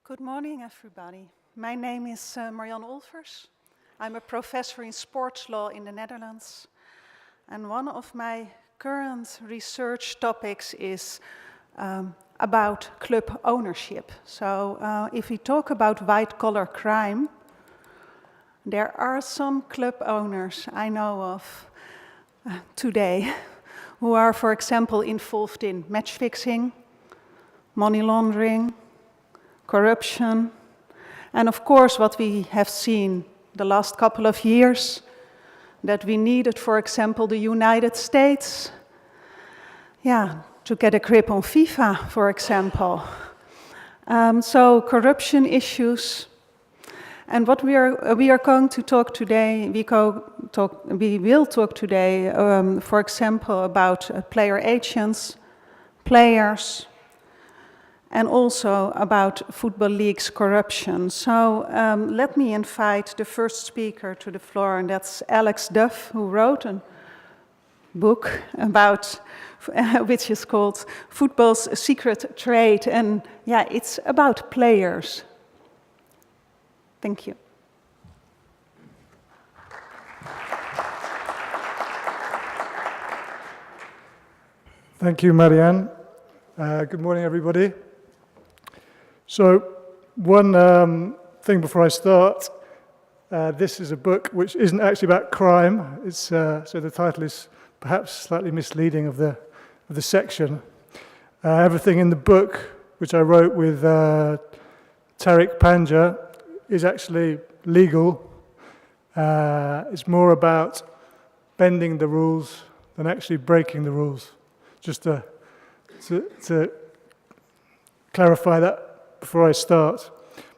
Good morning, everybody. My name is Marjan Olfers. I'm a professor in sports law in the Netherlands. And one of my current research topics is about club ownership. So if we talk about white-collar crime, there are some club owners I know of today who are, for example, involved in match fixing, money laundering, corruption, and of course what we have seen the last couple of years, that we needed, for example, the United States, to get a grip on FIFA, for example. So corruption issues, and what we are going to talk today, we will talk today, for example, about player agents, players, and also about football leagues corruption. So let me invite the first speaker to the floor, and that's Alex Duff, who wrote a book about, which is called Football's Secret Trade, and it's about players. Thank you. Thank you, Marjan. Good morning, everybody. So, one thing before I start, this is a book which isn't actually about crime. It's so the title is perhaps slightly misleading of the section. Everything in the book, which I wrote with Tariq Panja, is actually legal. It's more about bending the rules than actually breaking the rules. Just to clarify that before I start.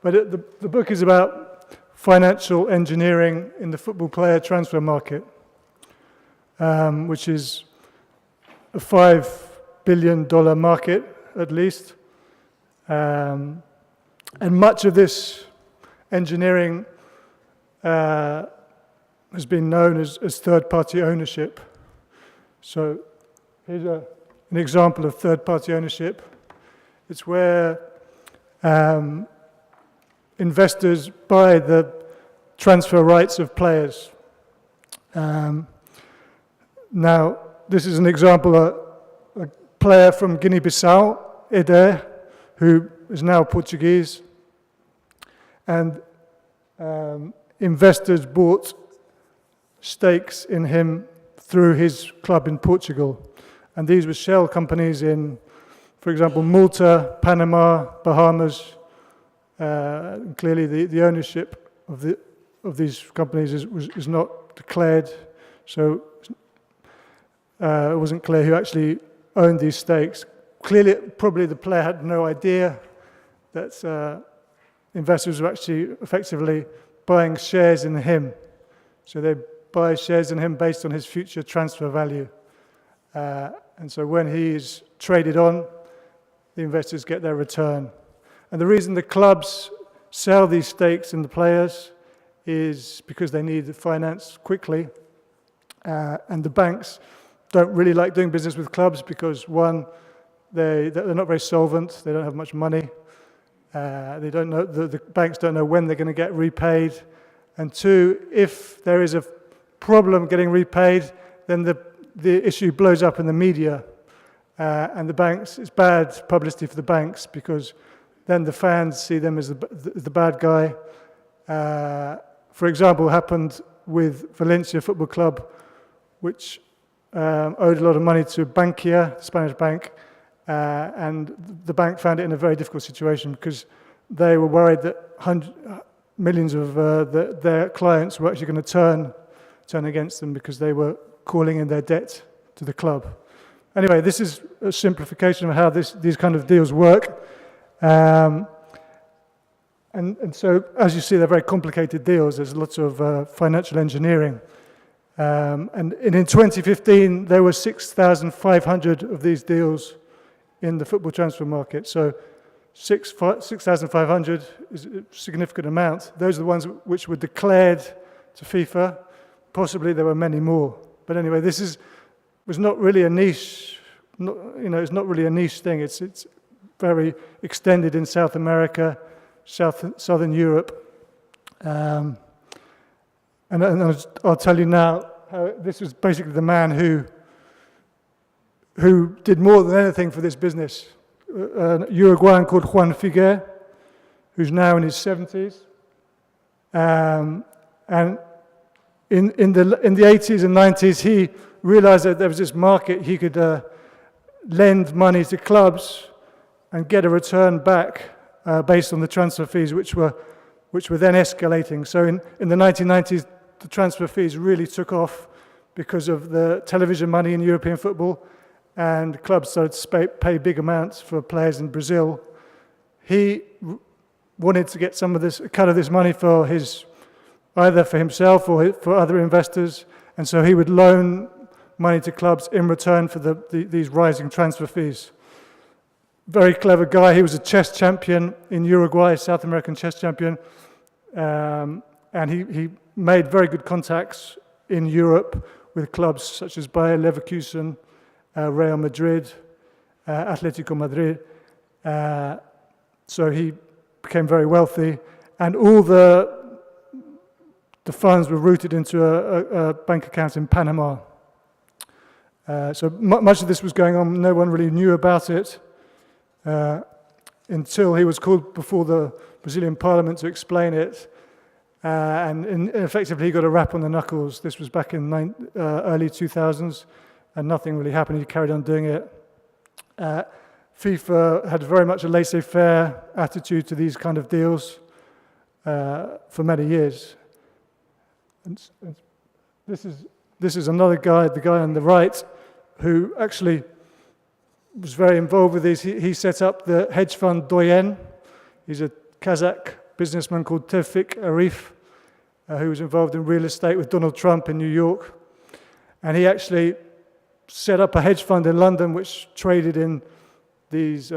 But the book is about financial engineering in the football player transfer market, which is a $5 billion market at least. And much of this engineering has been known as third-party ownership. So here's an example of third-party ownership. It's where investors buy the transfer rights of players. Now, this is an example of a player from Guinea-Bissau, Idan, who is now Portuguese, and investors bought stakes in him through his club in Portugal. And these were shell companies in, for example, Malta, Panama, Bahamas. Clearly, the ownership of these companies is not declared, so it wasn't clear who actually owned these stakes. Clearly, probably the player had no idea that investors were actually effectively buying shares in him. So they buy shares in him based on his future transfer value. And so when he is traded on, the investors get their return. And the reason the clubs sell these stakes in the players is because they need the finance quickly. And the banks don't really like doing business with clubs because, one, they're not very solvent, they don't have much money. They don't know, the banks don't know when they're going to get repaid. And two, if there is a problem getting repaid, then the issue blows up in the media. And the banks, it's bad publicity for the banks because then the fans see them as the bad guy. For example, happened with Valencia Football Club, which owed a lot of money to Bankia, the Spanish bank, and the bank found it in a very difficult situation because they were worried that millions of their clients were actually going to turn against them because they were calling in their debt to the club. Anyway, this is a simplification of how these kind of deals work. And so, as you see, they're very complicated deals. There's lots of financial engineering. And in 2015, there were 6,500 of these deals in the football transfer market. So 6,500 is a significant amount. Those are the ones which were declared to FIFA. Possibly there were many more. But anyway, this was not really a niche not, it's not really a niche thing. It's very extended in South America, Southern Europe. And I'll tell you now how this was basically the man who did more than anything for this business. An Uruguayan called Juan Figuer, who's now in his 70s. And in the 80s and 90s, he realized that there was this market. He could lend money to clubs and get a return back based on the transfer fees, which were then escalating. So in the 1990s, the transfer fees really took off because of the television money in European football, and clubs started to pay big amounts for players in Brazil. He wanted to get some of this, a cut of this money for either for himself or for other investors, and so he would loan money to clubs in return for these rising transfer fees. Very clever guy. He was a chess champion in Uruguay, South American chess champion, and he made very good contacts in Europe with clubs such as Bayer Leverkusen, Real Madrid, Atletico Madrid. So he became very wealthy, and all the funds were routed into a bank account in Panama. So much of this was going on. No one really knew about it until he was called before the Brazilian Parliament to explain it. And effectively, he got a rap on the knuckles. This was back in early 2000s, and nothing really happened. He carried on doing it. FIFA had very much a laissez-faire attitude to these kind of deals for many years. And this is another guy, the guy on the right, who actually was very involved with these. He set up the hedge fund Doyen. He's a Kazakh businessman called Tevfik Arif, who was involved in real estate with Donald Trump in New York. And he actually set up a hedge fund in London which traded in these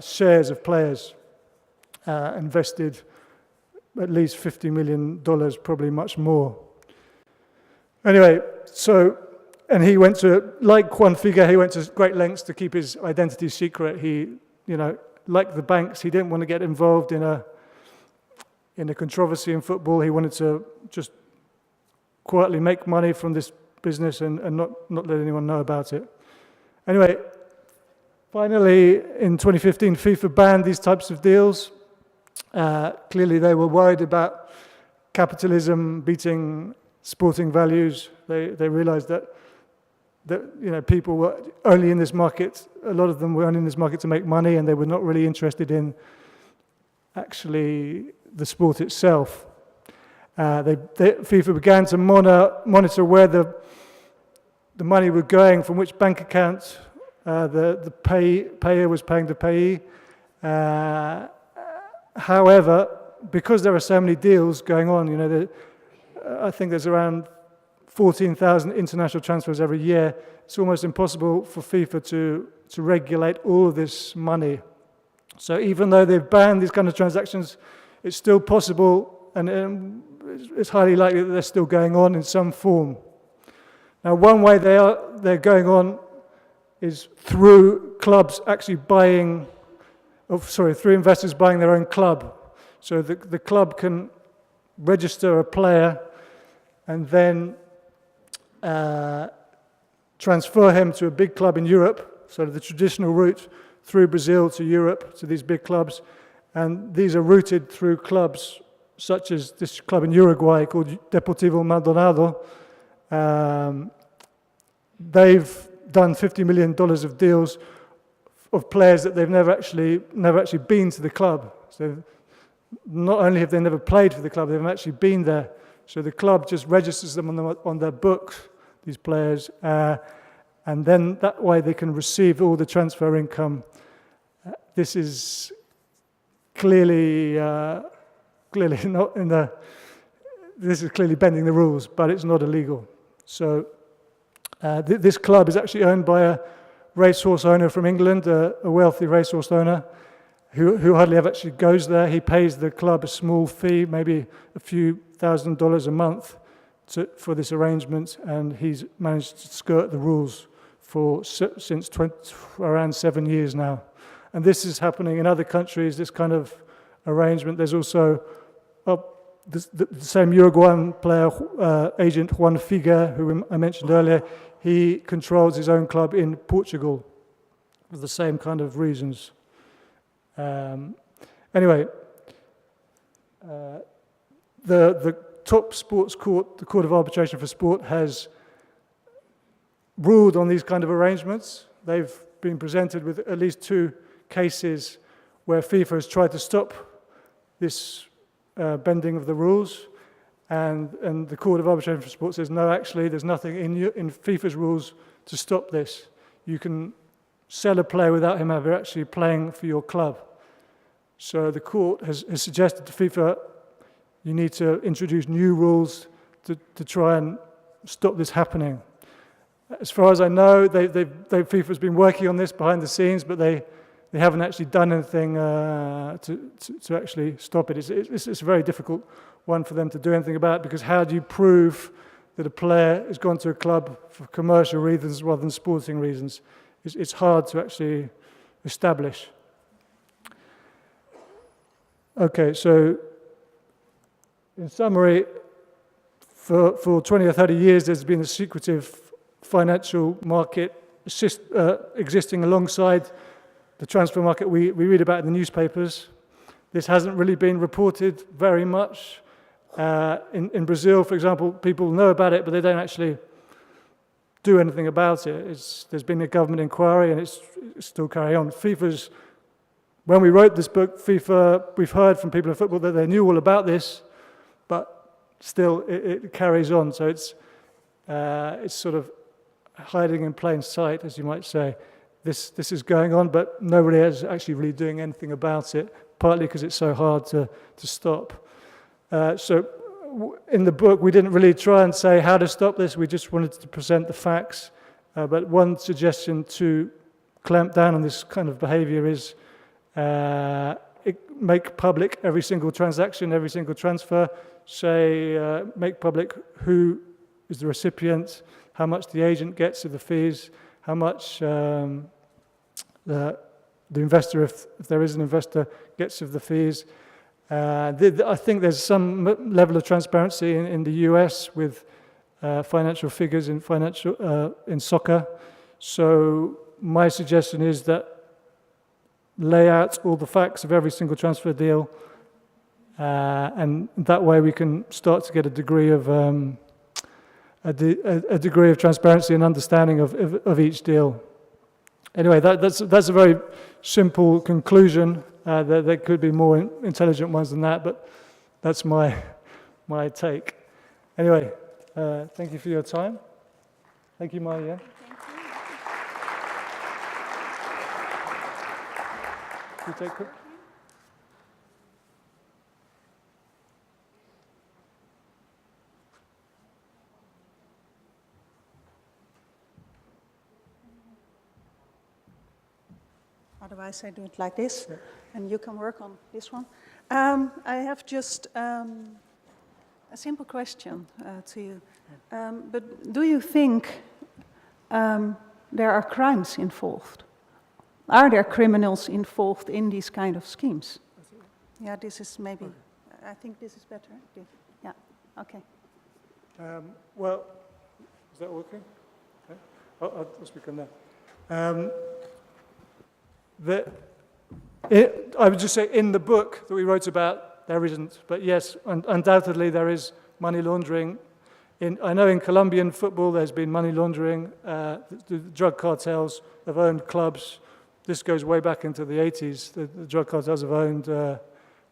shares of players, invested at least $50 million, probably much more. Anyway, and he went to, like Juan Figuer, he went to great lengths to keep his identity secret. He, like the banks, he didn't want to get involved in a controversy in football. He wanted to just quietly make money from this business and not let anyone know about it. Anyway, finally, in 2015, FIFA banned these types of deals. Clearly, they were worried about capitalism beating sporting values. They realized that people were only in this market. A lot of them were only in this market to make money, and they were not really interested in actually the sport itself. FIFA began to monitor where the money was going, from which bank account the payer was paying the payee. However, because there are so many deals going on, I think there's around 14,000 international transfers every year. It's almost impossible for FIFA to regulate all of this money. So even though they've banned these kind of transactions, it's still possible, and it's highly likely that they're still going on in some form. Now, one way they're going on is through clubs actually through investors buying their own club. So the club can register a player and then transfer him to a big club in Europe, so the traditional route through Brazil to Europe to these big clubs. And these are routed through clubs such as this club in Uruguay called Deportivo Maldonado. They've done $50 million of deals of players that they've never actually been to the club. So not only have they never played for the club, they've actually been there. So the club just registers them on their books, these players, and then that way they can receive all the transfer income. This is clearly not in the. This is clearly bending the rules, but it's not illegal. So this club is actually owned by a racehorse owner from England, a wealthy racehorse owner, who hardly ever actually goes there. He pays the club a small fee, maybe a few $1,000s a month for this arrangement, and he's managed to skirt the rules since around 7 years now. And this is happening in other countries, this kind of arrangement. There's also the same Uruguayan player, agent Juan Figa, who I mentioned earlier. He controls his own club in Portugal for the same kind of reasons. Anyway, the top sports court, the Court of Arbitration for Sport, has ruled on these kind of arrangements. They've been presented with at least 2 cases where FIFA has tried to stop this bending of the rules, and the Court of Arbitration for Sport says, no, actually, there's nothing in FIFA's rules to stop this. You can sell a player without him ever actually playing for your club. So the court has suggested to FIFA, you need to introduce new rules to try and stop this happening. As far as I know, FIFA's been working on this behind the scenes, but they haven't actually done anything to actually stop it. It's a very difficult one for them to do anything about, because how do you prove that a player has gone to a club for commercial reasons rather than sporting reasons? It's hard to actually establish. Okay, so in summary, for 20 or 30 years, there's been a secretive financial market existing alongside the transfer market we read about in the newspapers. This hasn't really been reported very much. In Brazil, for example, people know about it, but they don't actually do anything about it. There's been a government inquiry, and it's still carrying on. When we wrote this book, FIFA, we've heard from people in football that they knew all about this, but still it carries on. So it's sort of hiding in plain sight, as you might say. This is going on, but nobody is actually really doing anything about it, partly because it's so hard to stop. So in the book, we didn't really try and say how to stop this. We just wanted to present the facts. But one suggestion to clamp down on this kind of behavior is make public every single transaction, every single transfer. Say, make public who is the recipient, how much the agent gets of the fees, how much the investor, if there is an investor, gets of the fees. I think there's some level of transparency in the US with financial figures in soccer. So my suggestion is that lay out all the facts of every single transfer deal, and that way we can start to get a degree of transparency and understanding of each deal. Anyway, that's a very simple conclusion. There could be more intelligent ones than that, but that's my take. Anyway, thank you for your time. Thank you, Marjan. You take it. Otherwise, I do it like this, and you can work on this one. I have just a simple question to you. But do you think there are crimes involved? Are there criminals involved in these kind of schemes? Yeah, this is maybe, I think this is better. Yeah, okay. Well, is that working? Okay. I'll speak on that. I would just say in the book that we wrote about, there isn't. But yes, undoubtedly there is money laundering. I know in Colombian football there's been money laundering. The drug cartels have owned clubs. This goes way back into the 80s. The drug cartels have owned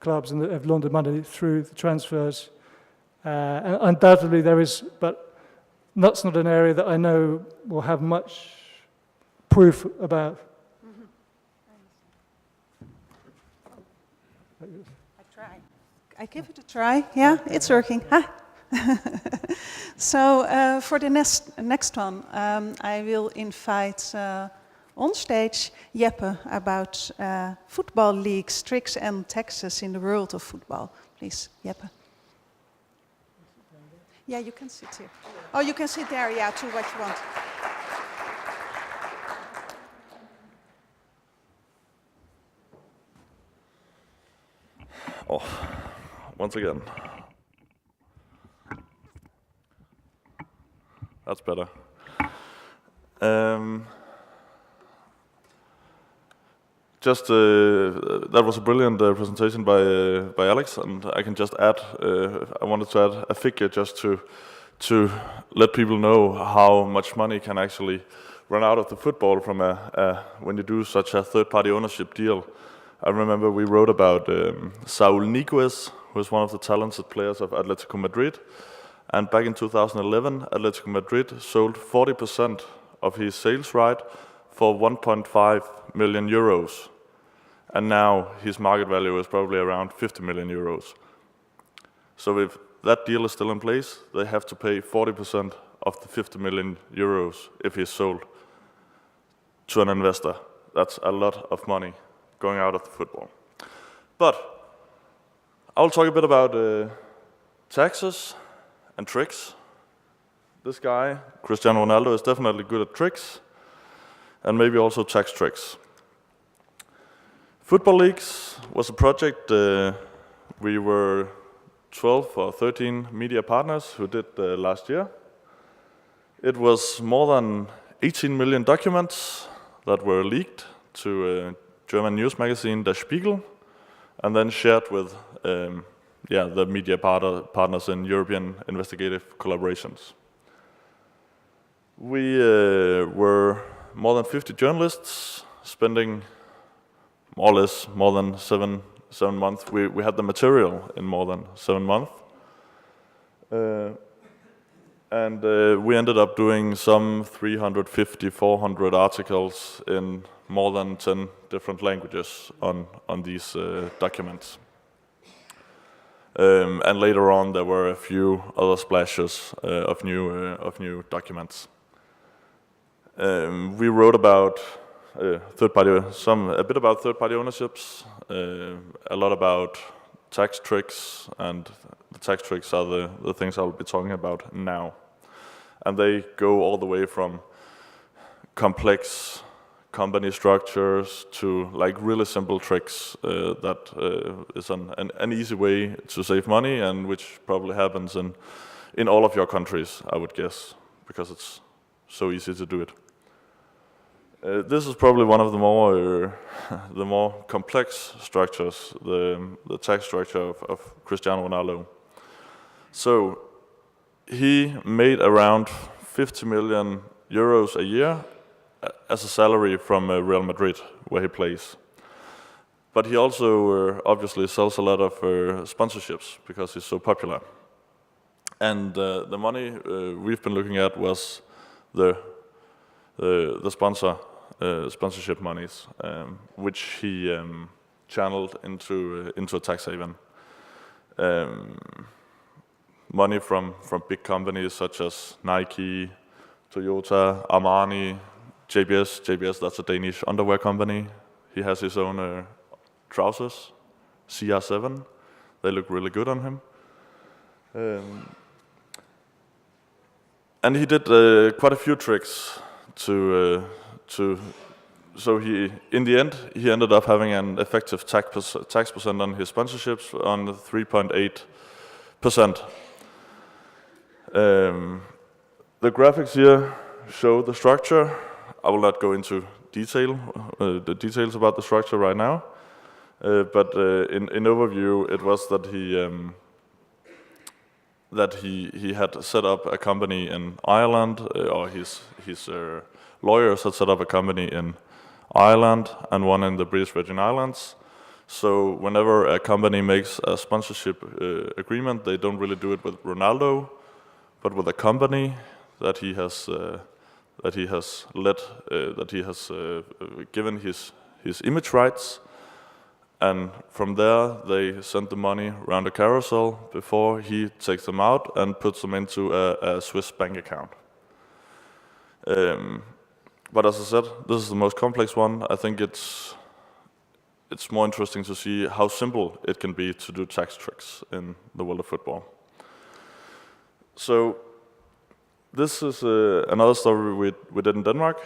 clubs and have laundered money through the transfers. And undoubtedly there is, but that's not an area that I know will have much proof about. I try. I give it a try. Yeah, it's working. Ha. So for the next one, I will invite on stage Jeppe about football leagues, tricks and taxes in the world of football. Please, Jeppe. Yeah, you can sit here. Oh, you can sit there, yeah, to what you want. Oh, once again. That's better. That was a brilliant presentation by Alex, and I can just add, I wanted to add a figure just to let people know how much money can actually run out of the football from when you do such a third-party ownership deal. I remember we wrote about Saúl Ñíguez, who is one of the talented players of Atletico Madrid. And back in 2011, Atletico Madrid sold 40% of his sales right for 1.5 million euros. And now his market value is probably around 50 million euros. So if that deal is still in place, they have to pay 40% of the 50 million euros if he's sold to an investor. That's a lot of money going out of the football. But I'll talk a bit about taxes and tricks. This guy, Cristiano Ronaldo, is definitely good at tricks, and maybe also tax tricks. Football leagues was a project we were 12 or 13 media partners who did last year. It was more than 18 million documents that were leaked to German news magazine Der Spiegel, and then shared with the media partners in European investigative collaborations. We were more than 50 journalists spending more or less more than seven months. We had the material in more than 7 months. And we ended up doing some 350, 400 articles in more than 10 different languages on these documents. And later on, there were a few other splashes of new documents. We wrote about a bit about third-party ownerships, a lot about tax tricks, and the tax tricks are the things I'll be talking about now. And they go all the way from complex company structures to like really simple tricks that is an easy way to save money, and which probably happens in all of your countries, I would guess, because it's so easy to do it. This is probably one of the more complex structures, the tax structure of Cristiano Ronaldo. So he made around 50 million euros a year as a salary from Real Madrid, where he plays. But he also obviously sells a lot of sponsorships because he's so popular. And the money we've been looking at was the sponsorship monies, which he channeled into a tax haven. Money from big companies such as Nike, Toyota, Armani, JBS, that's a Danish underwear company. He has his own trousers, CR7. They look really good on him. And he did quite a few tricks so in the end, he ended up having an effective tax percent on his sponsorships on 3.8%. The graphics here show the structure. I will not go into the details about the structure right now, but in overview, it was that he had set up a company in Ireland, or his lawyers had set up a company in Ireland and one in the British Virgin Islands. So whenever a company makes a sponsorship agreement, they don't really do it with Ronaldo, but with a company that he has given his image rights, and from there they send the money around a carousel before he takes them out and puts them into a Swiss bank account. But as I said, this is the most complex one. I think it's more interesting to see how simple it can be to do tax tricks in the world of football. So this is another story we did in Denmark,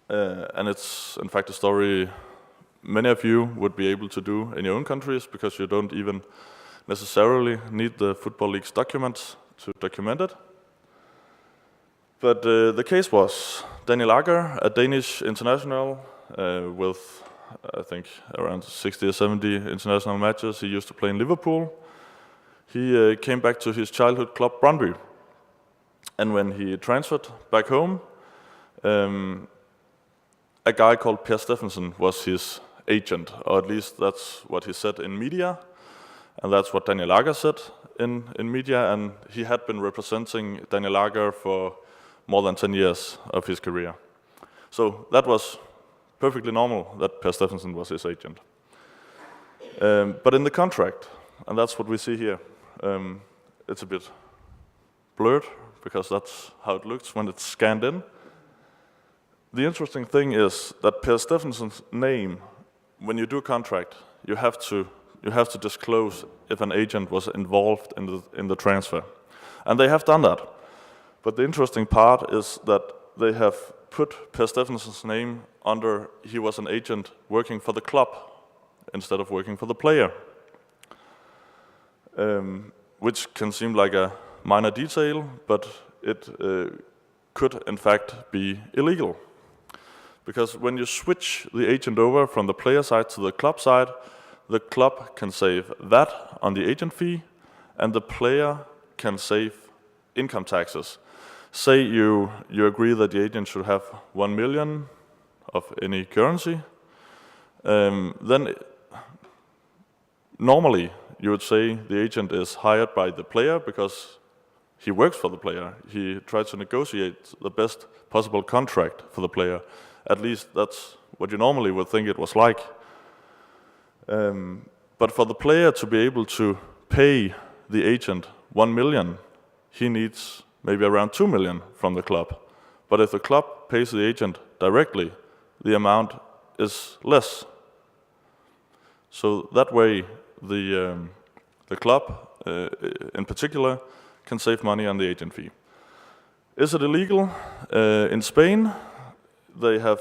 and it's in fact a story many of you would be able to do in your own countries because you don't even necessarily need the Football League's documents to document it. But the case was Daniel Agger, a Danish international with, I think, around 60 or 70 international matches. He used to play in Liverpool. He came back to his childhood club, Brøndby. And when he transferred back home, a guy called Per Steffensen was his agent, or at least that's what he said in media, and that's what Daniel Agger said in media, and he had been representing Daniel Agger for more than 10 years of his career. So that was perfectly normal that Per Steffensen was his agent. But in the contract, and that's what we see here, it's a bit blurred, because that's how it looks when it's scanned in. The interesting thing is that Per Steffensen's name, when you do a contract, you have to disclose if an agent was involved in the transfer. And they have done that. But the interesting part is that they have put Per Steffensen's name under he was an agent working for the club instead of working for the player. Which can seem like a minor detail, but it could in fact be illegal. Because when you switch the agent over from the player side to the club can save that on the agent fee, and the player can save income taxes. Say you agree that the agent should have 1 million of any currency, then normally you would say the agent is hired by the player because he works for the player. He tries to negotiate the best possible contract for the player. At least that's what you normally would think it was like. But for the player to be able to pay the agent 1 million, he needs maybe around 2 million from the club. But if the club pays the agent directly, the amount is less. So that way, the club, in particular, can save money on the agent fee. Is it illegal? In Spain, they have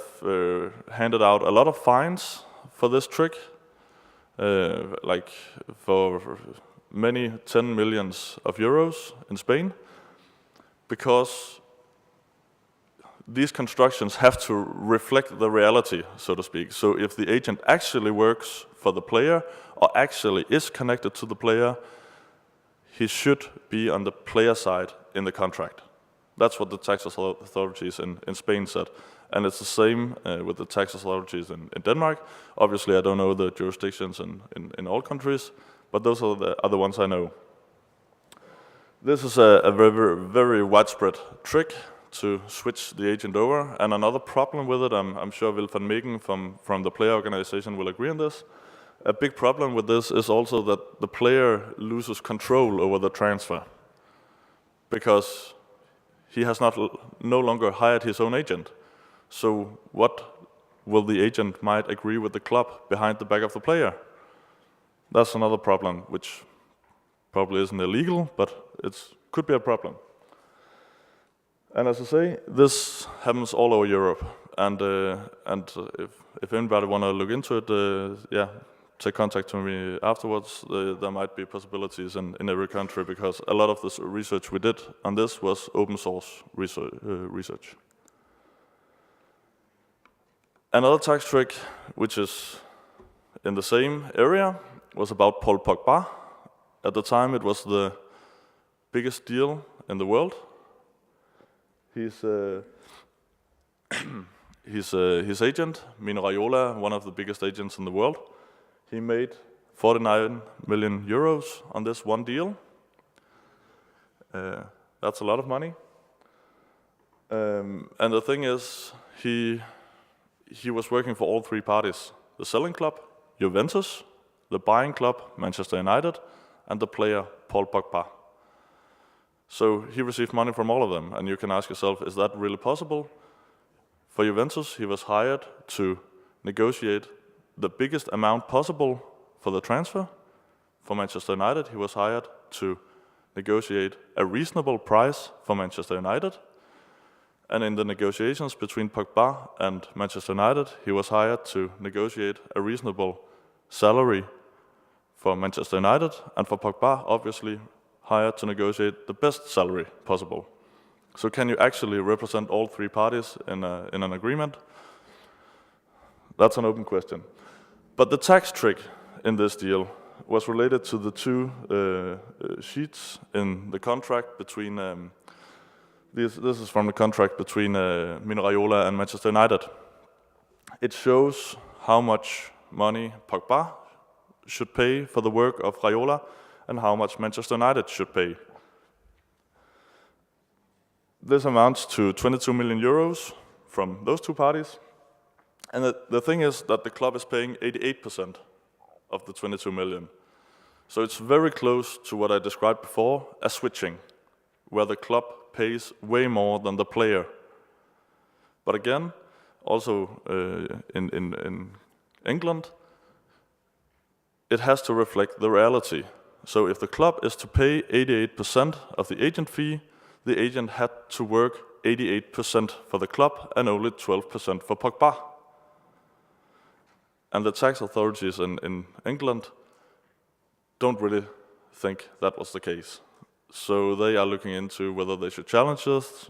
handed out a lot of fines for this trick, like for many 10 millions of euros in Spain, because these constructions have to reflect the reality, so to speak. So if the agent actually works for the player or actually is connected to the player, he should be on the player side in the contract. That's what the tax authorities in Spain said. And it's the same with the tax authorities in Denmark. Obviously, I don't know the jurisdictions in all countries, but those are the ones I know. This is a very, very widespread trick to switch the agent over. And another problem with it, I'm sure Will van Megen from the player organization will agree on this. A big problem with this is also that the player loses control over the transfer, because he has no longer hired his own agent. So what will the agent might agree with the club behind the back of the player? That's another problem, which probably isn't illegal, but it could be a problem. And as I say, this happens all over Europe. And if anybody want to look into it, take contact with me afterwards. There might be possibilities in every country, because a lot of this research we did on this was open source research. Another tax trick, which is in the same area, was about Paul Pogba. At the time, it was the biggest deal in the world. His agent, Mino Raiola, one of the biggest agents in the world, he made 49 million euros on this one deal. That's a lot of money. And the thing is, he was working for all three parties: the selling club, Juventus, the buying club, Manchester United, and the player, Paul Pogba. So he received money from all of them, and you can ask yourself, is that really possible? For Juventus, he was hired to negotiate the biggest amount possible for the transfer. For Manchester United, he was hired to negotiate a reasonable price for Manchester United. and in the negotiations between Pogba and Manchester United, he was hired to negotiate a reasonable salary for Manchester United, and for Pogba, obviously, hired to negotiate the best salary possible. So can you actually represent all three parties in an agreement? That's an open question. But the tax trick in this deal was related to the two sheets in the contract between, this is from the contract between Mino Raiola and Manchester United. It shows how much money Pogba should pay for the work of Raiola and how much Manchester United should pay. This amounts to 22 million euros from those two parties. And the thing is that the club is paying 88% of the 22 million. So it's very close to what I described before, a switching, where the club pays way more than the player. But again, also in England, it has to reflect the reality. So if the club is to pay 88% of the agent fee, the agent had to work 88% for the club and only 12% for Pogba. And the tax authorities in England don't really think that was the case. So they are looking into whether they should challenge us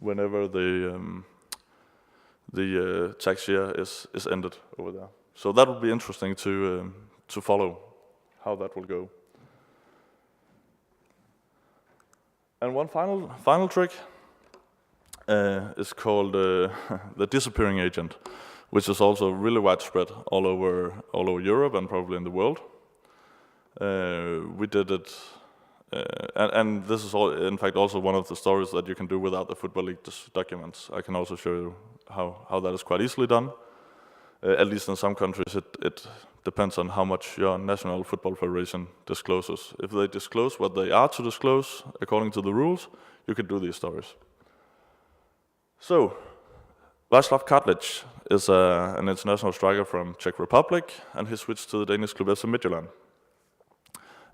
whenever the tax year is ended over there. So that will be interesting to follow how that will go. And one final trick is called the disappearing agent, which is also really widespread all over Europe and probably in the world. We did it, and this is in fact also one of the stories that you can do without the Football League documents. I can also show you how that is quite easily done. At least in some countries, it depends on how much your national football federation discloses. If they disclose what they are to disclose according to the rules, you can do these stories. So, Václav Karlic is an international striker from Czech Republic, and he switched to the Danish club FC Midtjylland.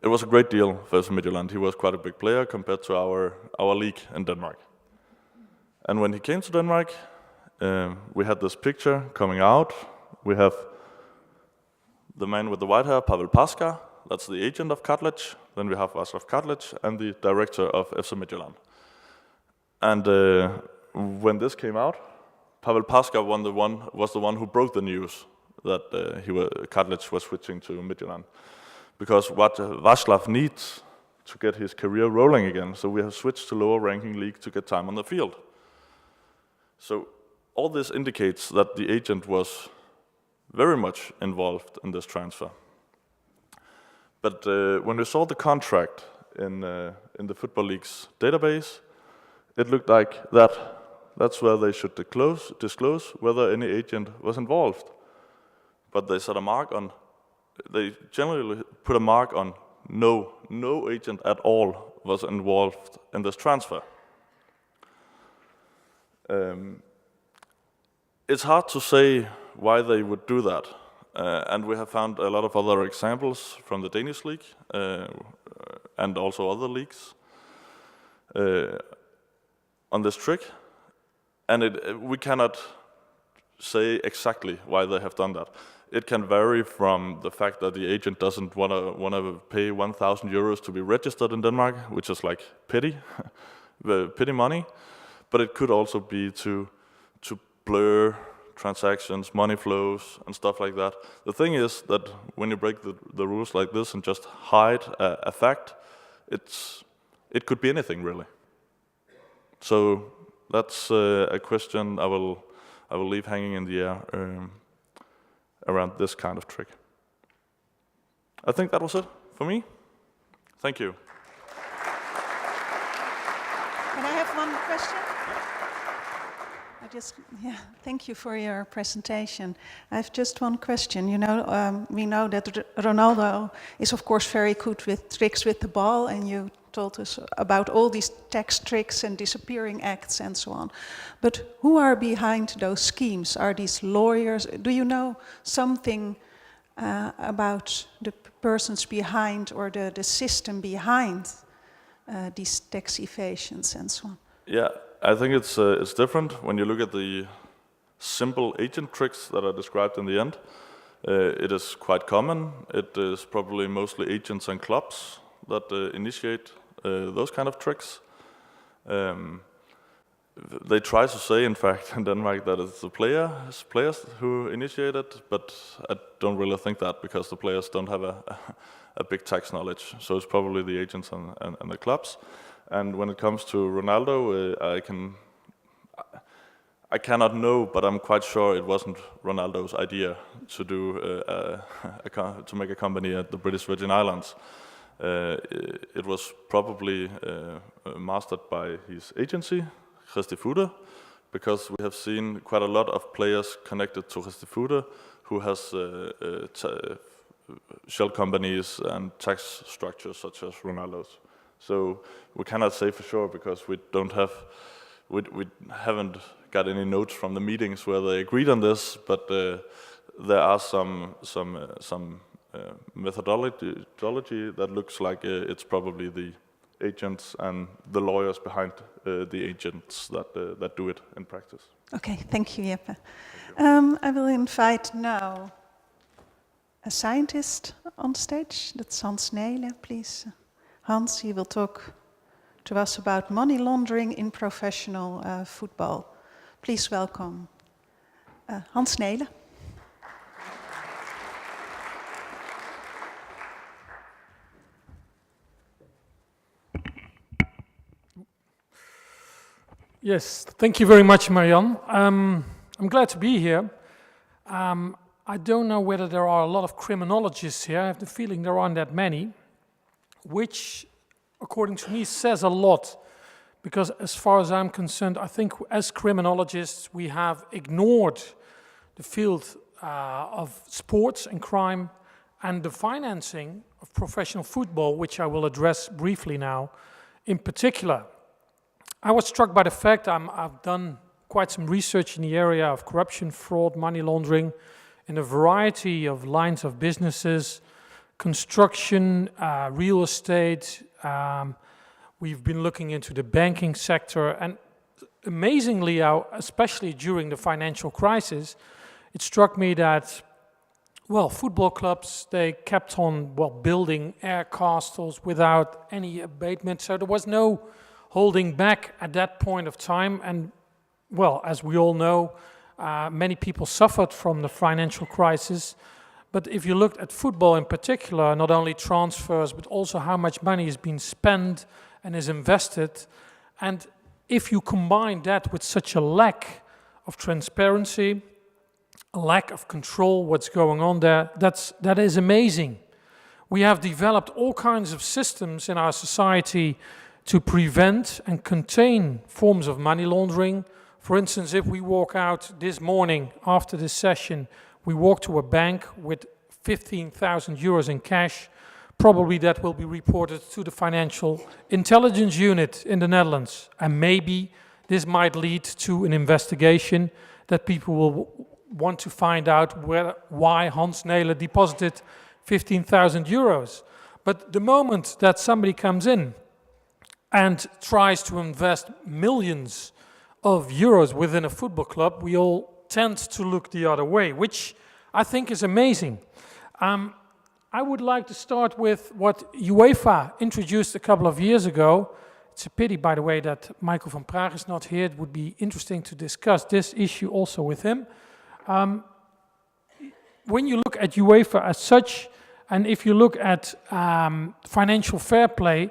It was a great deal for FC Midtjylland. He was quite a big player compared to our league in Denmark. And when he came to Denmark, we had this picture coming out. We have the man with the white hair, Pavel Paskar, that's the agent of Karlic. Then we have Václav Karlic and the director of FC Midtjylland. And when this came out, Pavel Paskar was the one who broke the news that Karlic was switching to Midtjylland. Because what Václav needs to get his career rolling again, so we have switched to lower ranking league to get time on the field. So all this indicates that the agent was very much involved in this transfer. But when we saw the contract in the Football League's database, it looked like that's where they should disclose whether any agent was involved. But they set a mark on, they generally put a mark on no agent at all was involved in this transfer. It's hard to say why they would do that. And we have found a lot of other examples from the Danish league and also other leagues on this trick. And we cannot say exactly why they have done that. It can vary from the fact that the agent doesn't want to pay 1,000 euros to be registered in Denmark, which is like petty money. But it could also be to blur transactions, money flows, and stuff like that. The thing is that when you break the rules like this and just hide a fact, it could be anything really. So that's a question I will leave hanging in the air around this kind of trick. I think that was it for me. Thank you. Can I have one question? Thank you for your presentation. I have just one question. You know, we know that Ronaldo is of course very good with tricks with the ball, and you told us about all these tax tricks and disappearing acts and so on. But who are behind those schemes? Are these lawyers? Do you know something about the persons behind or the system behind these tax evasions and so on? Yeah, I think it's different when you look at the simple agent tricks that are described in the end. It is quite common. It is probably mostly agents and clubs that initiate those kind of tricks. They try to say, in fact, in Denmark that it's the players who initiate it, but I don't really think that because the players don't have a big tax knowledge. So it's probably the agents and the clubs. And when it comes to Ronaldo, I cannot know, but I'm quite sure it wasn't Ronaldo's idea to do to make a company at the British Virgin Islands. It was probably mastered by his agency, FIFPro, because we have seen quite a lot of players connected to FIFPro who has shell companies and tax structures such as Ronaldo's. So we cannot say for sure because we haven't got any notes from the meetings where they agreed on this, but there are some methodology that looks like it's probably the agents and the lawyers behind the agents that do it in practice. Okay, thank you, Jeppe. I will invite now a scientist on stage. That's Hans Nelen, please. Hans, he will talk to us about money laundering in professional football. Please welcome Hans Nelen. Yes, thank you very much, Marjan. I'm glad to be here. I don't know whether there are a lot of criminologists here. I have the feeling there aren't that many, which, according to me, says a lot. Because as far as I'm concerned, I think as criminologists, we have ignored the field of sports and crime and the financing of professional football, which I will address briefly now, in particular. I was struck by the fact I've done quite some research in the area of corruption, fraud, money laundering, in a variety of lines of businesses, construction, real estate. We've been looking into the banking sector, and amazingly, especially during the financial crisis, it struck me that, well, football clubs, they kept on, building air castles without any abatement, so there was no holding back at that point of time, and, well, as we all know, many people suffered from the financial crisis. But if you looked at football in particular, not only transfers, but also how much money is being spent and is invested, and if you combine that with such a lack of transparency, a lack of control, what's going on there, that is amazing. We have developed all kinds of systems in our society to prevent and contain forms of money laundering. For instance, if we walk out this morning after this session, we walk to a bank with 15,000 euros in cash, probably that will be reported to the Financial Intelligence Unit in the Netherlands. And maybe this might lead to an investigation that people will want to find out why Hans Nelen deposited 15,000 euros. But the moment that somebody comes in and tries to invest millions of euros within a football club, we all tend to look the other way, which I think is amazing. I would like to start with what UEFA introduced a couple of years ago. It's a pity, by the way, that Michael van Praag is not here. It would be interesting to discuss this issue also with him. When you look at UEFA as such, and if you look at financial fair play,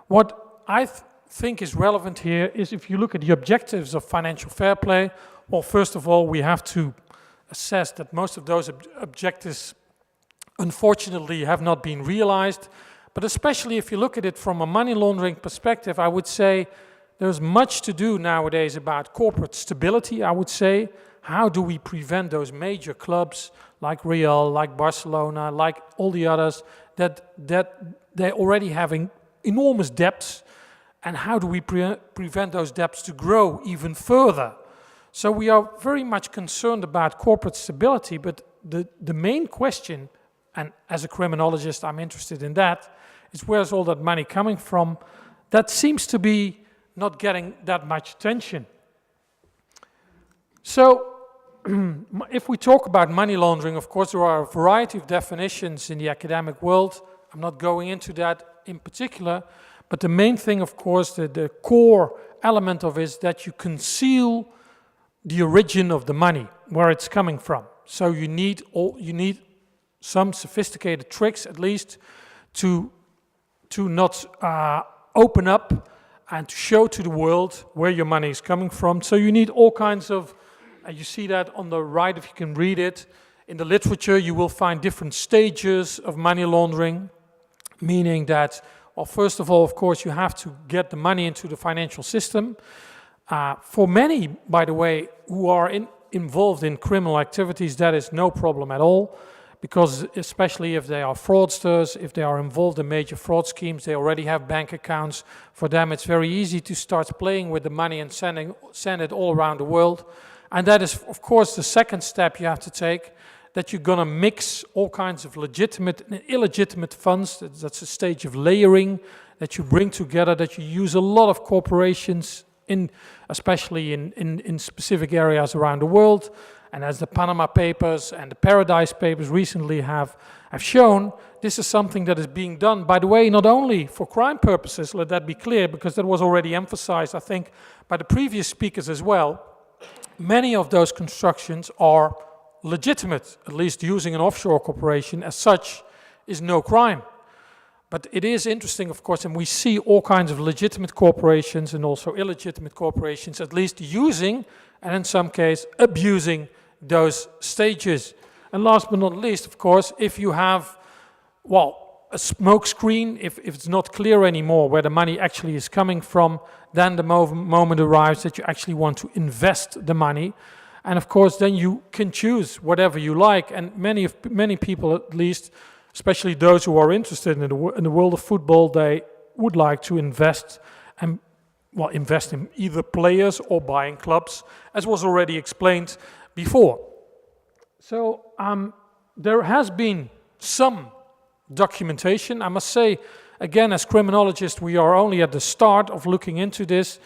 what I think is relevant here is if you look at the objectives of financial fair play, well, first of all, we have to assess that most of those objectives, unfortunately, have not been realized. But especially if you look at it from a money laundering perspective, I would say there's much to do nowadays about corporate stability, I would say. How do we prevent those major clubs like Real, like Barcelona, like all the others, that they're already having enormous debts, and how do we prevent those debts to grow even further? So we are very much concerned about corporate stability, but the main question, and as a criminologist I'm interested in that, is where's all that money coming from? That seems to be not getting that much attention. So, if we talk about money laundering, of course, there are a variety of definitions in the academic world. I'm not going into that in particular, but the main thing, of course, the core element of it is that you conceal the origin of the money, where it's coming from. So you need some sophisticated tricks, at least, to not open up and to show to the world where your money is coming from. So you need all kinds of, you see that on the right if you can read it. In the literature you will find different stages of money laundering, meaning that, well, first of all, of course, you have to get the money into the financial system. For many, by the way, who are involved in criminal activities, that is no problem at all, because especially if they are fraudsters, if they are involved in major fraud schemes, they already have bank accounts. For them, it's very easy to start playing with the money and send it all around the world. And that is, of course, the second step you have to take, that you're going to mix all kinds of legitimate and illegitimate funds. That's a stage of layering that you bring together, that you use a lot of corporations, especially in specific areas around the world. And as the Panama Papers and the Paradise Papers recently have shown, this is something that is being done, by the way, not only for crime purposes, let that be clear, because that was already emphasized, I think, by the previous speakers as well. Many of those constructions are legitimate, at least using an offshore corporation as such is no crime. But it is interesting, of course, and we see all kinds of legitimate corporations and also illegitimate corporations at least using, and in some cases abusing, those stages. And last but not least, of course, if you have, well, a smoke screen, if it's not clear anymore where the money actually is coming from, then the moment arrives that you actually want to invest the money. And of course, then you can choose whatever you like. And many people, at least, especially those who are interested in the world of football, they would like to invest and, well, invest in either players or buying clubs, as was already explained before. So there has been some documentation. I must say, again, as criminologists, we are only at the start of looking into this.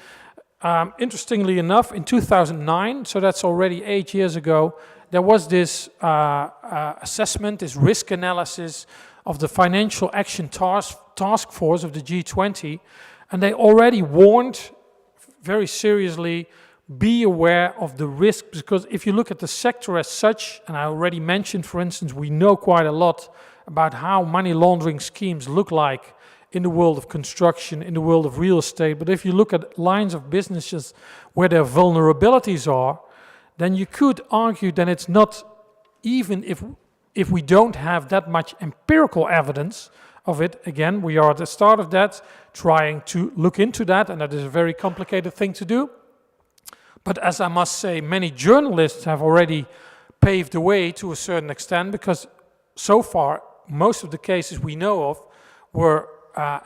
Interestingly enough, in 2009, so that's already 8 years ago, there was this assessment, this risk analysis of the Financial Action Task Force of the G20, and they already warned very seriously, be aware of the risk, because if you look at the sector as such, and I already mentioned, for instance, we know quite a lot about how money laundering schemes look like in the world of construction, in the world of real estate, but if you look at lines of businesses where their vulnerabilities are, then you could argue that it's not, even if we don't have that much empirical evidence of it, again, we are at the start of that, trying to look into that, and that is a very complicated thing to do. But as I must say, many journalists have already paved the way to a certain extent, because so far, most of the cases we know of were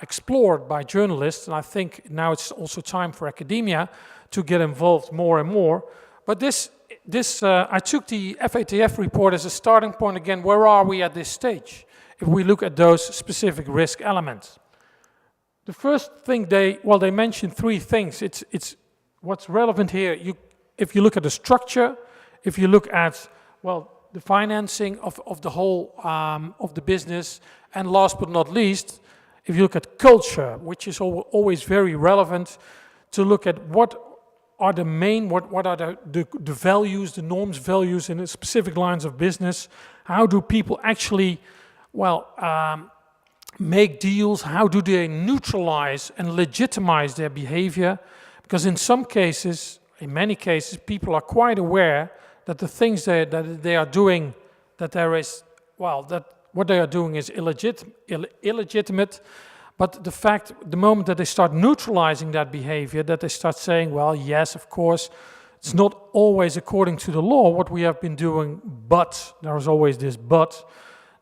explored by journalists, and I think now it's also time for academia to get involved more and more. But I took the FATF report as a starting point again. Where are we at this stage? If we look at those specific risk elements, the first thing they mentioned three things. It's what's relevant here. If you look at the structure, if you look at the financing of the whole of the business, and last but not least, if you look at culture, which is always very relevant, to look at what are the main, what are the values, the norms, values in the specific lines of business. How do people actually, make deals? How do they neutralize and legitimize their behavior? Because in some cases, in many cases, people are quite aware that the things that they are doing, that what they are doing is illegitimate, but the moment that they start neutralizing that behavior, that they start saying, well, yes, of course, it's not always according to the law what we have been doing, but there is always this but,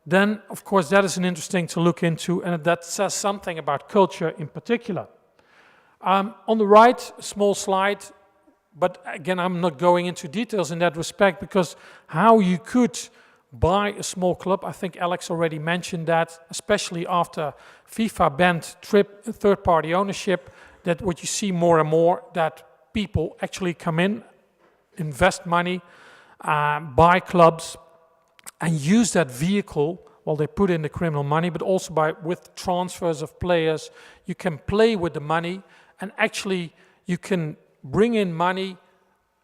then, of course, that is an interesting to look into, and that says something about culture in particular. On the right, a small slide, but again, I'm not going into details in that respect, because how you could buy a small club, I think Alex already mentioned that, especially after FIFA banned third-party ownership, that what you see more and more, that people actually come in, invest money, buy clubs, and use that vehicle. Well, they put in the criminal money, but also with transfers of players, you can play with the money, and actually you can bring in money,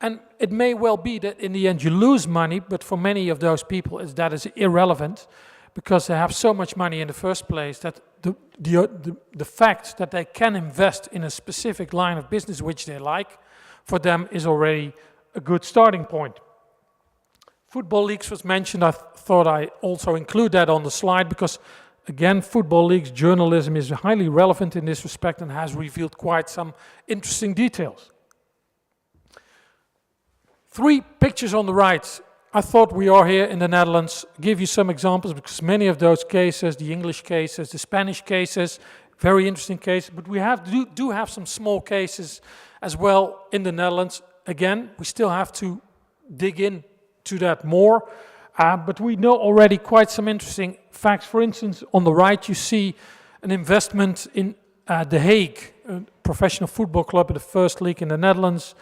and it may well be that in the end you lose money, but for many of those people that is irrelevant, because they have so much money in the first place that the fact that they can invest in a specific line of business which they like, for them is already a good starting point. Football leagues was mentioned. I thought I also include that on the slide because, again, football leagues journalism is highly relevant in this respect and has revealed quite some interesting details. 3 pictures on the right. I thought we are here in the Netherlands, give you some examples because many of those cases, the English cases, the Spanish cases, very interesting cases, but we do have some small cases as well in the Netherlands. Again, we still have to dig in to that more, but we know already quite some interesting facts. For instance, on the right you see an investment in The Hague, a professional football club in the first league in the Netherlands,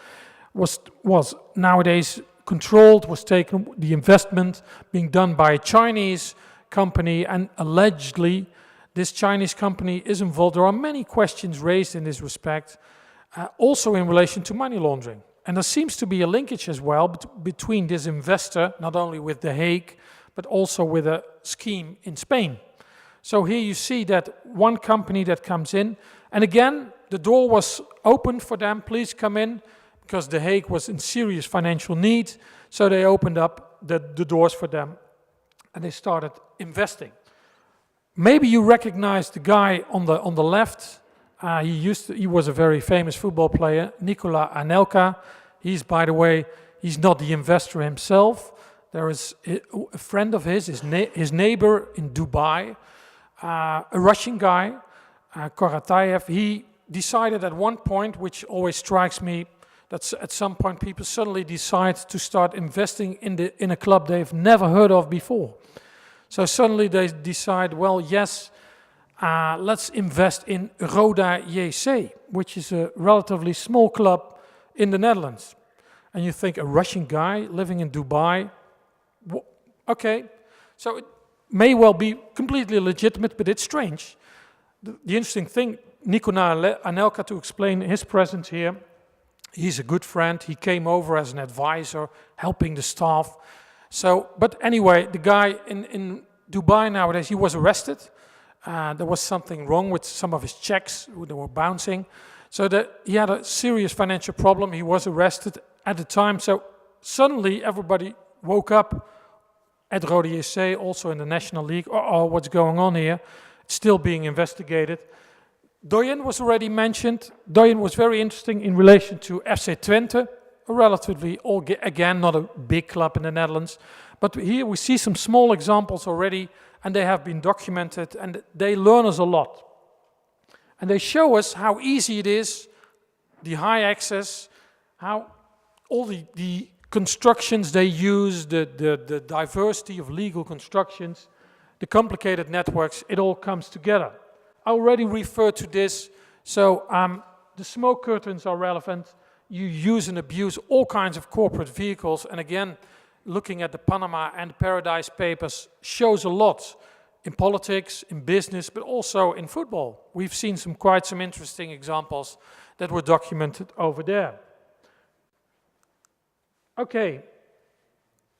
was nowadays controlled, was taken, the investment being done by a Chinese company, and allegedly this Chinese company is involved. There are many questions raised in this respect, also in relation to money laundering. And there seems to be a linkage as well between this investor, not only with The Hague, but also with a scheme in Spain. So here you see that one company that comes in, and again, the door was opened for them, please come in, because The Hague was in serious financial need, so they opened up the doors for them, and they started investing. Maybe you recognize the guy on the left. He was a very famous football player, Nicola Anelka. He's, by the way, he's not the investor himself. There is a friend of his neighbor in Dubai, a Russian guy, Koratayev. He decided at one point, which always strikes me, that at some point people suddenly decide to start investing in a club they've never heard of before. So suddenly they decide, well, yes, let's invest in Roda JC, which is a relatively small club in the Netherlands. And you think, a Russian guy living in Dubai? Okay, so it may well be completely legitimate, but it's strange. The interesting thing, Nicola Anelka, to explain his presence here, he's a good friend. He came over as an advisor, helping the staff. So, but anyway, the guy in Dubai nowadays, he was arrested. There was something wrong with some of his checks, they were bouncing. So that he had a serious financial problem. He was arrested at the time. So suddenly everybody woke up at Rode JC, also in the National League. Oh, what's going on here? It's still being investigated. Doyen was already mentioned. Doyen was very interesting in relation to FC Twente, a relatively, again, not a big club in the Netherlands. But here we see some small examples already, and they have been documented, and they learn us a lot. And they show us how easy it is, the high access, how all the constructions they use, the diversity of legal constructions, the complicated networks, it all comes together. I already referred to this, so the smoke curtains are relevant. You use and abuse all kinds of corporate vehicles, and again, looking at the Panama and Paradise Papers shows a lot in politics, in business, but also in football. We've seen quite some interesting examples that were documented over there. Okay,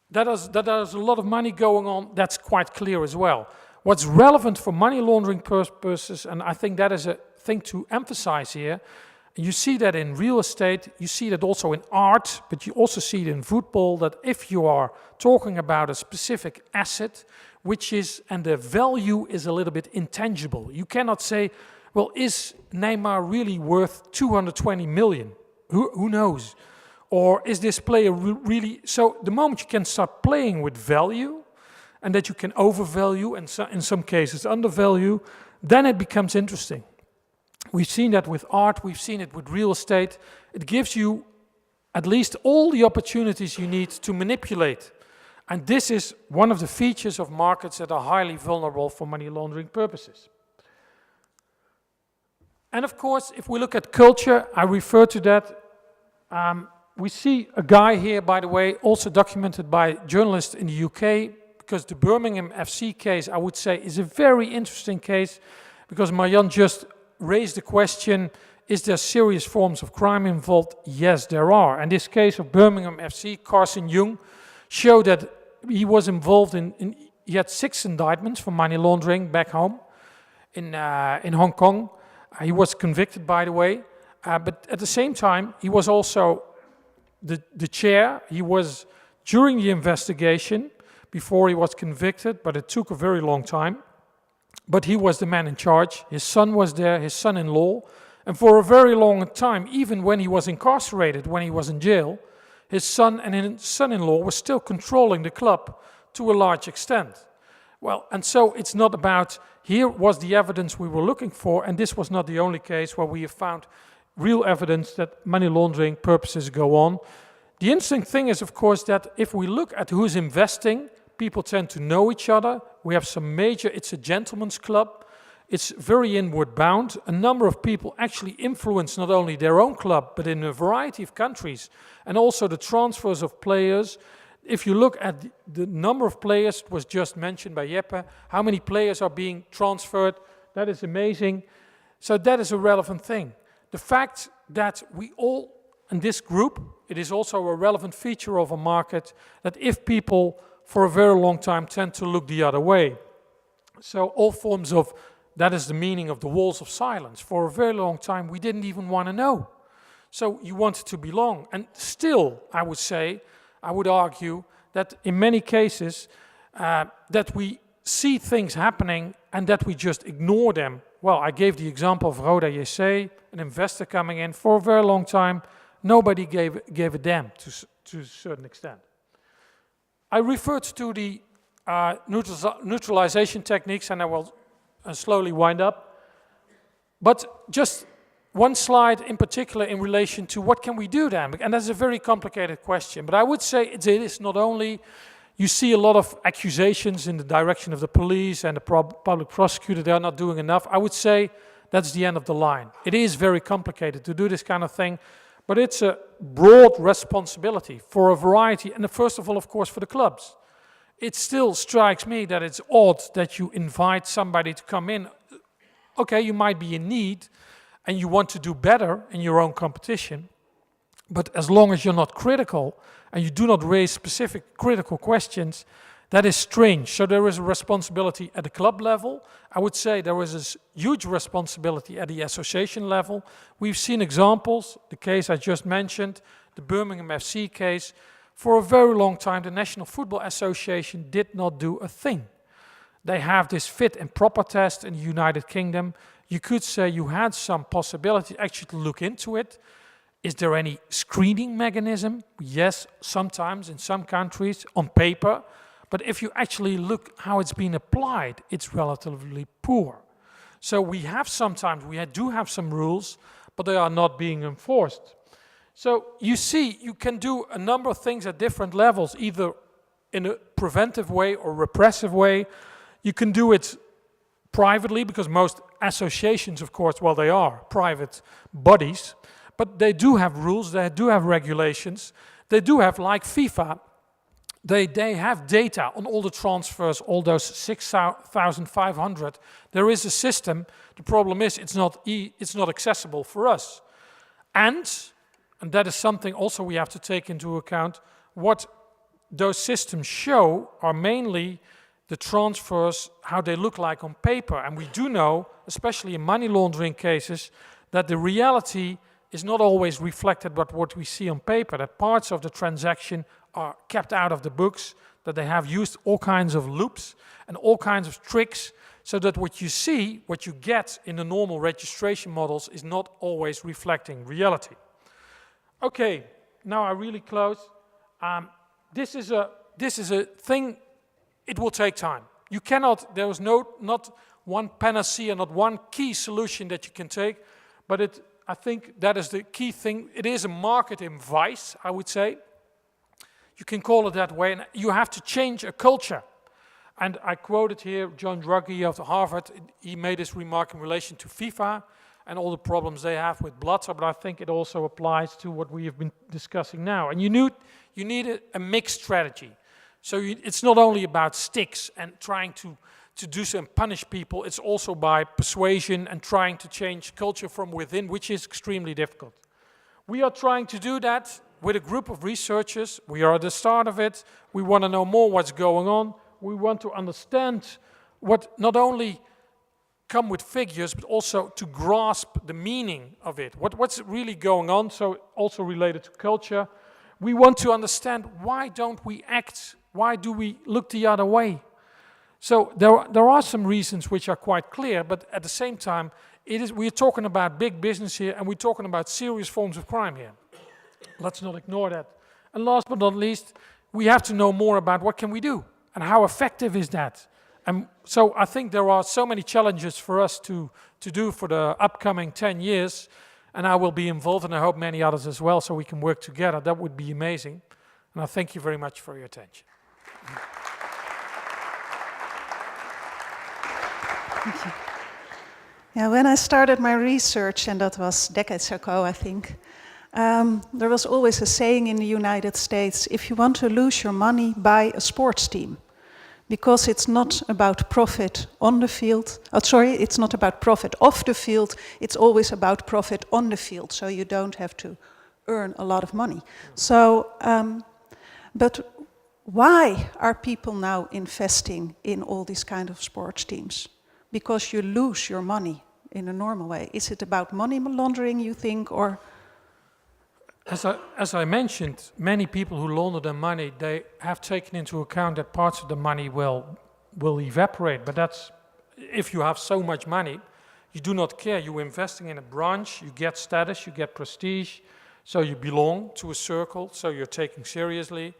that is a lot of money going on, that's quite clear as well. What's relevant for money laundering purposes, and I think that is a thing to emphasize here, you see that in real estate, you see that also in art, but you also see it in football, that if you are talking about a specific asset, and the value is a little bit intangible. You cannot say, well, is Neymar really worth 220 million? Who knows? Or is this player really... So the moment you can start playing with value, and that you can overvalue, and in some cases undervalue, then it becomes interesting. We've seen that with art, we've seen it with real estate. It gives you at least all the opportunities you need to manipulate. And this is one of the features of markets that are highly vulnerable for money laundering purposes. And of course, if we look at culture, I refer to that. We see a guy here, by the way, also documented by journalists in the UK, because the Birmingham FC case, I would say, is a very interesting case, because Marjan just raised the question, is there serious forms of crime involved? Yes, there are. And this case of Birmingham FC, Carson Jung, showed that he was involved he had 6 indictments for money laundering back home in Hong Kong. He was convicted, by the way, but at the same time, he was also the chair. He was during the investigation before he was convicted, but it took a very long time. But he was the man in charge. His son was there, his son-in-law. And for a very long time, even when he was incarcerated, when he was in jail, his son and his son-in-law were still controlling the club to a large extent. Well, and so it's not about, here was the evidence we were looking for, and this was not the only case where we have found real evidence that money laundering purposes go on. The interesting thing is, of course, that if we look at who's investing, people tend to know each other. We have some major, it's a gentleman's club. It's very inward bound. A number of people actually influence not only their own club, but in a variety of countries. And also the transfers of players. If you look at the number of players, it was just mentioned by Jeppe, how many players are being transferred, that is amazing. So that is a relevant thing. The fact that we all, in this group, it is also a relevant feature of a market, that if people for a very long time tend to look the other way. So all forms of, that is the meaning of the walls of silence. For a very long time, we didn't even want to know. So you wanted to belong. And still, I would argue that in many cases, that we see things happening and that we just ignore them. Well, I gave the example of Roda JC, an investor coming in. For a very long time, nobody gave a damn to a certain extent. I referred to the neutralization techniques, and I will slowly wind up. But just one slide in particular in relation to what can we do then? And that's a very complicated question. But I would say it is not only, you see a lot of accusations in the direction of the police and the public prosecutor, they are not doing enough. I would say that's the end of the line. It is very complicated to do this kind of thing, but it's a broad responsibility for a variety, and first of all, of course, for the clubs. It still strikes me that it's odd that you invite somebody to come in. Okay, you might be in need, and you want to do better in your own competition, but as long as you're not critical, and you do not raise specific critical questions, that is strange. So there is a responsibility at the club level. I would say there is a huge responsibility at the association level. We've seen examples, the case I just mentioned, the Birmingham FC case. For a very long time, the National Football Association did not do a thing. They have this fit and proper test in the United Kingdom. You could say you had some possibility actually to look into it. Is there any screening mechanism? Yes, sometimes in some countries on paper. But if you actually look how it's been applied, it's relatively poor. So we have sometimes, we do have some rules, but they are not being enforced. So you see, you can do a number of things at different levels, either in a preventive way or repressive way. You can do it privately, because most associations, of course, well, they are private bodies, but they do have rules, they do have regulations, they do have, like FIFA, they have data on all the transfers, all those 6,500. There is a system. The problem is it's not accessible for us. And that is something also we have to take into account. What those systems show are mainly the transfers, how they look like on paper. And we do know, especially in money laundering cases, that the reality is not always reflected by what we see on paper, that parts of the transaction are kept out of the books, that they have used all kinds of loops and all kinds of tricks, so that what you see, what you get in the normal registration models is not always reflecting reality. Okay, now I really close. This is a thing, it will take time. You cannot, there is not one panacea, not one key solution that you can take, but I think that is the key thing. It is a market in vice, I would say. You can call it that way, and you have to change a culture. And I quoted here John Ruggie of Harvard. He made this remark in relation to FIFA. and all the problems they have with blood, but I think it also applies to what we have been discussing now. And you need a mixed strategy. So it's not only about sticks and trying to do so and punish people, it's also by persuasion and trying to change culture from within, which is extremely difficult. We are trying to do that with a group of researchers. We are at the start of it. We want to know more what's going on. We want to understand what not only come with figures, but also to grasp the meaning of it. What's really going on, so also related to culture. We want to understand, why don't we act? Why do we look the other way? So there are some reasons which are quite clear, but at the same time, we're talking about big business here, and we're talking about serious forms of crime here. Let's not ignore that. And last but not least, we have to know more about what can we do, and how effective is that? And so I think there are so many challenges for us to do for the upcoming 10 years, and I will be involved, and I hope many others as well, so we can work together. That would be amazing. And I thank you very much for your attention. Thank you. Yeah, when I started my research, and that was decades ago, I think, there was always a saying in the United States: if you want to lose your money, buy a sports team. Because it's not about profit on the field. It's not about profit off the field. It's always about profit on the field. So you don't have to earn a lot of money. So, but why are people now investing in all these kind of sports teams? Because you lose your money in a normal way. Is it about money laundering, you think, or? As I mentioned, many people who launder their money, they have taken into account that parts of the money will evaporate. But that's, if you have so much money, you do not care. You're investing in a branch, you get status, you get prestige, so you belong to a circle, so you're taken seriously.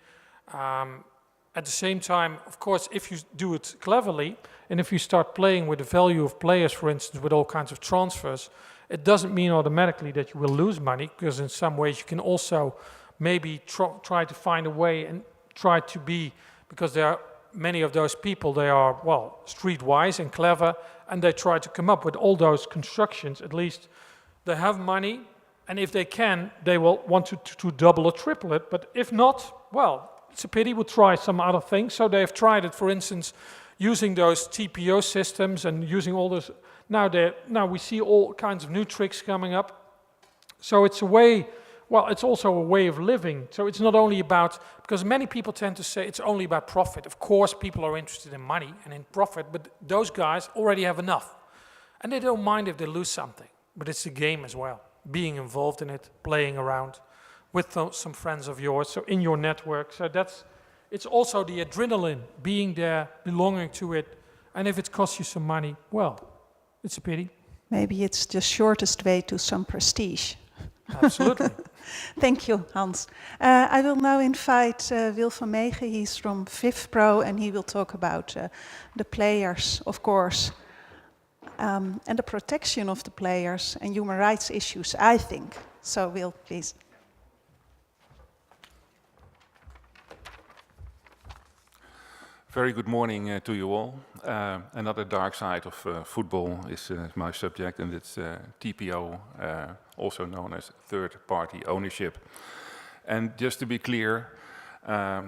At the same time, of course, if you do it cleverly, and if you start playing with the value of players, for instance, with all kinds of transfers, it doesn't mean automatically that you will lose money, because in some ways you can also maybe try to find a way and try to be, because there are many of those people, they are, well, streetwise and clever, and they try to come up with all those constructions. At least they have money, and if they can, they will want to double or triple it. But if not, well, it's a pity, we'll try some other things. So they have tried it, for instance, using those TPO systems and using all those. Now we see all kinds of new tricks coming up. So it's a way, well, it's also a way of living. So it's not only about, because many people tend to say it's only about profit. Of course, people are interested in money and in profit, but those guys already have enough. And they don't mind if they lose something, but it's a game as well. Being involved in it, playing around with some friends of yours, so in your network. So it's also the adrenaline, being there, belonging to it. And if it costs you some money, well, it's a pity. Maybe it's the shortest way to some prestige. Absolutely. Thank you, Hans. I will now invite Wil van Megen. He's from FIFPro, and he will talk about the players, of course, and the protection of the players and human rights issues, I think. So, Wil, please. Very good morning to you all. Another dark side of football is my subject, and it's TPO, also known as third-party ownership. And just to be clear,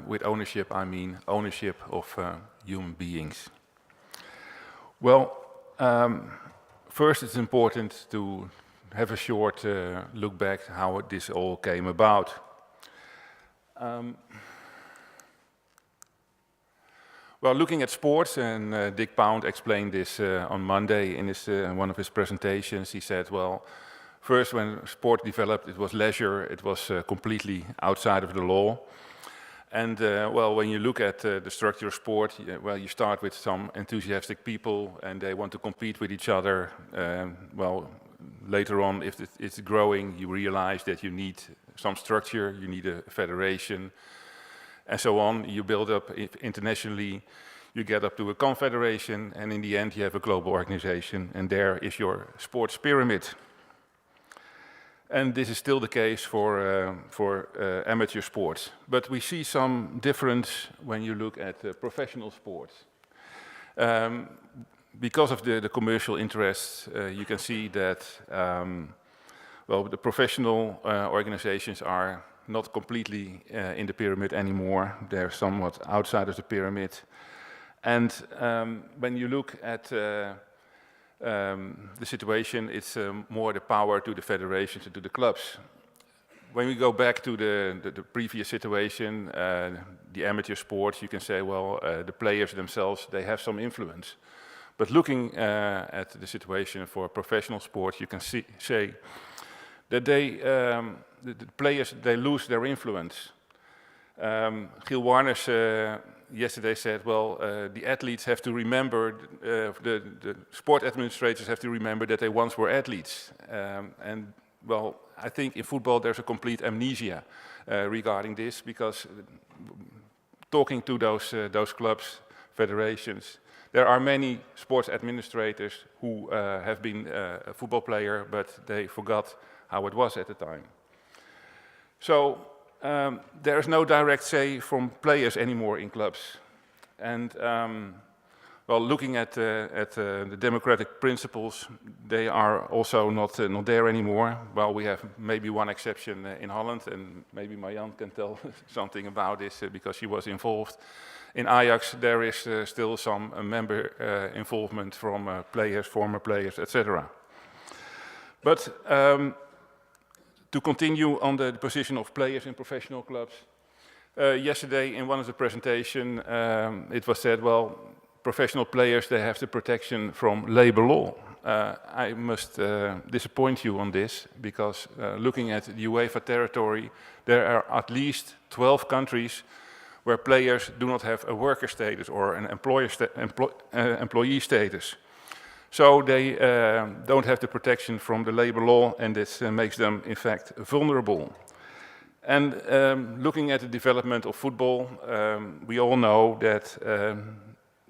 with ownership I mean ownership of human beings. Well, first it's important to have a short look back how this all came about. Well, looking at sports, and Dick Pound explained this on Monday in one of his presentations. He said, well, first when sport developed, it was leisure, it was completely outside of the law. And well, when you look at the structure of sport, well, you start with some enthusiastic people and they want to compete with each other. Well, later on, if it's growing, you realize that you need some structure, you need a federation, and so on. You build up internationally, you get up to a confederation, and in the end you have a global organization, and there is your sports pyramid. And this is still the case for amateur sports. But we see some difference when you look at professional sports. because of the commercial interests, you can see that well, the professional organizations are not completely in the pyramid anymore. They're somewhat outside of the pyramid. And when you look at the situation, it's more the power to the federations and to the clubs. When we go back to the previous situation, the amateur sports, you can say, well, the players themselves, they have some influence. But looking at the situation for professional sports, you can say that the players, they lose their influence. Giel Warners yesterday said, well, the athletes have to remember, the sport administrators have to remember that they once were athletes. And well, I think in football there's a complete amnesia regarding this, because talking to those clubs, federations, there are many sports administrators who have been a football player, but they forgot how it was at the time. So there is no direct say from players anymore in clubs. And well, looking at the democratic principles, they are also not there anymore. Well, we have maybe one exception in Holland, and maybe Marjan can tell something about this because she was involved. In Ajax, there is still some member involvement from players, former players, etc. But to continue on the position of players in professional clubs, yesterday in one of the presentations, it was said, well, professional players, they have the protection from labor law. I must disappoint you on this, because looking at the UEFA territory, there are at least 12 countries where players do not have a worker status or an employee status. So they don't have the protection from the labor law, and this makes them, in fact, vulnerable. And looking at the development of football, we all know that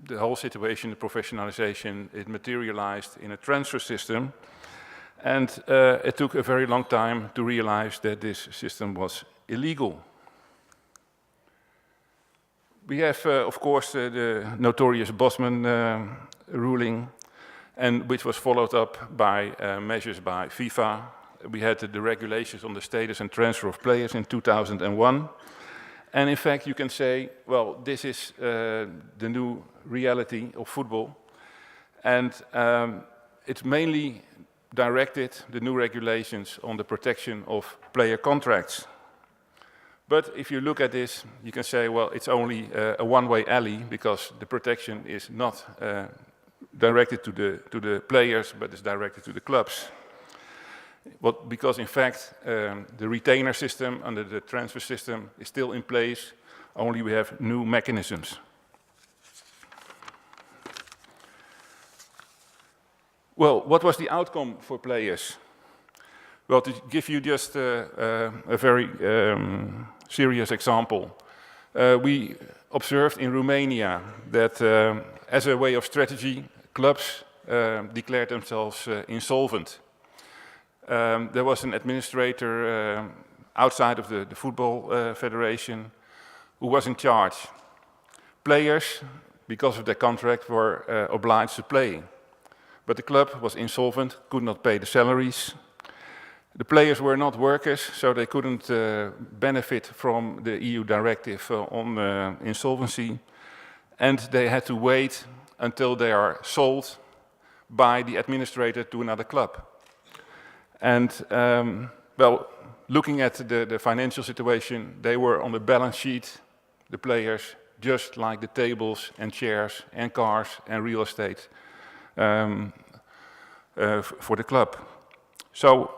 the whole situation, the professionalization, it materialized in a transfer system. And it took a very long time to realize that this system was illegal. We have, of course, the notorious Bosman ruling, and which was followed up by measures by FIFA. We had the regulations on the status and transfer of players in 2001. And in fact, you can say, well, this is the new reality of football. And it's mainly directed, the new regulations, on the protection of player contracts. But if you look at this, you can say, well, it's only a one-way alley, because the protection is not directed to the players, but it's directed to the clubs. Well, because in fact, the retainer system under the transfer system is still in place, only we have new mechanisms. Well, what was the outcome for players? Well, to give you just a very serious example, we observed in Romania that as a way of strategy, clubs declared themselves insolvent. There was an administrator outside of the football federation who was in charge. Players, because of their contract, were obliged to play. But the club was insolvent, could not pay the salaries. The players were not workers, so they couldn't benefit from the EU directive on insolvency. And they had to wait until they are sold by the administrator to another club. And, well, looking at the financial situation, they were on the balance sheet, the players, just like the tables and chairs and cars and real estate for the club. So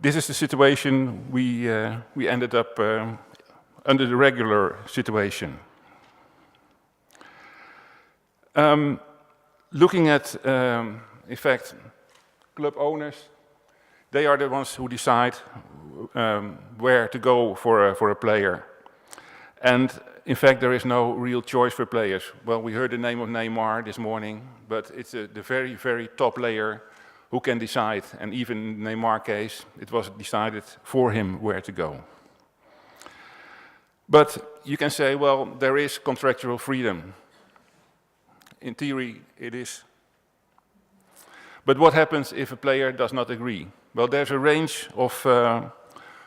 this is the situation we ended up under the regular situation. Looking at, in fact, club owners, they are the ones who decide where to go for a player. And in fact, there is no real choice for players. Well, we heard the name of Neymar this morning, but it's the very, very top layer who can decide. And even in the Neymar case, it was decided for him where to go. But you can say, well, there is contractual freedom. In theory, it is But what happens if a player does not agree? Well, there's a range of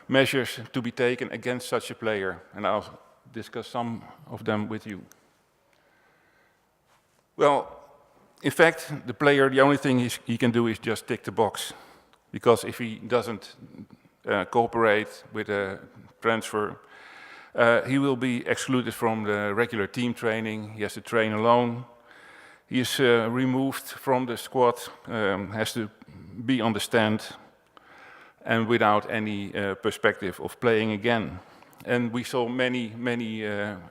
measures to be taken against such a player, and I'll discuss some of them with you. Well, in fact, the player, the only thing he can do is just tick the box, because if he doesn't cooperate with a transfer, he will be excluded from the regular team training. He has to train alone. He is removed from the squad, has to be on the stand, and without any perspective of playing again. And we saw many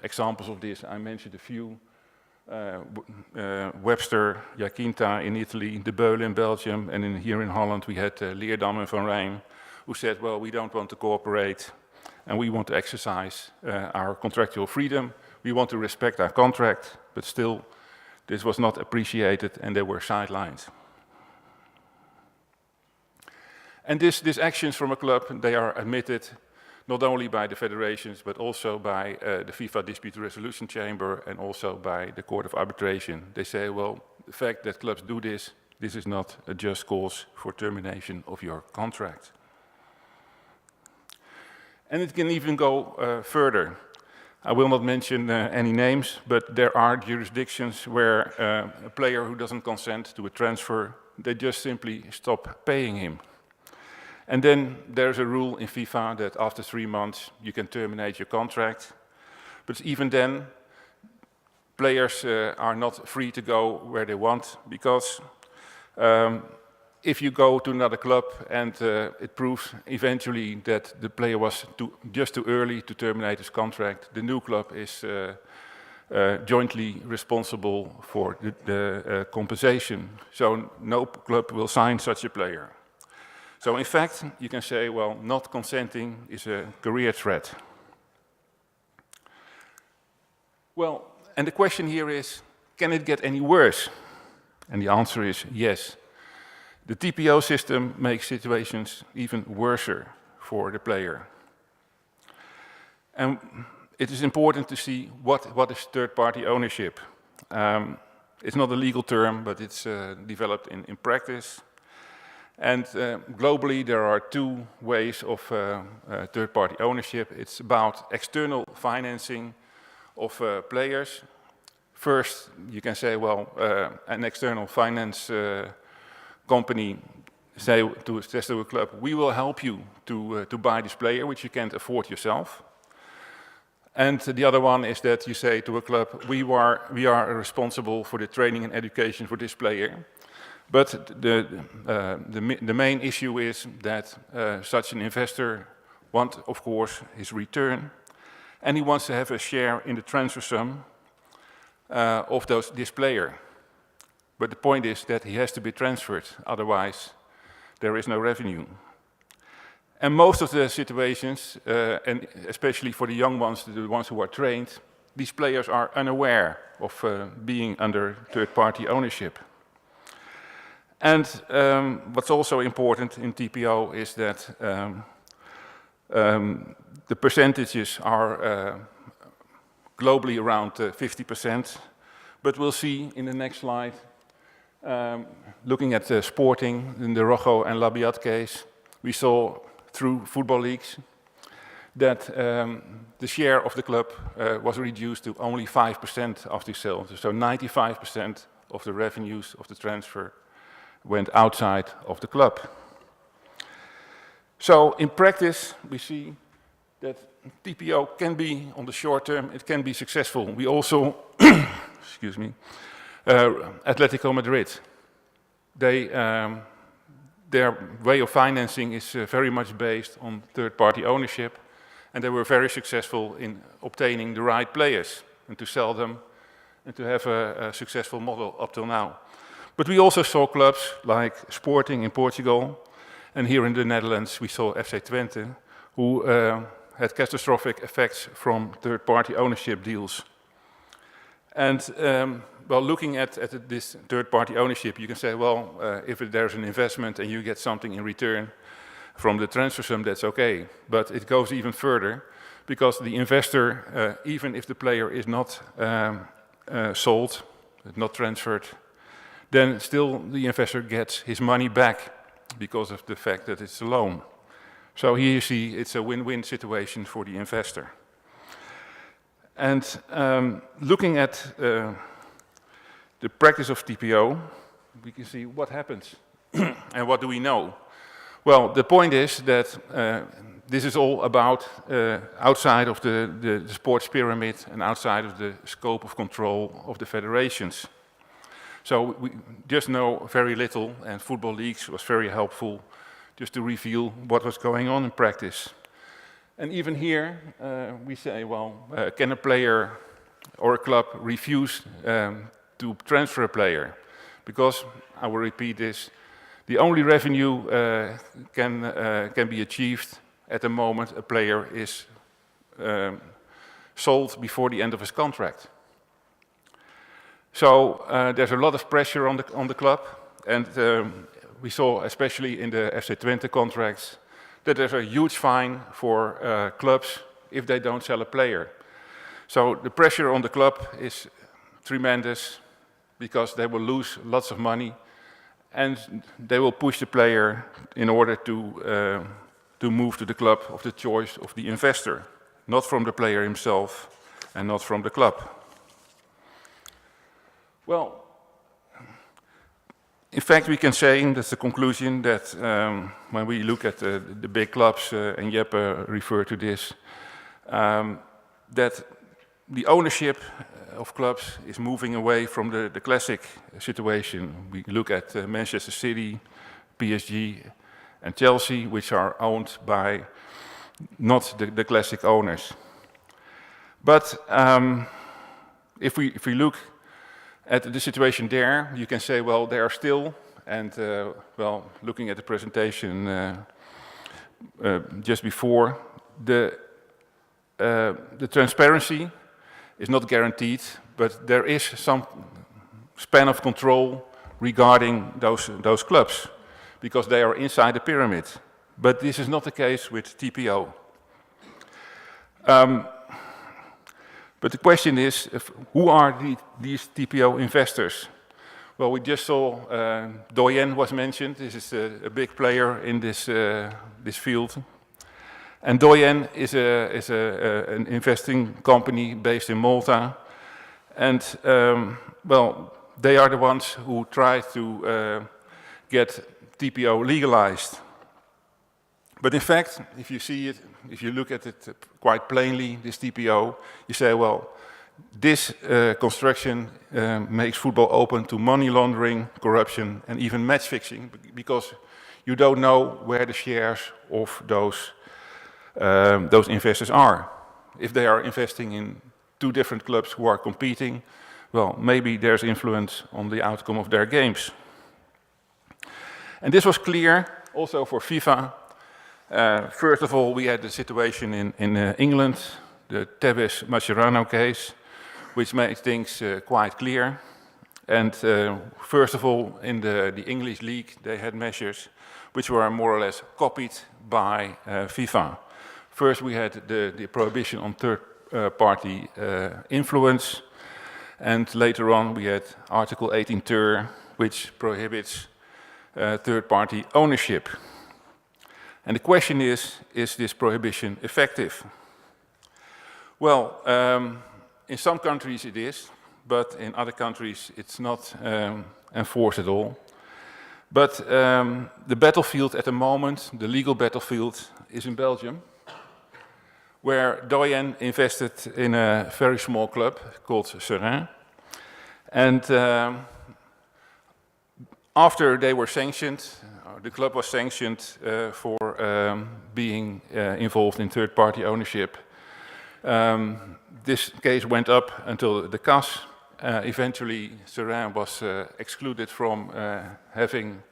examples of this. I mentioned a few. Webster, Jacinta in Italy, De Beule in Belgium, and here in Holland we had Leerdam and Van Rijn, who said, well, we don't want to cooperate, and we want to exercise our contractual freedom. We want to respect our contract, but still, this was not appreciated, and they were sidelined. And these actions from a club, they are admitted not only by the federations, but also by the FIFA Dispute Resolution Chamber and also by the Court of Arbitration. They say, well, the fact that clubs do this, this is not a just cause for termination of your contract. And it can even go further. I will not mention any names, but there are jurisdictions where a player who doesn't consent to a transfer, they just simply stop paying him. And then there's a rule in FIFA that after 3 months you can terminate your contract. But even then, players are not free to go where they want, because if you go to another club and it proves eventually that the player was just too early to terminate his contract, the new club is jointly responsible for the compensation. So no club will sign such a player. So in fact, you can say, well, not consenting is a career threat. Well, and the question here is, can it get any worse? And the answer is yes. The TPO system makes situations even worse for the player. And it is important to see what is third-party ownership. It's not a legal term, but it's developed in practice. And globally, there are 2 ways of third-party ownership. It's about external financing of players. First, you can say, well, an external finance company says to a club, we will help you to buy this player, which you can't afford yourself. And the other one is that you say to a club, we are responsible for the training and education for this player. But the main issue is that such an investor wants, of course, his return, and he wants to have a share in the transfer sum of this player. But the point is that he has to be transferred, otherwise there is no revenue. And most of the situations, and especially for the young ones, the ones who are trained, these players are unaware of being under third-party ownership. And what's also important in TPO is that the percentages are globally around 50%. But we'll see in the next slide, looking at Sporting, in the Rojo and Labiat case, we saw through football leagues that the share of the club was reduced to only 5% of the sales. So 95% of the revenues of the transfer went outside of the club. So in practice, we see that TPO can be, on the short term, it can be successful. We also, excuse me, Atletico Madrid, their way of financing is very much based on third-party ownership, and they were very successful in obtaining the right players and to sell them and to have a successful model up till now. But we also saw clubs like Sporting in Portugal, and here in the Netherlands we saw FC Twente, who had catastrophic effects from third-party ownership deals. And well, looking at this third-party ownership, you can say, well, if there's an investment and you get something in return from the transfer sum, that's okay. But it goes even further, because the investor, even if the player is not sold, not transferred, then still the investor gets his money back because of the fact that it's a loan. So here you see it's a win-win situation for the investor. And looking at the practice of TPO, we can see what happens and what do we know. Well, the point is that this is all about outside of the sports pyramid and outside of the scope of control of the federations. So we just know very little, and football leagues was very helpful just to reveal what was going on in practice. And even here we say, well, can a player or a club refuse to transfer a player? Because, I will repeat this, the only revenue can be achieved at the moment a player is sold before the end of his contract. So there's a lot of pressure on the club, and we saw, especially in the FC Twente contracts, that there's a huge fine for clubs if they don't sell a player. So the pressure on the club is tremendous because they will lose lots of money, and they will push the player in order to move to the club of the choice of the investor, not from the player himself and not from the club. Well, in fact, we can say, and that's the conclusion, that when we look at the big clubs, and Jeppe referred to this, that the ownership of clubs is moving away from the classic situation. We look at Manchester City, PSG, and Chelsea, which are owned by not the classic owners. But if we look at the situation there, you can say, well, they are still, and well, looking at the presentation just before, the transparency is not guaranteed, but there is some span of control regarding those clubs, because they are inside the pyramid. But this is not the case with TPO. But the question is, who are these TPO investors? Well, we just saw Doyen was mentioned. This is a big player in this field. And Doyen is an investing company based in Malta. And, well, they are the ones who try to get TPO legalized. But in fact, if you see it, if you look at it quite plainly, this TPO, you say, well, this construction makes football open to money laundering, corruption, and even match fixing, because you don't know where the shares of those investors are. If they are investing in two different clubs who are competing, well, maybe there's influence on the outcome of their games. And this was clear also for FIFA. First of all, we had the situation in England, the Tevez Mascherano case, which made things quite clear. And first of all, in the English league, they had measures which were more or less copied by FIFA. First, we had the prohibition on third-party influence, and later on, we had Article 18 ter, which prohibits third-party ownership. And the question is this prohibition effective? Well, in some countries it is, but in other countries it's not enforced at all. But the battlefield at the moment, the legal battlefield, is in Belgium, where Doyen invested in a very small club called Serein. And after they were sanctioned, the club was sanctioned for being involved in third-party ownership. This case went up until the CAS. Eventually, Serein was excluded from having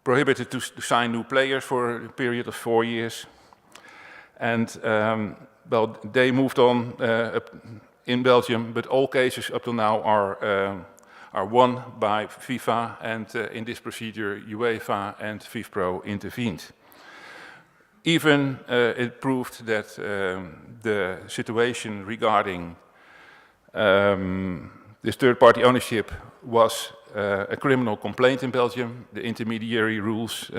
prohibited to sign new players for a period of 4 years. And well, they moved on in Belgium, but all cases up to now are won by FIFA, and in this procedure UEFA and FIFPro intervened. Even it proved that the situation regarding this third-party ownership was a criminal complaint in Belgium. The intermediary rules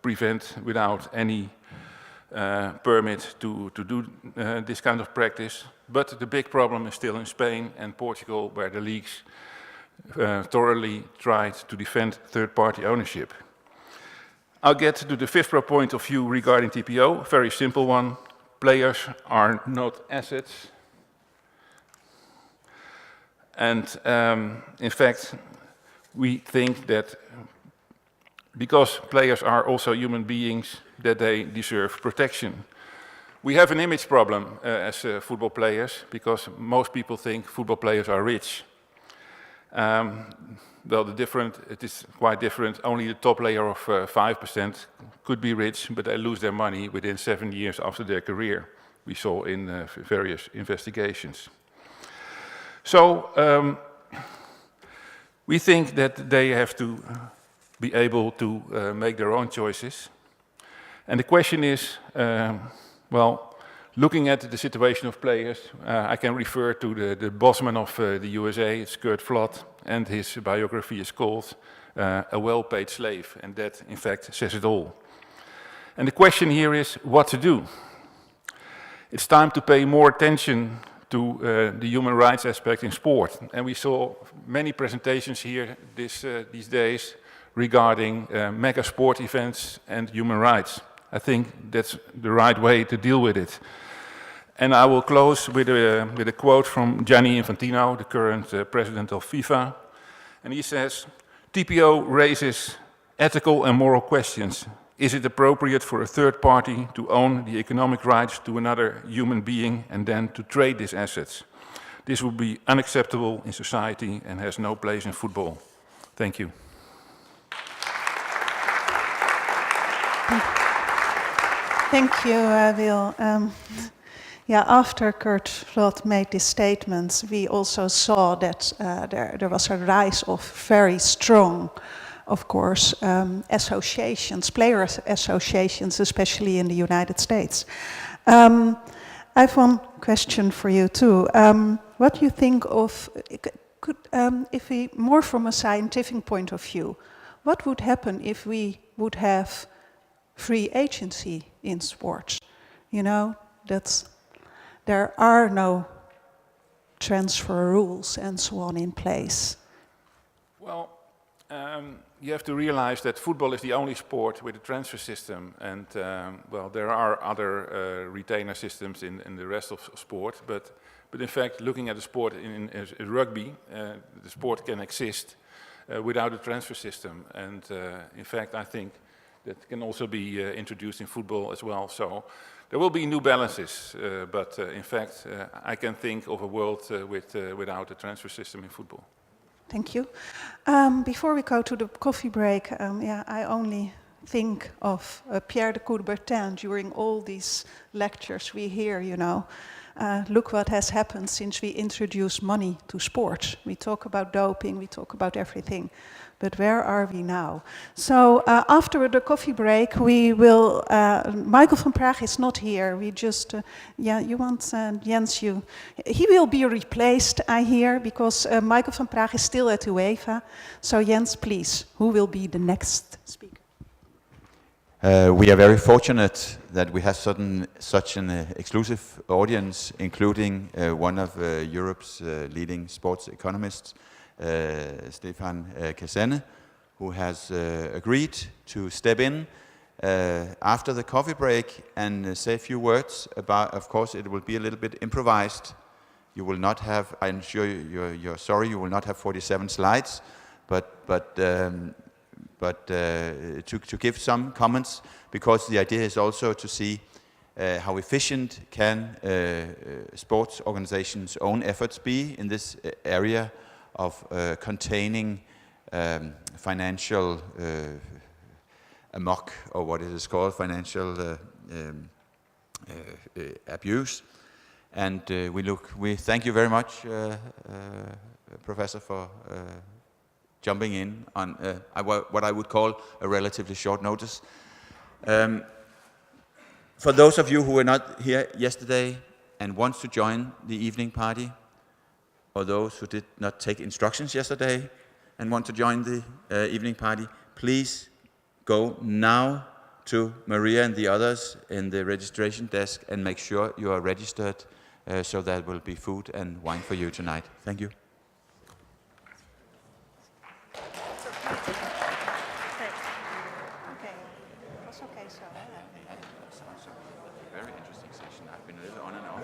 prevent without any permit to do this kind of practice. But the big problem is still in Spain and Portugal, where the leagues thoroughly tried to defend third-party ownership. I'll get to the FIFPro point of view regarding TPO, very simple one. Players are not assets. And in fact, we think that because players are also human beings, that they deserve protection. We have an image problem as football players, because most people think football players are rich. Well, it is quite different. Only the top layer of 5% could be rich, but they lose their money within 7 years after their career. We saw in various investigations. So we think that they have to be able to make their own choices. And the question is, well, looking at the situation of players, I can refer to the bossman of the USA, it's Kurt Flood, and his biography is called A Well-Paid Slave, and that, in fact, says it all. And the question here is what to do. It's time to pay more attention to the human rights aspect in sport. And we saw many presentations here these days regarding mega sport events and human rights. I think that's the right way to deal with it. And I will close with a quote from Gianni Infantino, the current president of FIFA. And he says, TPO raises ethical and moral questions. Is it appropriate for a third party to own the economic rights to another human being and then to trade these assets? This would be unacceptable in society and has no place in football. Thank you. Thank you, Will. Yeah, after Kurt Flood made these statements, we also saw that there was a rise of very strong, of course, associations, player associations, especially in the United States. I have one question for you too. What do you think of, if we, more from a scientific point of view, what would happen if we would have free agency in sports? You know, there are no transfer rules and so on in place. Well, you have to realize that football is the only sport with a transfer system, and well, there are other retainer systems in the rest of sport, but in fact, looking at the sport in rugby, the sport can exist without a transfer system, and in fact, I think that can also be introduced in football as well. So there will be new balances, but in fact, I can think of a world without a transfer system in football. Thank you. Before we go to the coffee break, yeah, I only think of Pierre de Coubertin during all these lectures we hear, you know. Look what has happened since we introduced money to sports. We talk about doping, we talk about everything. But where are we now? So after the coffee break, we will, Michael van Praag is not here. We just, yeah, you want Jens, he will be replaced, I hear, because Michael van Praag is still at UEFA. So Jens, please, who will be the next speaker? We are very fortunate that we have such an exclusive audience, including one of Europe's leading sports economists, Stefan Kasene, who has agreed to step in after the coffee break and say a few words about, of course, it will be a little bit improvised. You will not have, I'm sure you're sorry, you will not have 47 slides, but to give some comments, because the idea is also to see how efficient can sports organizations' own efforts be in this area of containing financial amok, or what it is called, financial abuse. And we thank you very much, Professor, for jumping in on what I would call a relatively short notice. For those of you who were not here yesterday and want to join the evening party, or those who did not take instructions yesterday and want to join the evening party, please go now to Maria and the others in the registration desk and make sure you are registered, so there will be food and wine for you tonight. Thank you. Very interesting session. I've been a little on and off.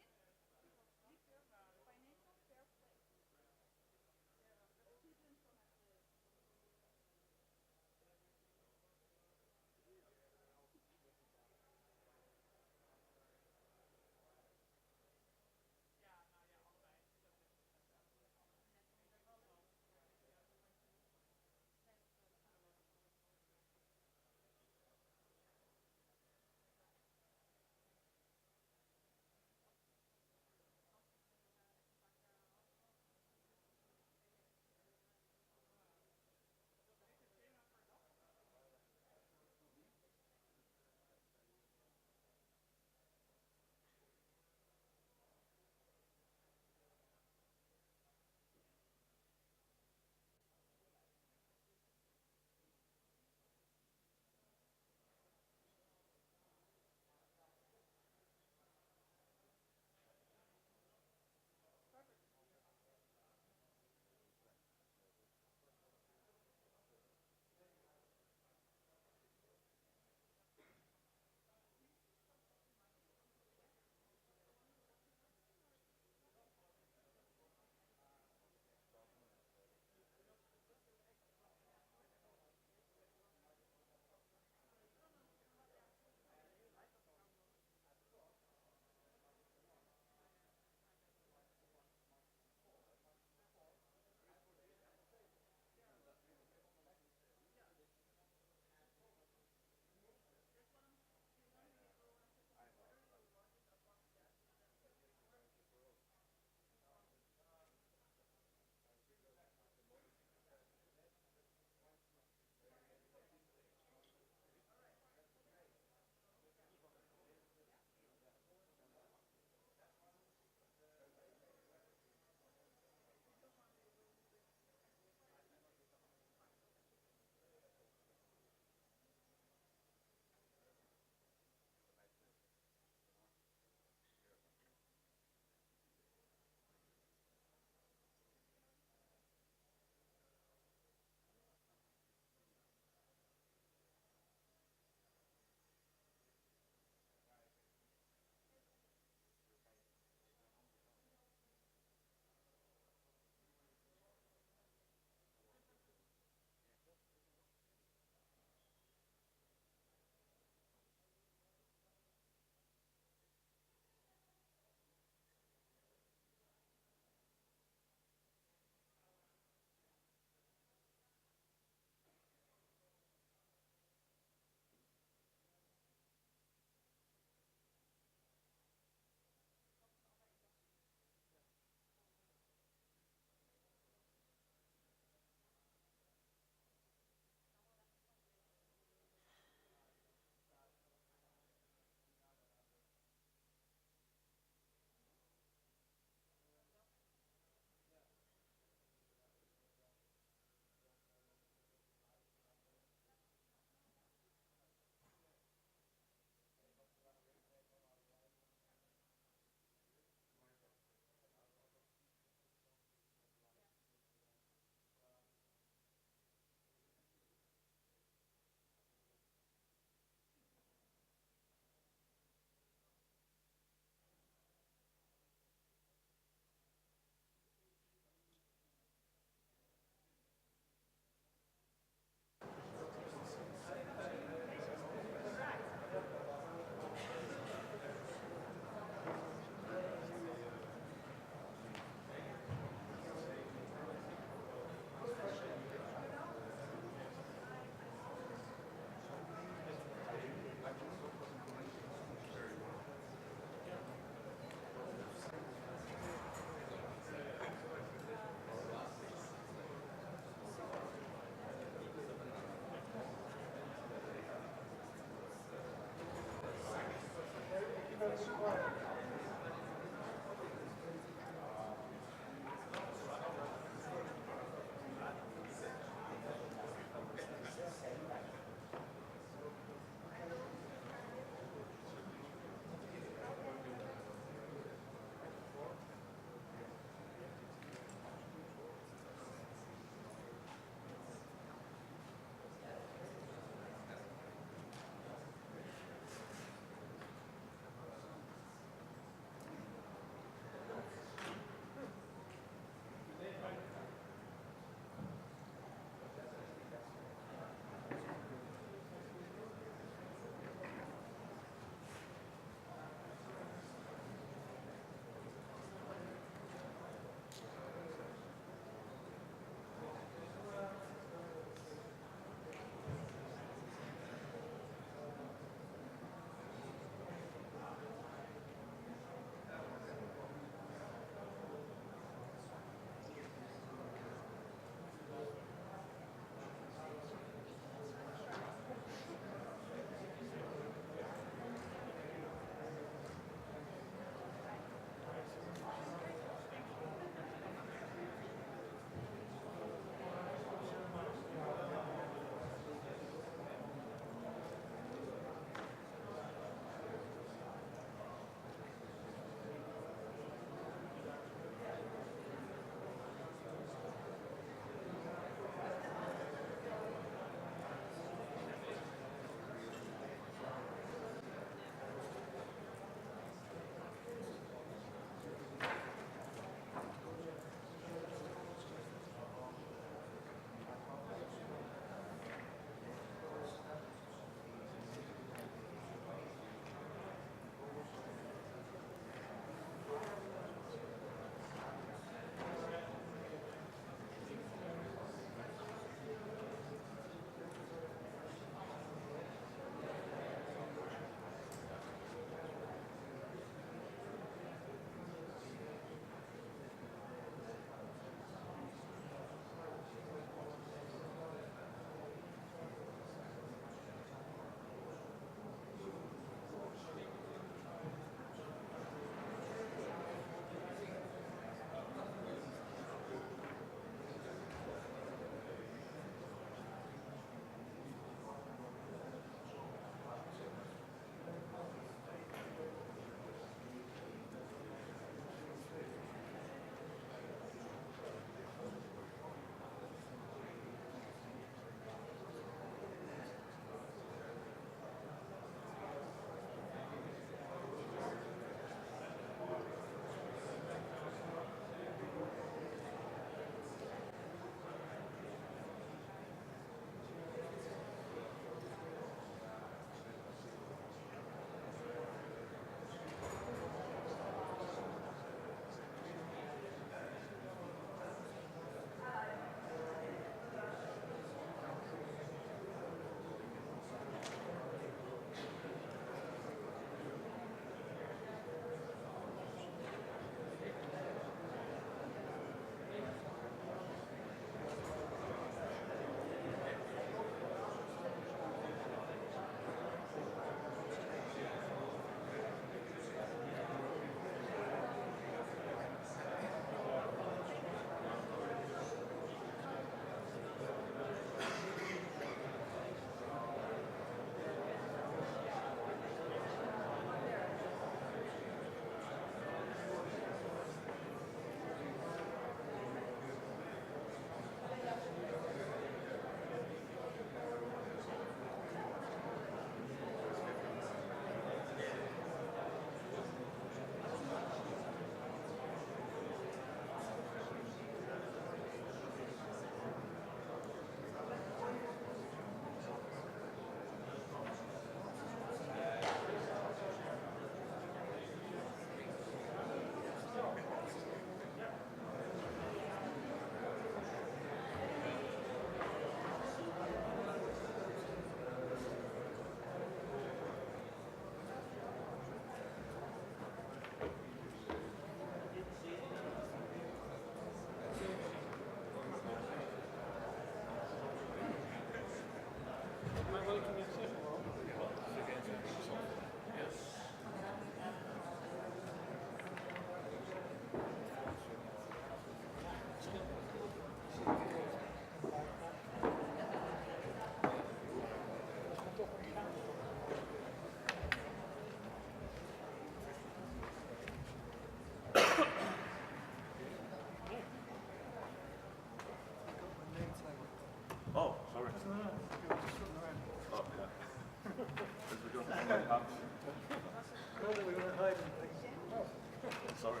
Sorry.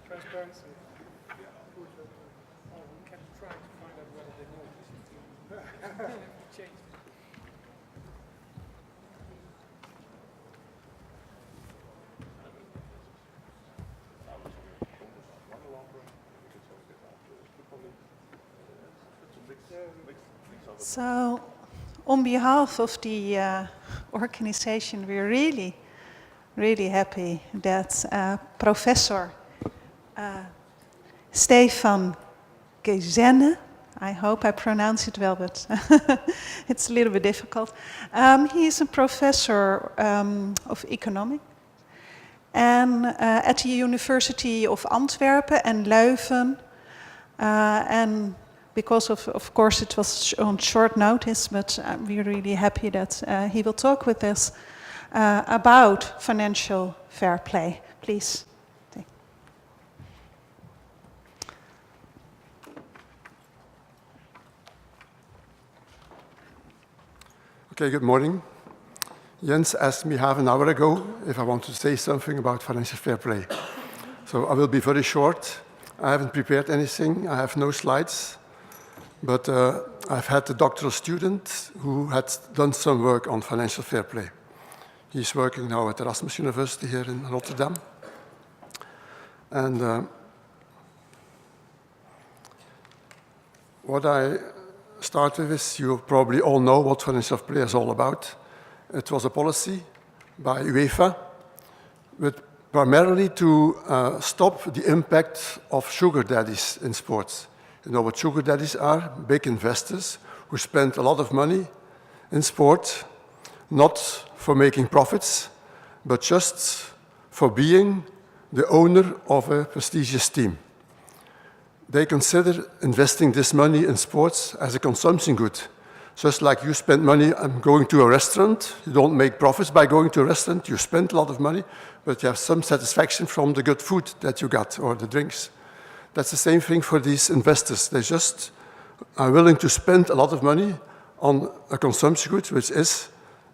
Transparency. Oh, we can try to find out whether they know. Change. So, on behalf of the organization, we're really happy that Professor Stefan Gezenne, I hope I pronounce it well, but it's a little bit difficult. He is a professor of economics and at the University of Antwerpen and Leuven, and because of course it was on short notice, but we're really happy that he will talk with us about financial fair play. Please. Okay, good morning. Jens asked me half an hour ago if I want to say something about financial fair play. So I will be very short. I haven't prepared anything. I have no slides. But I've had a doctoral student who had done some work on financial fair play. He's working now at Erasmus University here in Rotterdam. And what I start with is, you probably all know what financial fair play is all about. It was a policy by UEFA, but primarily to stop the impact of sugar daddies in sports. You know what sugar daddies are? Big investors who spend a lot of money in sport, not for making profits, but just for being the owner of a prestigious team. They consider investing this money in sports as a consumption good. Just like you spend money on going to a restaurant, you don't make profits by going to a restaurant, you spend a lot of money, but you have some satisfaction from the good food that you got or the drinks. That's the same thing for these investors. They just are willing to spend a lot of money on a consumption good, which is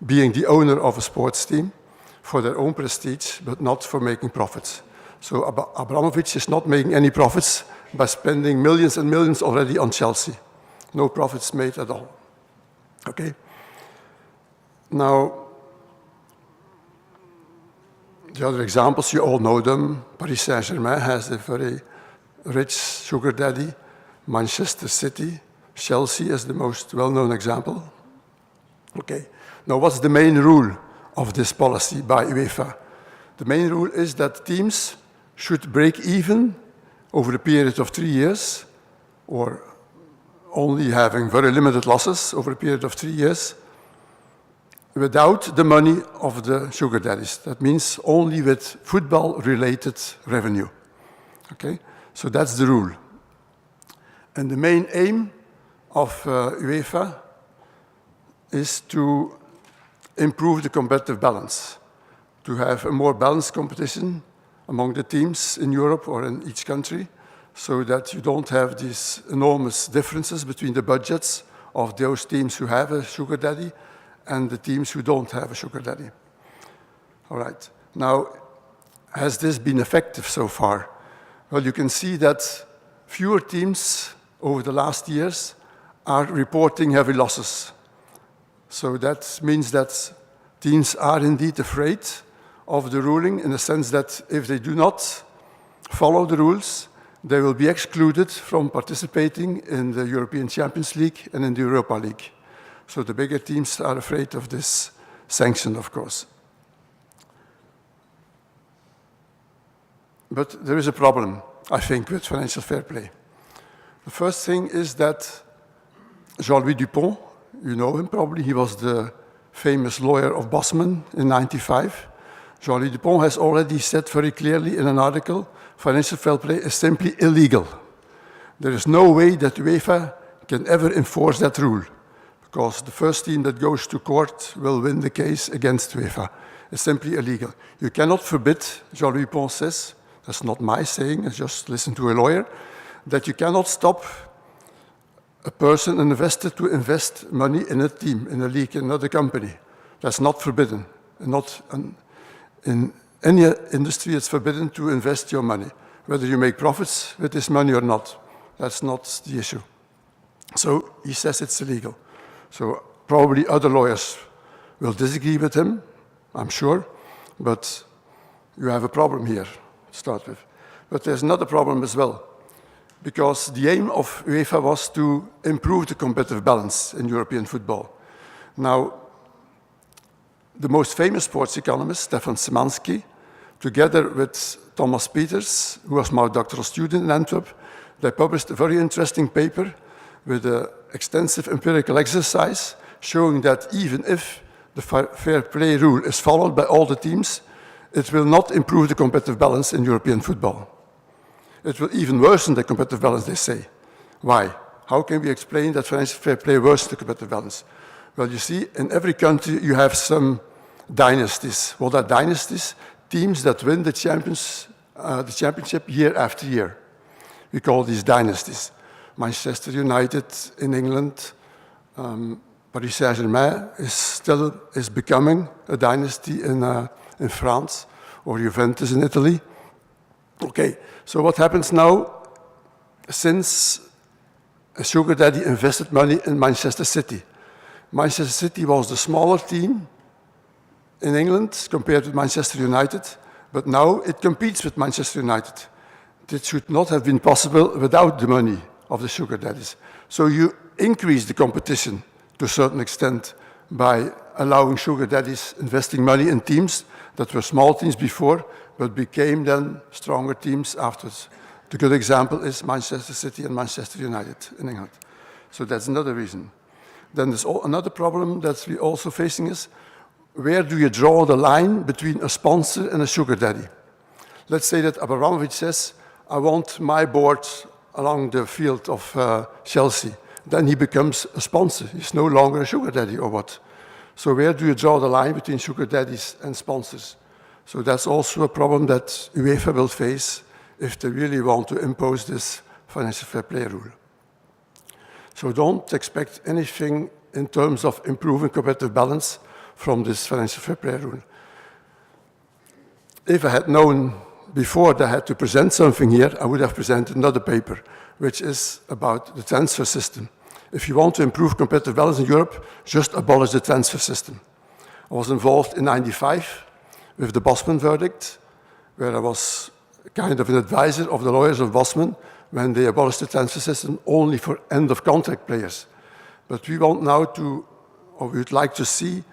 being the owner of a sports team for their own prestige, but not for making profits. So Abramovich is not making any profits by spending millions and millions already on Chelsea. No profits made at all. Okay? Now, the other examples, you all know them. Paris Saint-Germain has a very rich sugar daddy. Manchester City, Chelsea is the most well-known example. Okay. Now, what's the main rule of this policy by UEFA? The main rule is that teams should break even over a period of 3 years, or only having very limited losses over a period of 3 years, without the money of the sugar daddies. That means only with football-related revenue. Okay? So that's the rule. And the main aim of UEFA is to improve the competitive balance, to have a more balanced competition among the teams in Europe or in each country, so that you don't have these enormous differences between the budgets of those teams who have a sugar daddy and the teams who don't have a sugar daddy. All right. Now, has this been effective so far? Well, you can see that fewer teams over the last years are reporting heavy losses. So that means that teams are indeed afraid of the ruling, in the sense that if they do not follow the rules, they will be excluded from participating in the European Champions League and in the Europa League. So the bigger teams are afraid of this sanction, of course. But there is a problem, I think, with financial fair play. The first thing is that Jean-Louis Dupont, you know him probably, he was the famous lawyer of Bosman in '95. Jean-Louis Dupont has already said very clearly in an article, financial fair play is simply illegal. There is no way that UEFA can ever enforce that rule, because the first team that goes to court will win the case against UEFA. It's simply illegal. You cannot forbid, Jean-Louis Dupont says, that's not my saying, I just listened to a lawyer, that you cannot stop a person, an investor, to invest money in a team, in a league, in another company. That's not forbidden, not in any industry, it's forbidden to invest your money, whether you make profits with this money or not. That's not the issue. So he says it's illegal. So probably other lawyers will disagree with him, I'm sure, but you have a problem here to start with. But there's another problem as well, because the aim of UEFA was to improve the competitive balance in European football. Now, the most famous sports economist, Stefan Szymanski, together with Thomas Peters, who was my doctoral student in Antwerp, they published a very interesting paper with an extensive empirical exercise showing that even if the fair play rule is followed by all the teams, it will not improve the competitive balance in European football. It will even worsen the competitive balance, they say. Why? How can we explain that financial fair play worsens the competitive balance? Well, you see, in every country you have some dynasties. What are dynasties? Teams that win the championship year after year. We call these dynasties. Manchester United in England, Paris Saint-Germain is becoming a dynasty in France, or Juventus in Italy. Okay, so what happens now? Since a sugar daddy invested money in Manchester City. Manchester City was the smaller team in England compared with Manchester United, but now it competes with Manchester United. This should not have been possible without the money of the sugar daddies. So you increase the competition to a certain extent by allowing sugar daddies investing money in teams that were small teams before, but became then stronger teams afterwards. The good example is Manchester City and Manchester United in England. So that's another reason. Then there's another problem that we're also facing is, where do you draw the line between a sponsor and a sugar daddy? Let's say that Abramovich says, I want my board along the field of Chelsea. Then he becomes a sponsor. He's no longer a sugar daddy or what? So where do you draw the line between sugar daddies and sponsors? So that's also a problem that UEFA will face if they really want to impose this financial fair play rule. So don't expect anything in terms of improving competitive balance from this financial fair play rule. If I had known before that I had to present something here, I would have presented another paper, which is about the transfer system. If you want to improve competitive balance in Europe, just abolish the transfer system. I was involved in '95 with the Bosman verdict, where I was kind of an advisor of the lawyers of Bosman when they abolished the transfer system only for end-of-contract players. But we want now to, or we would like to see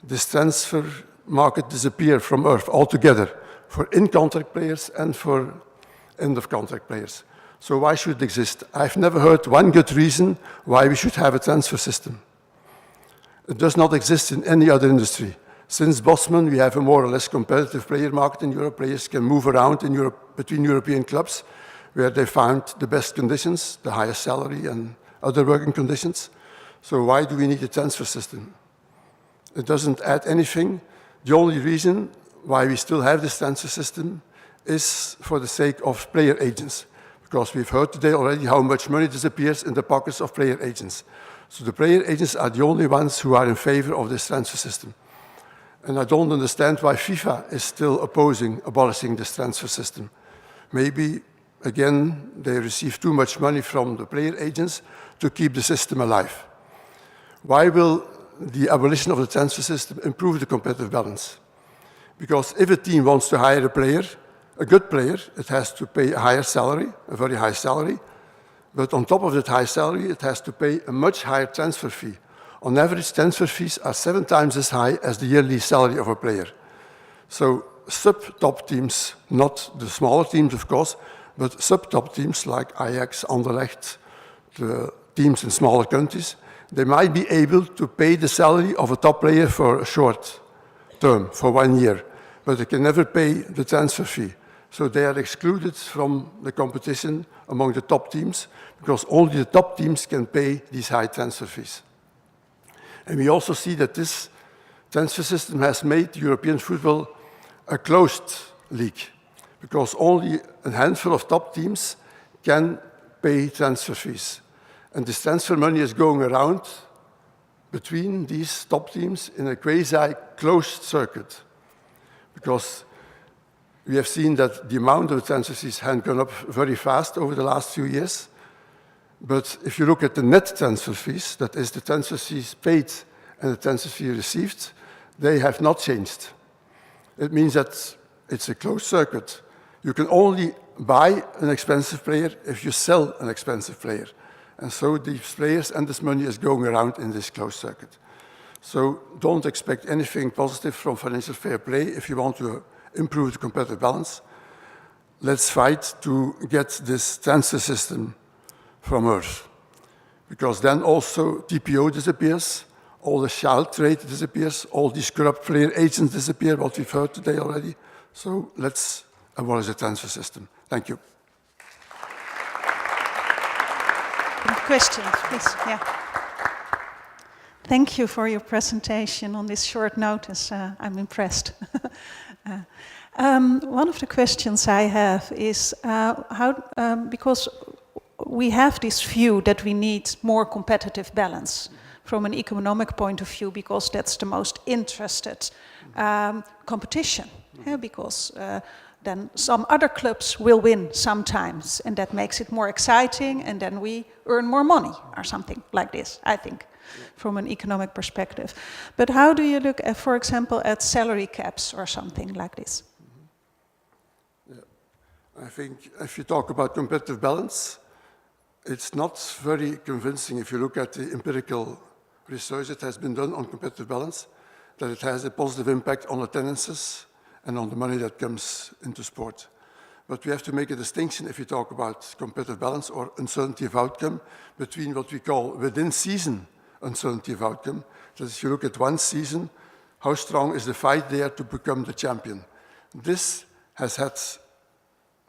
this transfer market disappear from Earth altogether for in-contract players and for end-of-contract players. So why should it exist? I've never heard one good reason why we should have a transfer system. It does not exist in any other industry. Since Bosman, we have a more or less competitive player market in Europe. Players can move around in Europe, between European clubs where they found the best conditions, the highest salary and other working conditions. So why do we need a transfer system? It doesn't add anything. The only reason why we still have this transfer system is for the sake of player agents. Because we've heard today already how much money disappears in the pockets of player agents. So the player agents are the only ones who are in favor of this transfer system. And I don't understand why FIFA is still opposing abolishing this transfer system. Maybe, again, they receive too much money from the player agents to keep the system alive. Why will the abolition of the transfer system improve the competitive balance? Because if a team wants to hire a player, a good player, it has to pay a higher salary, a very high salary. But on top of that high salary, it has to pay a much higher transfer fee. On average, transfer fees are 7 times as high as the yearly salary of a player. So sub-top teams, not the smaller teams, of course, but sub-top teams like Ajax, Anderlecht, the teams in smaller countries, they might be able to pay the salary of a top player for a short term, for 1 year, but they can never pay the transfer fee. So they are excluded from the competition among the top teams because only the top teams can pay these high transfer fees. And we also see that this transfer system has made European football a closed league because only a handful of top teams can pay transfer fees. And this transfer money is going around between these top teams in a quasi-closed circuit because we have seen that the amount of transfer fees has gone up very fast over the last few years. But if you look at the net transfer fees, that is the transfer fees paid and the transfer fee received, they have not changed. It means that it's a closed circuit. You can only buy an expensive player if you sell an expensive player. And so these players and this money is going around in this closed circuit. So don't expect anything positive from financial fair play if you want to improve the competitive balance. Let's fight to get this transfer system from Earth. Because then also TPO disappears, all the child trade disappears, all these corrupt player agents disappear, what we've heard today already. So let's abolish the transfer system. Thank you. Questions, please. Yeah. Thank you for your presentation on this short notice. I'm impressed. One of the questions I have is because we have this view that we need more competitive balance from an economic point of view, because that's the most interested competition. Because then some other clubs will win sometimes, and that makes it more exciting, and then we earn more money or something like this, I think, from an economic perspective. But how do you look at, for example, at salary caps or something like this? I think if you talk about competitive balance, it's not very convincing if you look at the empirical research that has been done on competitive balance, that it has a positive impact on attendances and on the money that comes into sport. But we have to make a distinction if you talk about competitive balance or uncertainty of outcome between what we call within season uncertainty of outcome. That if you look at one season, how strong is the fight there to become the champion? This has had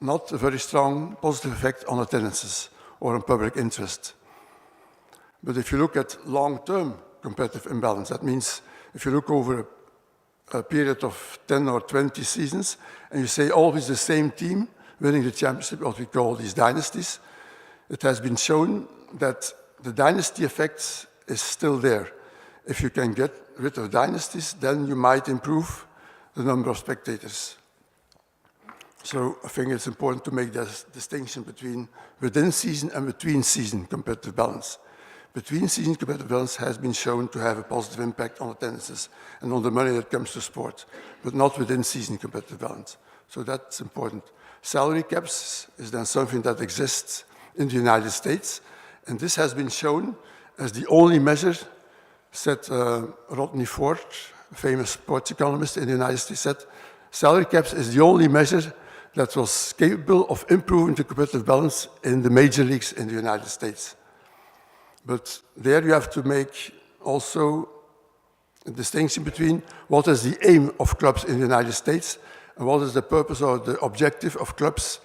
not a very strong positive effect on attendances or on public interest. But if you look at long-term competitive imbalance, that means if you look over a period of 10 or 20 seasons, and you say always the same team winning the championship, what we call these dynasties, it has been shown that the dynasty effect is still there. If you can get rid of dynasties, then you might improve the number of spectators. So I think it's important to make this distinction between within season and between season competitive balance. Between season competitive balance has been shown to have a positive impact on attendances and on the money that comes to sport, but not within season competitive balance. So that's important. Salary caps is then something that exists in the United States, and this has been shown as the only measure, said Rodney Ford, a famous sports economist in the United States, said salary caps is the only measure that was capable of improving the competitive balance in the major leagues in the United States. But there you have to make also a distinction between what is the aim of clubs in the United States and what is the purpose or the objective of clubs,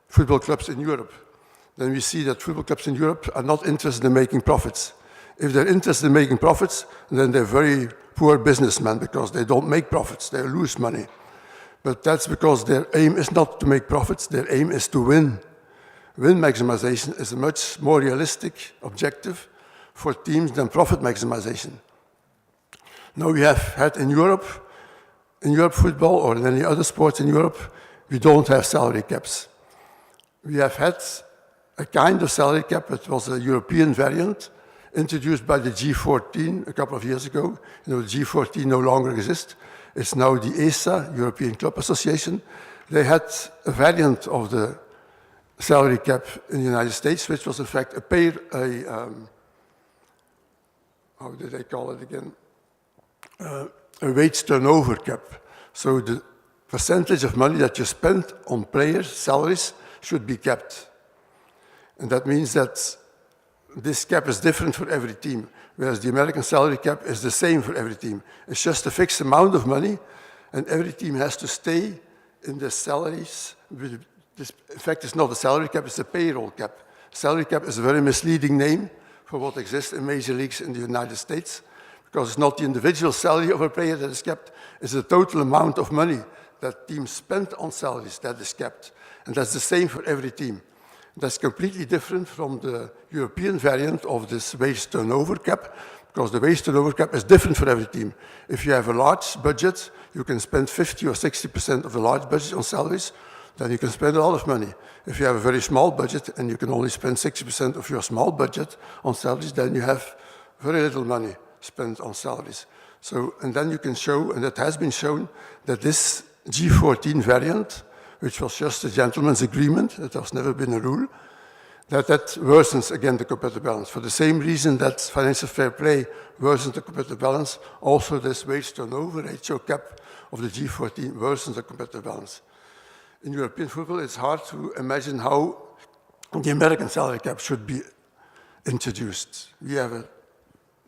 football clubs in Europe. Then we see that football clubs in Europe are not interested in making profits. If they're interested in making profits, then they're very poor businessmen because they don't make profits, they lose money. But that's because their aim is not to make profits, their aim is to win. Win maximization is a much more realistic objective for teams than profit maximization. Now we have had in Europe football or in any other sports in Europe, we don't have salary caps. We have had a kind of salary cap, it was a European variant, introduced by the G14 a couple of years ago. You know, the G14 no longer exists. It's now the ESA, European Club Association. They had a variant of the salary cap in the United States, which was in fact how did they call it again? A wage turnover cap. So the percentage of money that you spend on players' salaries should be kept. And that means that this cap is different for every team, whereas the American salary cap is the same for every team. It's just a fixed amount of money, and every team has to stay in the salaries. This, in fact, it's not a salary cap, it's a payroll cap. Salary cap is a very misleading name for what exists in major leagues in the United States, because it's not the individual salary of a player that is kept, it's the total amount of money that teams spend on salaries that is kept. And that's the same for every team. That's completely different from the European variant of this wage turnover cap, because the wage turnover cap is different for every team. If you have a large budget, you can spend 50 or 60% of the large budget on salaries, then you can spend a lot of money. If you have a very small budget and you can only spend 60% of your small budget on salaries, then you have very little money spent on salaries. So, and then you can show, and it has been shown, that this G14 variant, which was just a gentleman's agreement, it has never been a rule, that worsens again the competitive balance. For the same reason that financial fair play worsens the competitive balance, also this wage turnover ratio cap of the G14 worsens the competitive balance. In European football, it's hard to imagine how the American salary cap should be introduced. We have a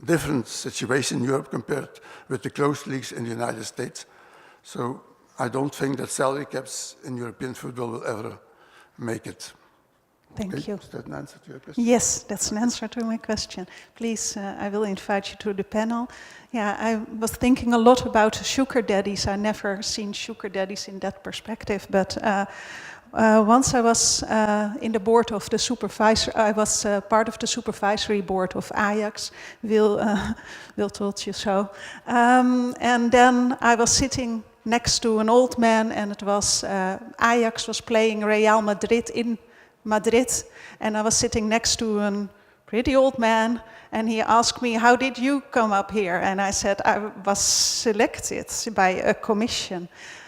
different situation in Europe compared with the closed leagues in the United States. So I don't think that salary caps in European football will ever make it. Thank you. Is that an answer to your question? Yes, that's an answer to my question. Please, I will invite you to the panel. Yeah, I was thinking a lot about sugar daddies. I never seen sugar daddies in that perspective, but once I was in the board of the supervisor. I was part of the supervisory board of Ajax. Will told you so. And then I was sitting next to an old man, and it was Ajax was playing Real Madrid in Madrid, and I was sitting next to a pretty old man, and he asked me, "How did you come up here?" And I said, "I was selected by a commission."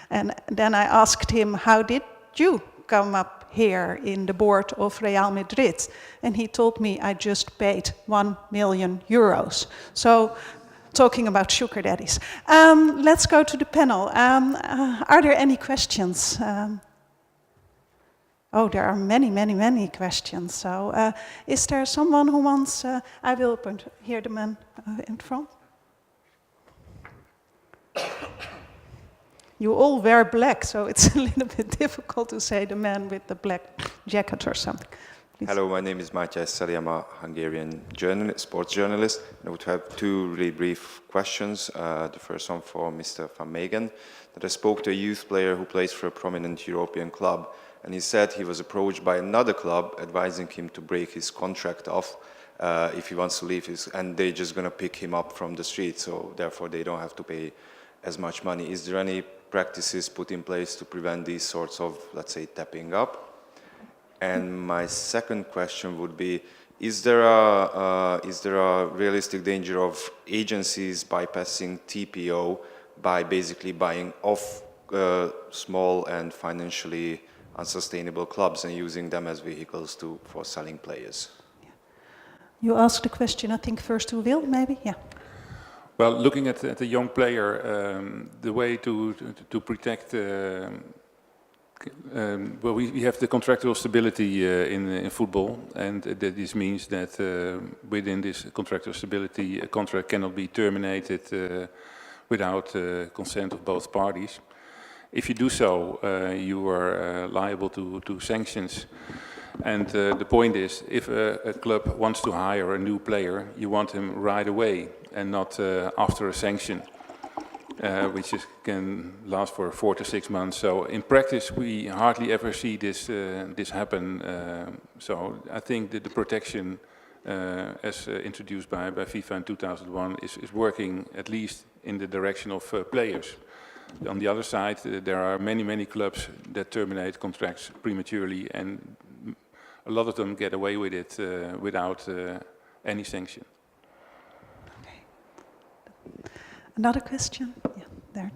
And then I asked him, "How did you come up here in the board of Real Madrid?" And he told me, "I just paid 1 million euros. So, talking about sugar daddies. Let's go to the panel. Are there any questions? Oh, there are many questions. So, is there someone who wants? I will point here, the man in front. You all wear black, so it's a little bit difficult to say the man with the black jacket or something. Please. Hello, my name is Marjan. I'm a Hungarian sports journalist. I would have two really brief questions. The first one for Mr. van Megen. That I spoke to a youth player who plays for a prominent European club, and he said he was approached by another club advising him to break his contract off if he wants to leave, and they're just going to pick him up from the street, so therefore they don't have to pay as much money. Is there any practices put in place to prevent these sorts of, let's say, tapping up? And my second question would be, is there a realistic danger of agencies bypassing TPO by basically buying off small and financially unsustainable clubs and using them as vehicles for selling players? Yeah. You asked the question, I think, first to Will, maybe? Yeah. Well, looking at the young player, the way to protect, well, we have the contractual stability in football, and this means that within this contractual stability, a contract cannot be terminated without consent of both parties. If you do so, you are liable to sanctions. And the point is, if a club wants to hire a new player, you want him right away and not after a sanction, which can last for 4 to 6 months. So in practice, we hardly ever see this happen. So I think that the protection, as introduced by FIFA in 2001, is working at least in the direction of players. On the other side, there are many clubs that terminate contracts prematurely, and a lot of them get away with it without any sanction. Okay. Another question? Yeah, there.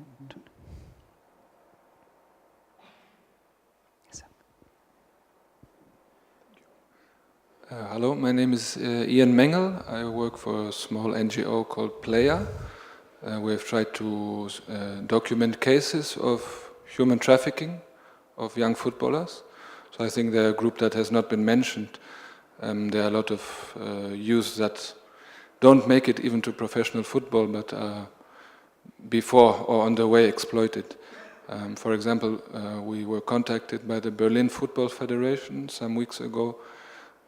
Hello, my name is Idan Megen. I work for a small NGO called Player. We have tried to document cases of human trafficking of young footballers. So I think they're a group that has not been mentioned. There are a lot of youth that don't make it even to professional football, but before or on the way exploited. For example, we were contacted by the Berlin Football Federation some weeks ago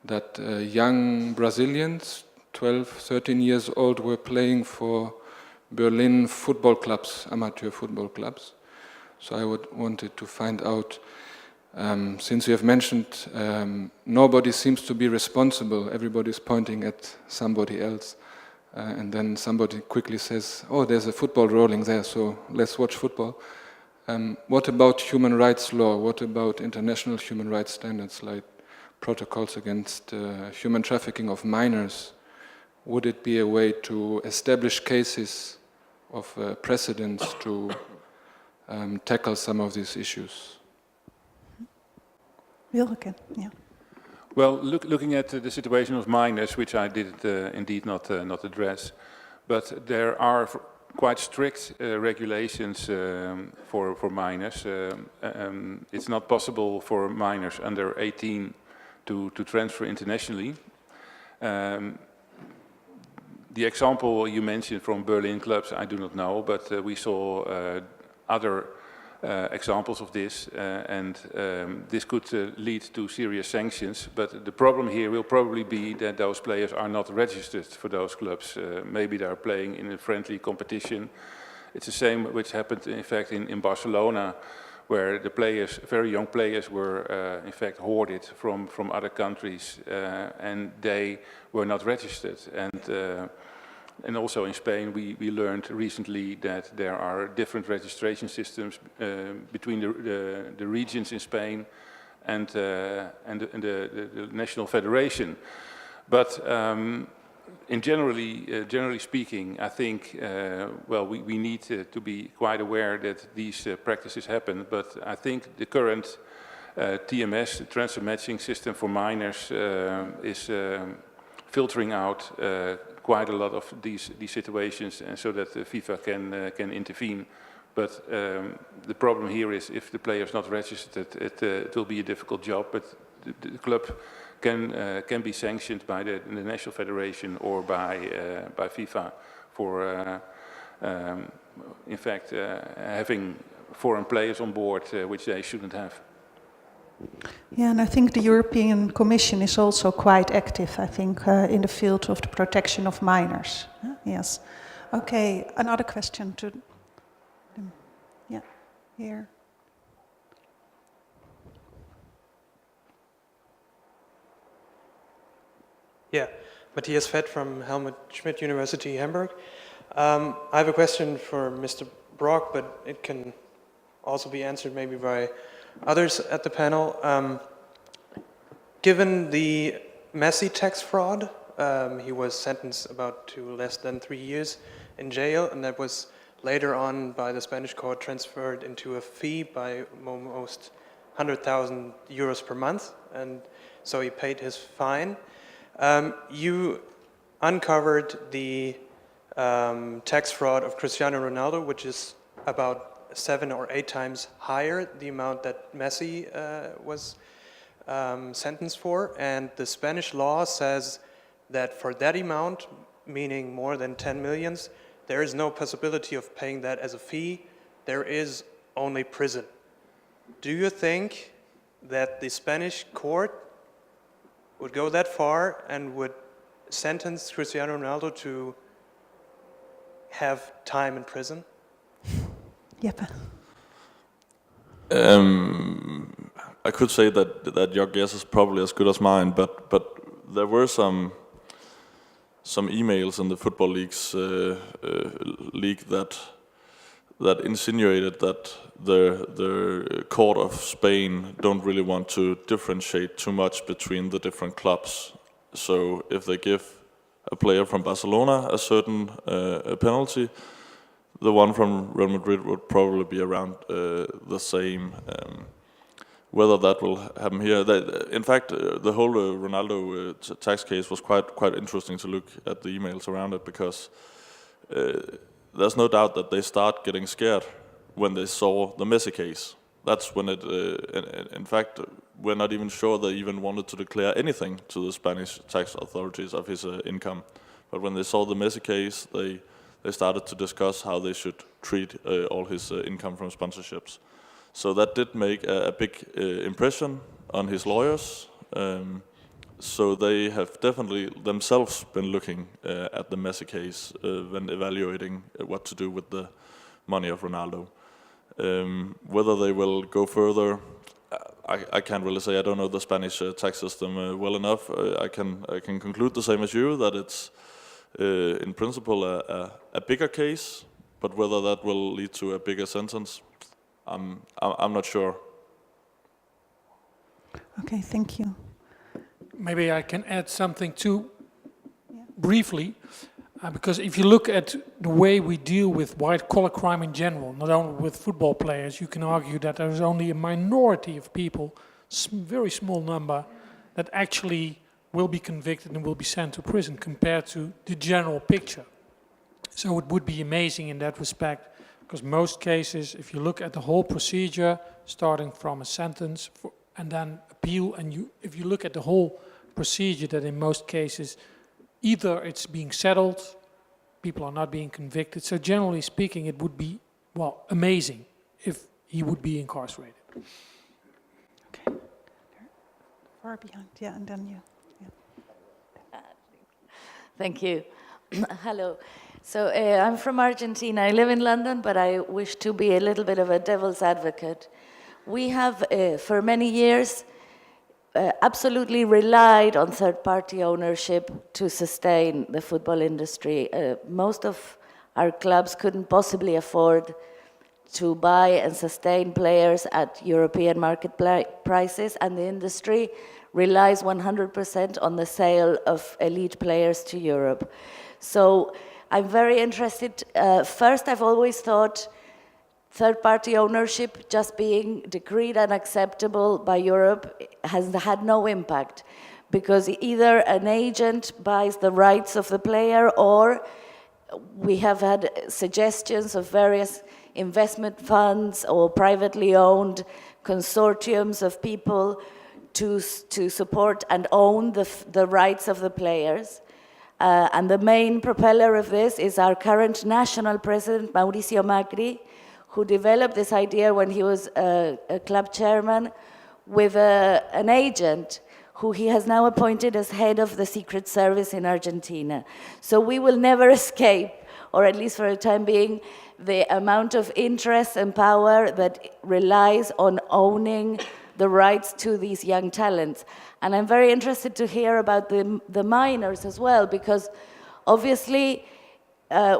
that young Brazilians, 12, 13 years old, were playing for Berlin football clubs, amateur football clubs. So I wanted to find out, since you have mentioned nobody seems to be responsible, everybody's pointing at somebody else. and then somebody quickly says, oh, there's a football rolling there, so let's watch football. What about human rights law? What about international human rights standards like protocols against human trafficking of minors? Would it be a way to establish cases of precedents to tackle some of these issues? Wilke, yeah. Well, looking at the situation of minors, which I did indeed not address, but there are quite strict regulations for minors. It's not possible for minors under 18 to transfer internationally. The example you mentioned from Berlin clubs, I do not know, but we saw other examples of this, and this could lead to serious sanctions. But the problem here will probably be that those players are not registered for those clubs. Maybe they are playing in a friendly competition. It's the same which happened, in fact, in Barcelona, where the players, very young players, were in fact hoarded from other countries, and they were not registered. And also in Spain, we learned recently that there are different registration systems between the regions in Spain and the national federation. But generally speaking, I think well, we need to be quite aware that these practices happen. But I think the current TMS, the transfer matching system for minors, is filtering out quite a lot of these situations, and so that the FIFA can intervene. But the problem here is if the player is not registered, it will be a difficult job. But the club can be sanctioned by the national federation or by FIFA for, in fact, having foreign players on board which they shouldn't have. Yeah, and I think the European Commission is also quite active, I think, in the field of the protection of minors. Yes. Okay, another question to... Yeah, here. Yeah, Matthias Vett from Helmut Schmidt University, Hamburg. I have a question for Mr. Brock, but it can also be answered maybe by others at the panel. Given the messy tax fraud, he was sentenced to less than 3 years in jail, and that was later on by the Spanish court transferred into a fee by almost 100,000 euros per month, and so he paid his fine. You uncovered the tax fraud of Cristiano Ronaldo, which is about 7 or 8 times higher the amount that Messi was sentenced for, and the Spanish law says that for that amount, meaning more than 10 millions, there is no possibility of paying that as a fee. There is only prison. Do you think that the Spanish court would go that far and would sentence Cristiano Ronaldo to have time in prison? Jeppe. I could say that your guess is probably as good as mine, but there were some emails in the football league's league that insinuated that the court of Spain don't really want to differentiate too much between the different clubs. So if they give a player from Barcelona a certain penalty, the one from Real Madrid would probably be around the same. Whether that will happen here, in fact, the whole Ronaldo tax case was quite interesting to look at the emails around it, because there's no doubt that they start getting scared when they saw the Messi case. That's when it, in fact, we're not even sure they even wanted to declare anything to the Spanish tax authorities of his income. But when they saw the Messi case, they started to discuss how they should treat all his income from sponsorships. So that did make a big impression on his lawyers. So they have definitely themselves been looking at the Messi case when evaluating what to do with the money of Ronaldo. Whether they will go further, I can't really say. I don't know the Spanish tax system well enough. I can conclude the same as you, that it's in principle a bigger case, but whether that will lead to a bigger sentence, I'm not sure. Okay, thank you. Maybe I can add something too, briefly, because if you look at the way we deal with white-collar crime in general, not only with football players, you can argue that there is only a minority of people, very small number, that actually will be convicted and will be sent to prison compared to the general picture. So it would be amazing in that respect, because most cases, if you look at the whole procedure, starting from a sentence and then appeal, and if you look at the whole procedure, that in most cases, either it's being settled, people are not being convicted. So generally speaking, it would be, well, amazing if he would be incarcerated. Okay. Far behind, yeah, and then you. Yeah. Thank you. Hello. So I'm from Argentina. I live in London, but I wish to be a little bit of a devil's advocate. We have, for many years, absolutely relied on third-party ownership to sustain the football industry. Most of our clubs couldn't possibly afford to buy and sustain players at European market prices, and the industry relies 100% on the sale of elite players to Europe. So I'm very interested. First, I've always thought third-party ownership just being decreed unacceptable by Europe has had no impact, because either an agent buys the rights of the player, or we have had suggestions of various investment funds or privately owned consortiums of people to support and own the rights of the players. And the main propeller of this is our current national president, Mauricio Macri, who developed this idea when he was a club chairman with an agent who he has now appointed as head of the Secret Service in Argentina. So we will never escape, or at least for the time being, the amount of interest and power that relies on owning the rights to these young talents. And I'm very interested to hear about the minors as well, because obviously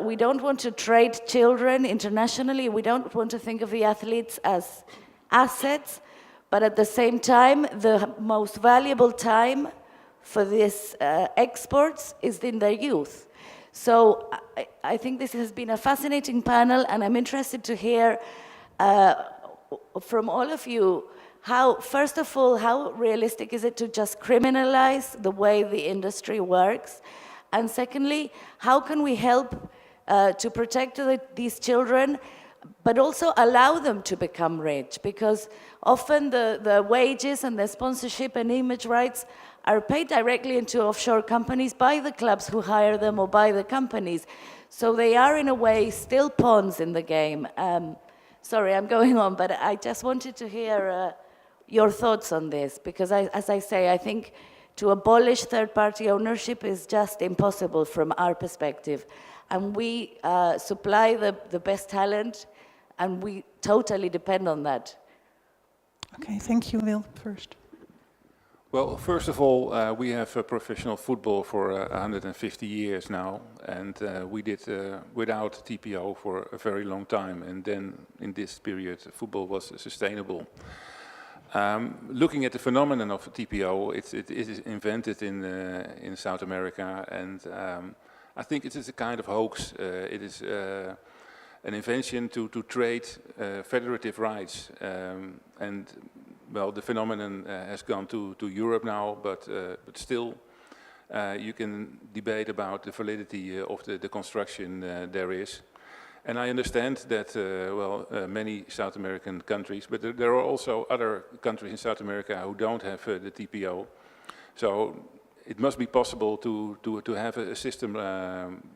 we don't want to trade children internationally. We don't want to think of the athletes as assets, but at the same time, the most valuable time for these exports is in their youth. So I think this has been a fascinating panel, and I'm interested to hear from all of you first of all, how realistic is it to just criminalize the way the industry works? And secondly, how can we help to protect these children, but also allow them to become rich? Because often the wages and the sponsorship and image rights are paid directly into offshore companies by the clubs who hire them or by the companies. So they are, in a way, still pawns in the game. Sorry, I'm going on, but I just wanted to hear your thoughts on this, because as I say, I think to abolish third-party ownership is just impossible from our perspective. And we supply the best talent, and we totally depend on that. Okay, thank you, Will, first. Well, first of all, we have professional football for 150 years now, and we did without TPO for a very long time, and then in this period, football was sustainable. Looking at the phenomenon of TPO, it is invented in South America, and I think it is a kind of hoax. It is an invention to trade federative rights, and well, the phenomenon has gone to Europe now, but still you can debate about the validity of the construction there is. And I understand that, many South American countries, but there are also other countries in South America who don't have the TPO. So it must be possible to have a system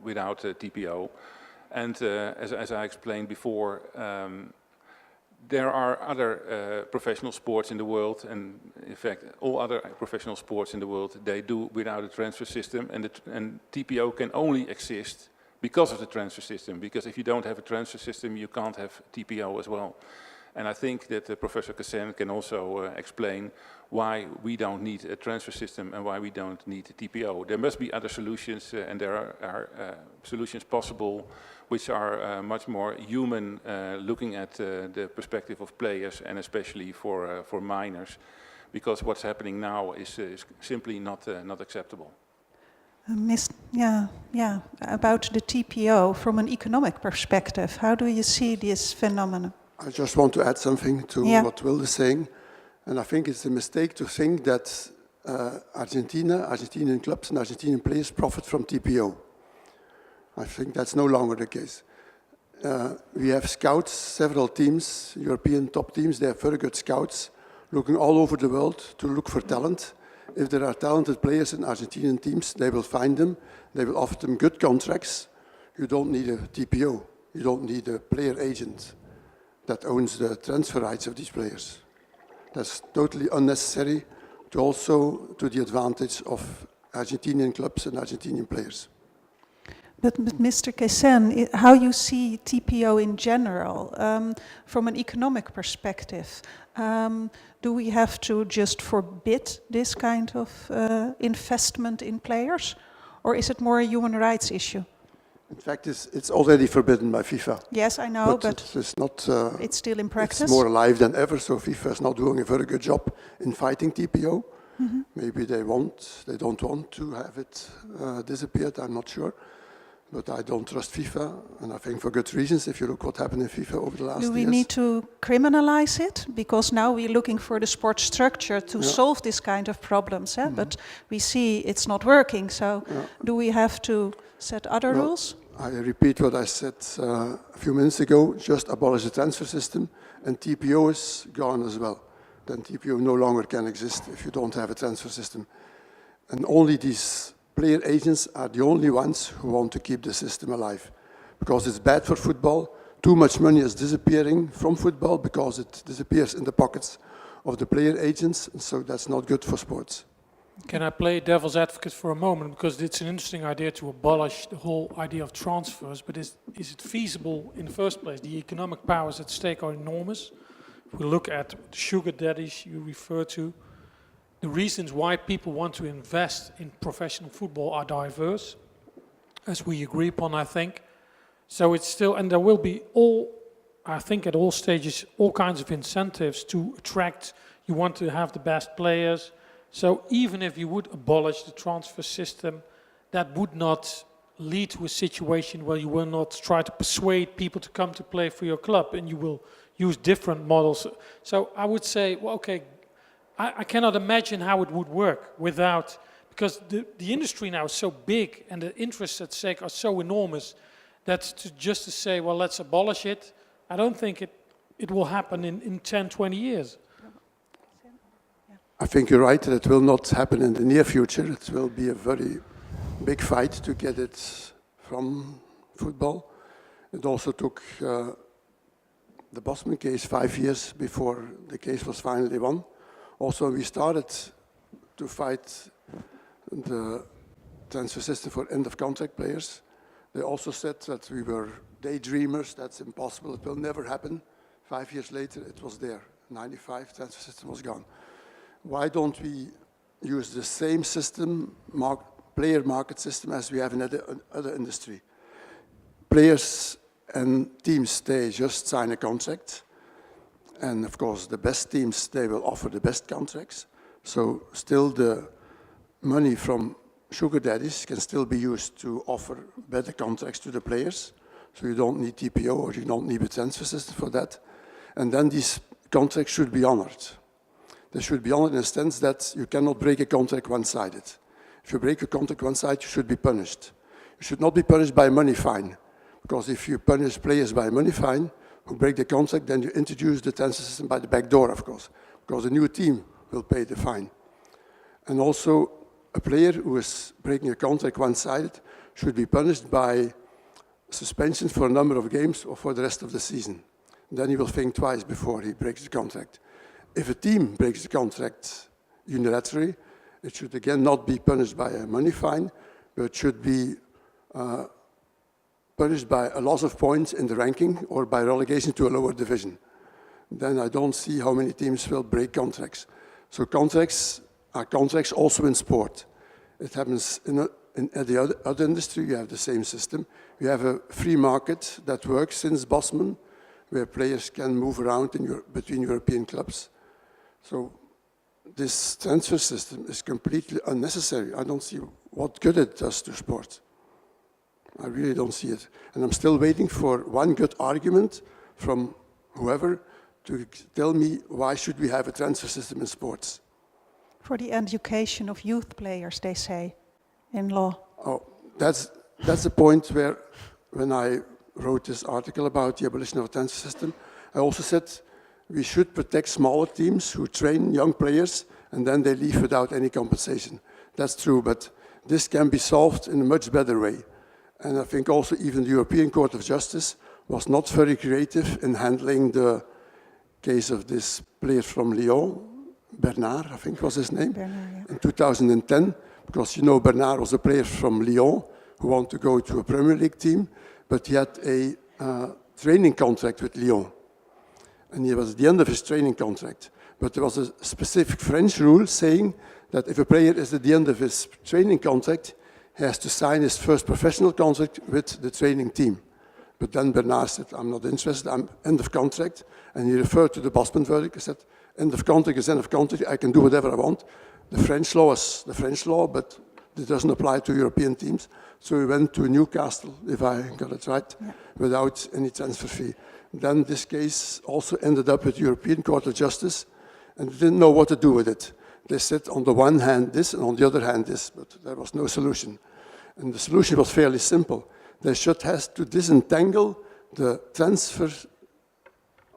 without TPO. And as I explained before, there are other professional sports in the world, and in fact, all other professional sports in the world, they do without a transfer system, and TPO can only exist because of the transfer system, because if you don't have a transfer system, you can't have TPO as well. And I think that Professor Kassen can also explain why we don't need a transfer system and why we don't need a TPO. There must be other solutions, and there are solutions possible which are much more human, looking at the perspective of players and especially for minors, because what's happening now is simply not acceptable. About the TPO from an economic perspective, how do you see this phenomenon? I just want to add something to what Will is saying. And I think it's a mistake to think that Argentinian clubs and Argentinian players profit from TPO. I think that's no longer the case. We have scouts, several teams, European top teams, they have very good scouts looking all over the world to look for talent. If there are talented players in Argentinian teams, they will find them, they will offer them good contracts. You don't need a TPO, you don't need a player agent that owns the transfer rights of these players. That's totally unnecessary, to the advantage of Argentinian clubs and Argentinian players. But Mr. Kassen, how you see TPO in general, from an economic perspective, do we have to just forbid this kind of investment in players, or is it more a human rights issue? In fact, it's already forbidden by FIFA. Yes, I know, but it's not. It's still in practice. It's more alive than ever. So FIFA is not doing a very good job in fighting TPO. Mm-hmm. Maybe they don't want to have it disappeared. I'm not sure, but I don't trust FIFA, and I think for good reasons. If you look what happened in FIFA over the last years. Do we need to criminalize it? Because now we're looking for the sports structure to solve this kind of problems, mm-hmm. But we see it's not working. So do we have to set other rules? I repeat what I said a few minutes ago, just abolish the transfer system, and TPO is gone as well. Then TPO no longer can exist if you don't have a transfer system. And only these player agents are the only ones who want to keep the system alive. Because it's bad for football, too much money is disappearing from football because it disappears in the pockets of the player agents, so that's not good for sports. Can I play devil's advocate for a moment? Because it's an interesting idea to abolish the whole idea of transfers, but is it feasible in the first place? The economic powers at stake are enormous. If we look at the sugar daddies you refer to, the reasons why people want to invest in professional football are diverse, as we agree upon, I think. So it's still, and there will be I think at all stages, all kinds of incentives to attract, you want to have the best players. So even if you would abolish the transfer system, that would not lead to a situation where you will not try to persuade people to come to play for your club, and you will use different models. So I would say, well, okay, I cannot imagine how it would work without, because the industry now is so big and the interests at stake are so enormous that just to say, well, let's abolish it, I don't think it will happen in 10, 20 years. I think you're right that it will not happen in the near future. It will be a very big fight to get it from football. It also took the Bosman case 5 years before the case was finally won. Also, we started to fight the transfer system for end-of-contract players. They also said that we were daydreamers, that's impossible, it will never happen. 5 years later, it was there. 95, transfer system was gone. Why don't we use the same system, player market system, as we have in other industry? Players and teams, they just sign a contract. And of course, the best teams, they will offer the best contracts. So still the money from sugar daddies can still be used to offer better contracts to the players. So you don't need TPO or you don't need a transfer system for that. And then these contracts should be honored. They should be honored in the sense that you cannot break a contract one-sided. If you break a contract one-sided, you should be punished. You should not be punished by a money fine. Because if you punish players by a money fine who break the contract, then you introduce the transfer system by the back door, of course. Because the new team will pay the fine. And also, a player who is breaking a contract one-sided should be punished by suspension for a number of games or for the rest of the season. Then he will think twice before he breaks the contract. If a team breaks the contract unilaterally, it should again not be punished by a money fine, but it should be punished by a loss of points in the ranking or by relegation to a lower division. then I don't see how many teams will break contracts. So contracts are contracts also in sport. It happens at the other industry, you have the same system. You have a free market that works since Bosman, where players can move around between European clubs. So this transfer system is completely unnecessary. I don't see what good it does to sport. I really don't see it. And I'm still waiting for one good argument from whoever to tell me why should we have a transfer system in sports. For the education of youth players, they say, in law. Oh, that's the point where, when I wrote this article about the abolition of the transfer system, I also said we should protect smaller teams who train young players and then they leave without any compensation. That's true, but this can be solved in a much better way. And I think also even the European Court of Justice was not very creative in handling the case of this player from Lyon, Bernard, I think was his name, Bernard, yeah. in 2010, because you know Bernard was a player from Lyon who wanted to go to a Premier League team, but he had a training contract with Lyon. And he was at the end of his training contract. But there was a specific French rule saying that if a player is at the end of his training contract, he has to sign his first professional contract with the training team. But then Bernard said, I'm not interested, I'm end of contract. And he referred to the Bosman verdict. He said, end of contract is end of contract, I can do whatever I want. The French law is the French law, but it doesn't apply to European teams. So he went to Newcastle, if I got it right, yeah, without any transfer fee. Then this case also ended up with the European Court of Justice, and they didn't know what to do with it. They said on the one hand this, and on the other hand this, but there was no solution. And the solution was fairly simple. They should have to disentangle the transfer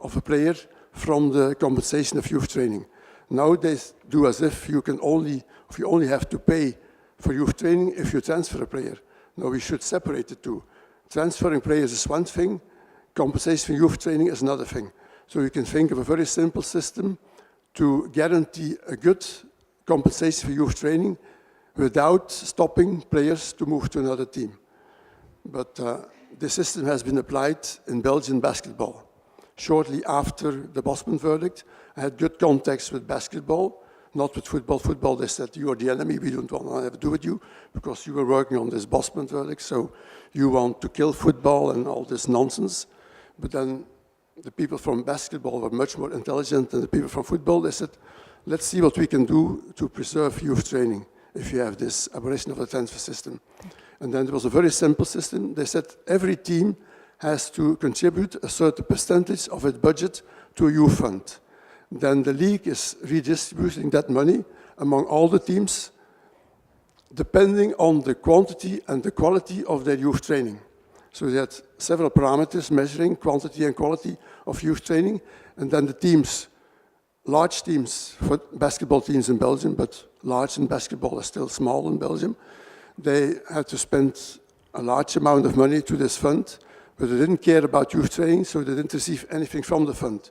of a player from the compensation of youth training. Now they do as if you only have to pay for youth training if you transfer a player. No, we should separate the two. Transferring players is one thing, compensation for youth training is another thing. So you can think of a very simple system to guarantee a good compensation for youth training without stopping players to move to another team. But the system has been applied in Belgian basketball. Shortly after the Bosman verdict, I had good contacts with basketball, not with football. Football, they said, you are the enemy, we don't want to do with you, because you were working on this Bosman verdict, so you want to kill football and all this nonsense. But then the people from basketball were much more intelligent than the people from football. They said, let's see what we can do to preserve youth training if you have this abolition of the transfer system. And then there was a very simple system. They said every team has to contribute a certain percentage of its budget to a youth fund. Then the league is redistributing that money among all the teams, depending on the quantity and the quality of their youth training. So they had several parameters measuring quantity and quality of youth training, and then the teams, large teams, for basketball teams in Belgium, but large in basketball is still small in Belgium, they had to spend a large amount of money to this fund, but they didn't care about youth training, so they didn't receive anything from the fund.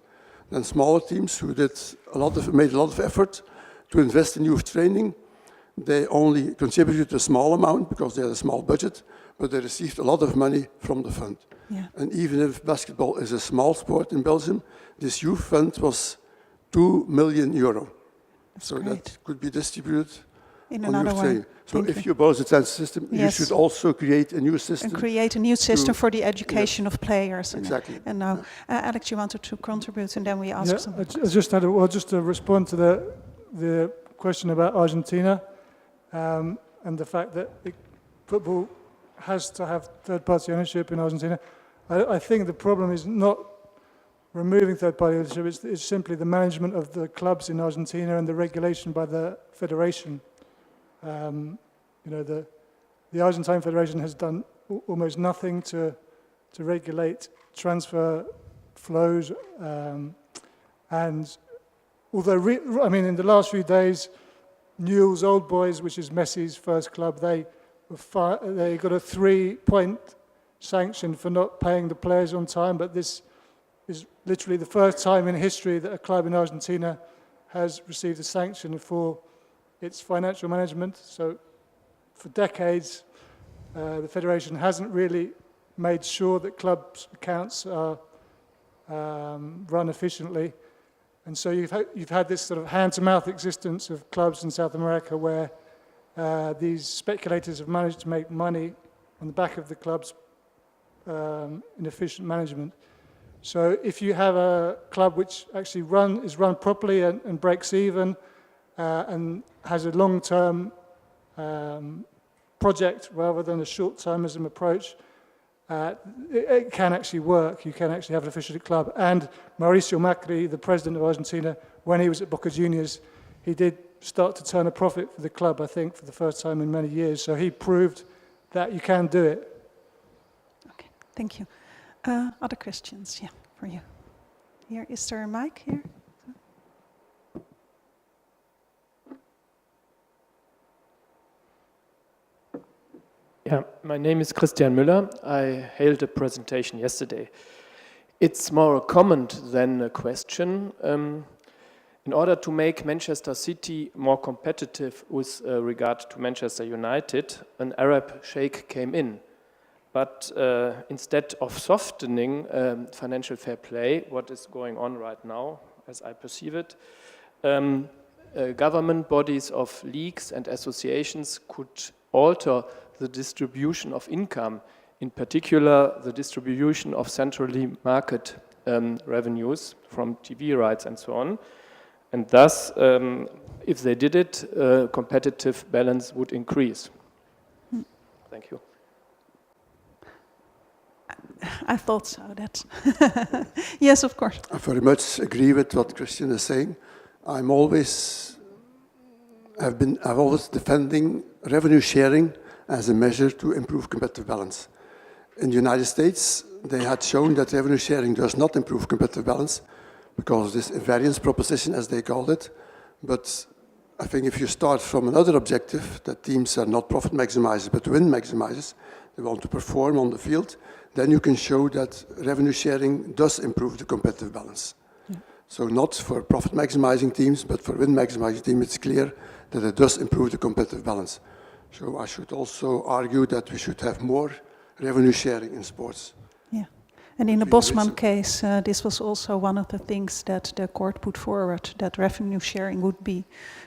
Then smaller teams who made a lot of effort to invest in youth training, they only contributed a small amount because they had a small budget, but they received a lot of money from the fund. Yeah. And even if basketball is a small sport in Belgium, this youth fund was €2 million. That's so great. That could be distributed in on youth training. So if you abolish the transfer system, yes, you should also create a new system. And create a new system for the education of players. Exactly. And now, Alex, you wanted to contribute, and then we ask some questions. Just to respond to the question about Argentina and the fact that football has to have third-party ownership in Argentina. I think the problem is not removing third-party ownership, it's simply the management of the clubs in Argentina and the regulation by the federation. The Argentine Federation has done almost nothing to regulate transfer flows, and although in the last few days, Newell's Old Boys, which is Messi's first club, they got a 3-point sanction for not paying the players on time, but this is literally the first time in history that a club in Argentina has received a sanction for its financial management. So for decades, the federation hasn't really made sure that clubs' accounts are run efficiently. And so you've had this sort of hand-to-mouth existence of clubs in South America where these speculators have managed to make money on the back of the club's inefficient management. So if you have a club which actually is run properly and breaks even and has a long-term project rather than a short-termism approach, it can actually work. You can actually have an efficient club. And Mauricio Macri, the president of Argentina, when he was at Boca Juniors, he did start to turn a profit for the club, I think, for the first time in many years. So he proved that you can do it. Okay, thank you. Other questions? Yeah, for you. Here, is there a mic here? Yeah, my name is Christian Müller. I held a presentation yesterday. It's more a comment than a question. In order to make Manchester City more competitive with regard to Manchester United, an Arab sheikh came in. But instead of softening financial fair play, what is going on right now, as I perceive it, government bodies of leagues and associations could alter the distribution of income, in particular the distribution of centrally market revenues from TV rights and so on. And thus, if they did it, competitive balance would increase. Thank you. I thought so. That yes, of course. I very much agree with what Christian is saying. I've always defending revenue sharing as a measure to improve competitive balance. In the United States, they had shown that revenue sharing does not improve competitive balance because of this invariance proposition, as they called it. But I think if you start from another objective, that teams are not profit maximizers but win maximizers, they want to perform on the field, then you can show that revenue sharing does improve the competitive balance. Yeah. So not for profit maximizing teams, but for win maximizing teams, it's clear that it does improve the competitive balance. So I should also argue that we should have more revenue sharing in sports. Yeah, and in the Bosman case, this was also one of the things that the court put forward, that revenue sharing would be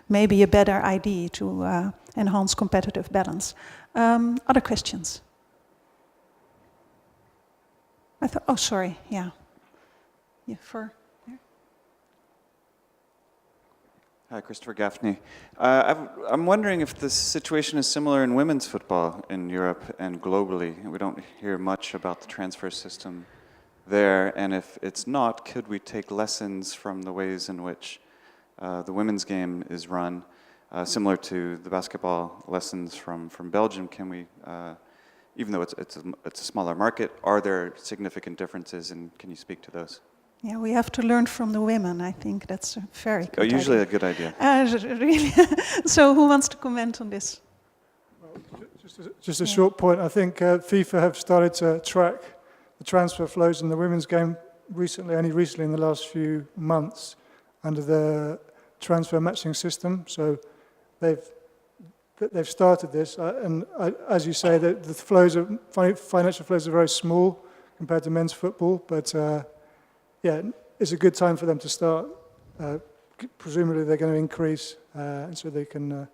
maybe a better idea to enhance competitive balance. Other questions? Oh, sorry, yeah. Yeah, for... Hi, Christopher Gaffney. I'm wondering if the situation is similar in women's football in Europe and globally. We don't hear much about the transfer system there, and if it's not, could we take lessons from the ways in which the women's game is run, similar to the basketball lessons from Belgium? Can we, even though it's a smaller market, are there significant differences, and can you speak to those? Yeah, we have to learn from the women. I think that's a very good idea. Usually a good idea. Really? So who wants to comment on this? Well, just a short point. I think FIFA have started to track the transfer flows in the women's game only recently in the last few months under the transfer matching system. So they've started this. As you say, the financial flows are very small compared to men's football, but yeah, it's a good time for them to start. Presumably they're going to increase, and so they can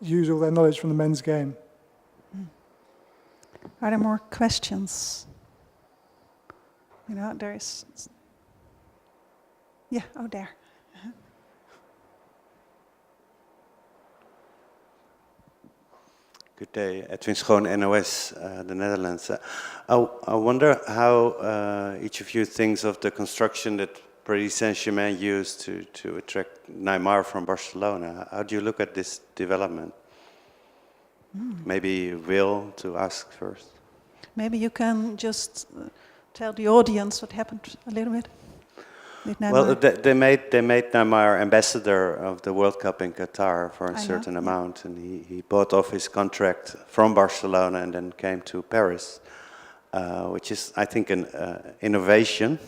use all their knowledge from the men's game. Are there more questions? You know, there is... Yeah, oh, there. Good day, Edwin Schoon, NOS, the Netherlands. I wonder how each of you thinks of the construction that Paris Saint-Germain used to attract Neymar from Barcelona. How do you look at this development? Maybe Will to ask first. Maybe you can just tell the audience what happened a little bit. Well, they made Neymar ambassador of the World Cup in Qatar for a certain amount, and he bought off his contract from Barcelona and then came to Paris, which is, I think, an innovation.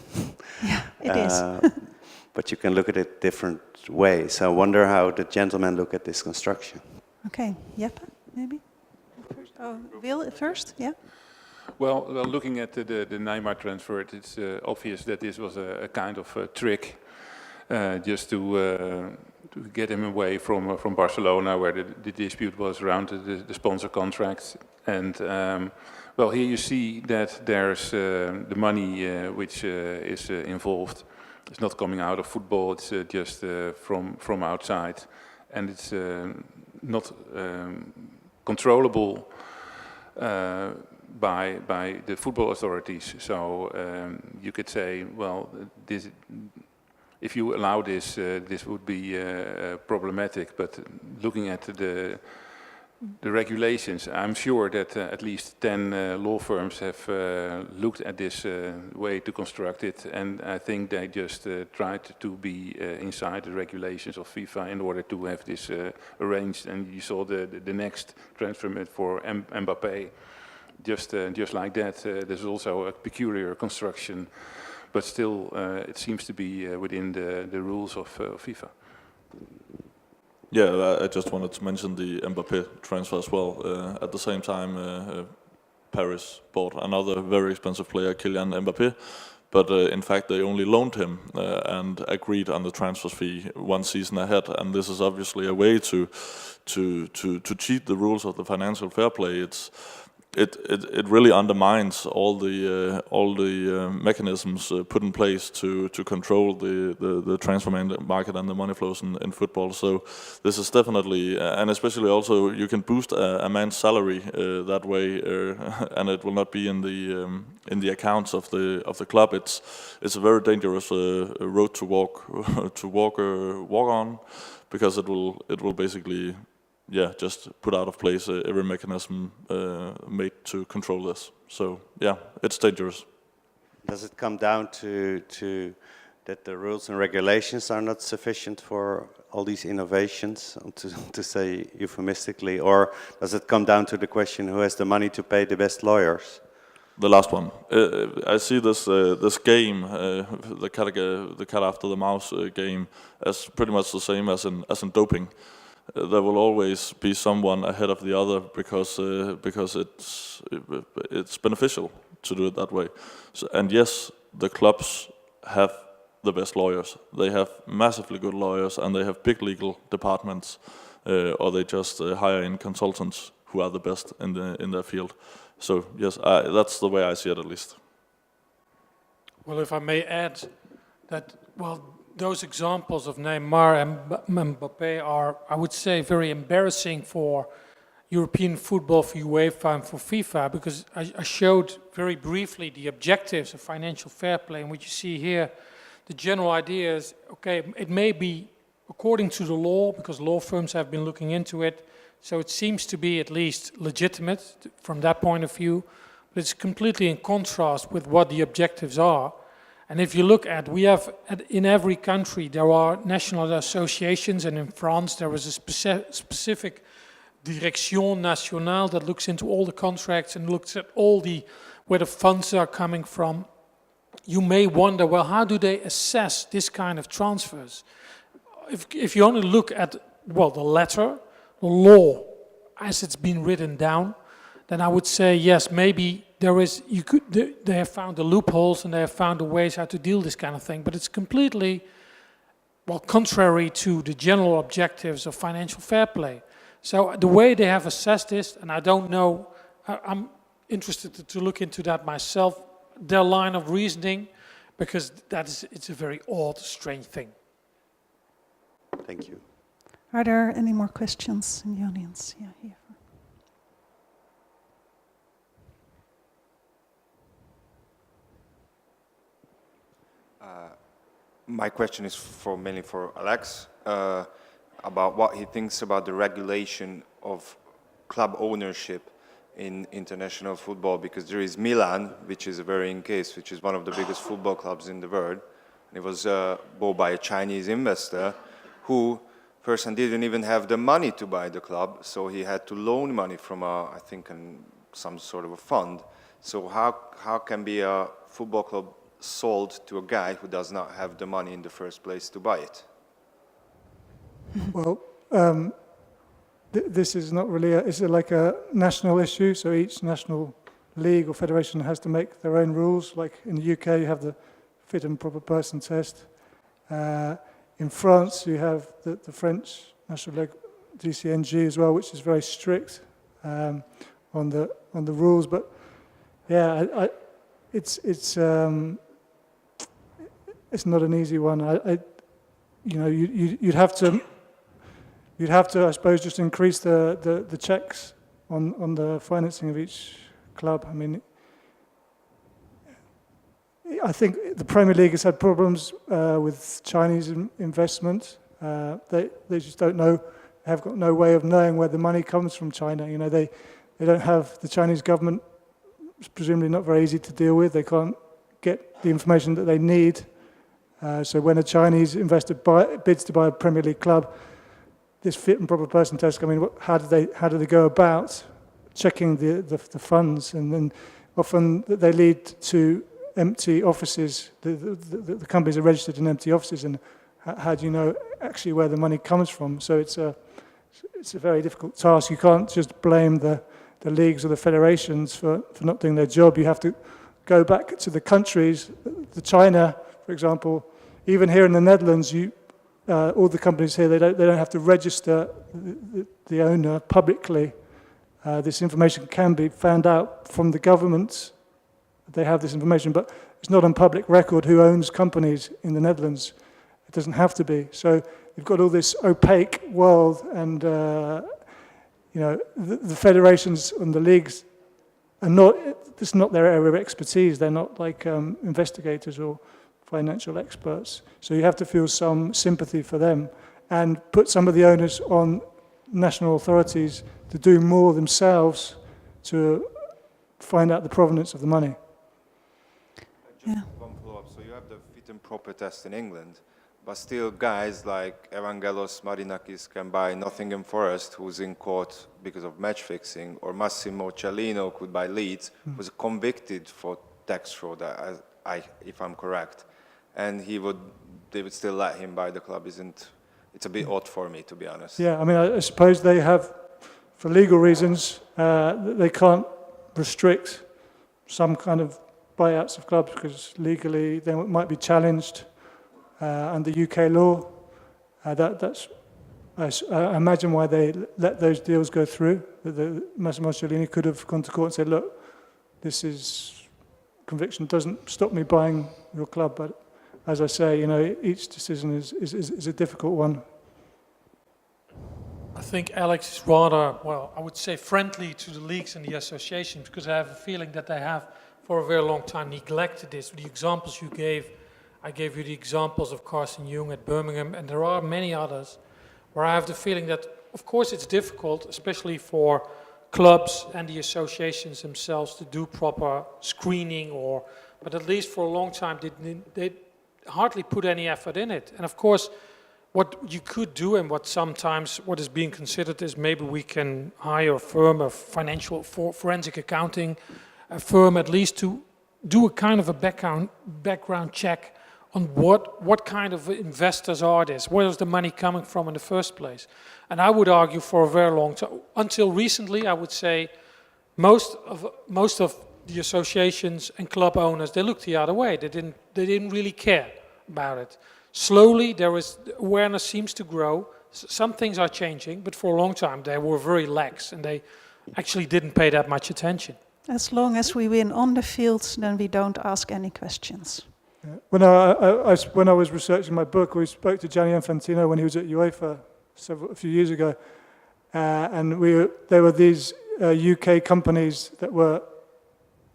Yeah, it is. But you can look at it different ways. I wonder how the gentlemen look at this construction. Okay, Jeppe, maybe? Oh, Will first, yeah? Well, looking at the Neymar transfer, it's obvious that this was a kind of a trick just to get him away from Barcelona, where the dispute was around the sponsor contracts. And well, here you see that there's the money which is involved. It's not coming out of football, it's just from outside. And it's not controllable by the football authorities. So you could say, well, if you allow this, this would be problematic. But looking at the regulations, I'm sure that at least 10 law firms have looked at this way to construct it, and I think they just tried to be inside the regulations of FIFA in order to have this arranged. And you saw the next transfer for Mbappé, just like that. There's also a peculiar construction, but still it seems to be within the rules of FIFA. Yeah, I just wanted to mention the Mbappé transfer as well. At the same time, Paris bought another very expensive player, Kylian Mbappé, but in fact they only loaned him and agreed on the transfer fee 1 season ahead. And this is obviously a way to cheat the rules of the financial fair play. It really undermines all the mechanisms put in place to control the transfer market and the money flows in football. So this is definitely, and especially also, you can boost a man's salary that way, and it will not be in the accounts of the club. It's a very dangerous road to walk on, because it will basically, yeah, just put out of place every mechanism made to control this. So yeah, it's dangerous. Does it come down to that the rules and regulations are not sufficient for all these innovations, to say euphemistically, or does it come down to the question who has the money to pay the best lawyers? The last one. I see this game, the cat after the mouse game, as pretty much the same as in doping. There will always be someone ahead of the other because it's beneficial to do it that way. So, and yes, the clubs have the best lawyers. They have massively good lawyers, and they have big legal departments, or they just hire in consultants who are the best in their field. So yes, that's the way I see it, at least. Well, if I may add that, well, those examples of Neymar and Mbappé are, I would say, very embarrassing for European football, for UEFA and for FIFA, because I showed very briefly the objectives of financial fair play, and what you see here, the general idea is, okay, it may be according to the law, because law firms have been looking into it, so it seems to be at least legitimate from that point of view, but it's completely in contrast with what the objectives are. And if you look at, in every country, there are national associations, and in France there is a specific Direction Nationale that looks into all the contracts and looks at where the funds are coming from. You may wonder, well, how do they assess this kind of transfers? If you only look at, well, the letter, the law, as it's been written down, then I would say, yes, maybe they have found the loopholes and they have found the ways how to deal this kind of thing, but it's completely, well, contrary to the general objectives of financial fair play. So the way they have assessed this, and I don't know, I'm interested to look into that myself, their line of reasoning, because it's a very odd, strange thing. Thank you. Are there any more questions in the audience? Yeah, here. My question is mainly for Alex, about what he thinks about the regulation of club ownership in international football, because there is Milan, which is a varying case, which is one of the biggest football clubs in the world. And it was bought by a Chinese investor who person didn't even have the money to buy the club, so he had to loan money from I think some sort of a fund. So how can be a football club sold to a guy who does not have the money in the first place to buy it? Well, this is not really, it's like a national issue, so each national league or federation has to make their own rules. Like in the UK, you have the fit and proper person test. In France, you have the French National League DCNG as well, which is very strict on the rules. But yeah, it's not an easy one. You'd have to, I suppose, just increase the checks on the financing of each club. I mean, I think the Premier League has had problems with Chinese investment. They just don't know, have got no way of knowing where the money comes from China. You know, they don't have, the Chinese government is presumably not very easy to deal with. They can't get the information that they need. So when a Chinese investor bids to buy a Premier League club, this fit and proper person test, I mean, how do they go about checking the funds? And then often they lead to empty offices. The companies are registered in empty offices, and how do you know actually where the money comes from? So it's a very difficult task. You can't just blame the leagues or the federations for not doing their job. You have to go back to the countries. The China, for example, even here in the Netherlands, all the companies here, they don't have to register the owner publicly. This information can be found out from the government. They have this information, but it's not on public record who owns companies in the Netherlands. It doesn't have to be. So you've got all this opaque world, and the federations and the leagues are not. This is not their area of expertise. They're not like investigators or financial experts. So you have to feel some sympathy for them and put some of the onus on national authorities to do more themselves to find out the provenance of the money. Just one follow-up. So you have the fit and proper test in England, but still guys like Evangelos Marinakis can buy Nottingham Forest, who's in court because of match fixing, or Massimo Cellino could buy Leeds, was convicted for tax fraud, if I'm correct. And they would still let him buy the club. It's a bit odd for me, to be honest. Yeah, I mean, I suppose they have, for legal reasons, they can't restrict some kind of buyouts of clubs because legally they might be challenged under UK law. I imagine why they let those deals go through. Massimo Cellini could have gone to court and said, look, conviction doesn't stop me buying your club, but as I say, each decision is a difficult one. I think Alex is rather, well, I would say friendly to the leagues and the associations, because I have a feeling that they have for a very long time neglected this. The examples you gave, I gave you the examples of Carson Jung at Birmingham, and there are many others where I have the feeling that, of course, it's difficult, especially for clubs and the associations themselves to do proper screening, but at least for a long time they hardly put any effort in it. And of course, what you could do and what is being considered is maybe we can hire a firm, a financial forensic accounting a firm at least to do a kind of a background check on what kind of investors are this, where is the money coming from in the first place. And I would argue for a very long time, until recently I would say most of the associations and club owners, they looked the other way. They didn't really care about it. Slowly, awareness seems to grow. Some things are changing, but for a long time they were very lax and they actually didn't pay that much attention. As long as we win on the field, then we don't ask any questions. Yeah. When I was researching my book, we spoke to Gianni Infantino when he was at UEFA a few years ago, and there were these UK companies that were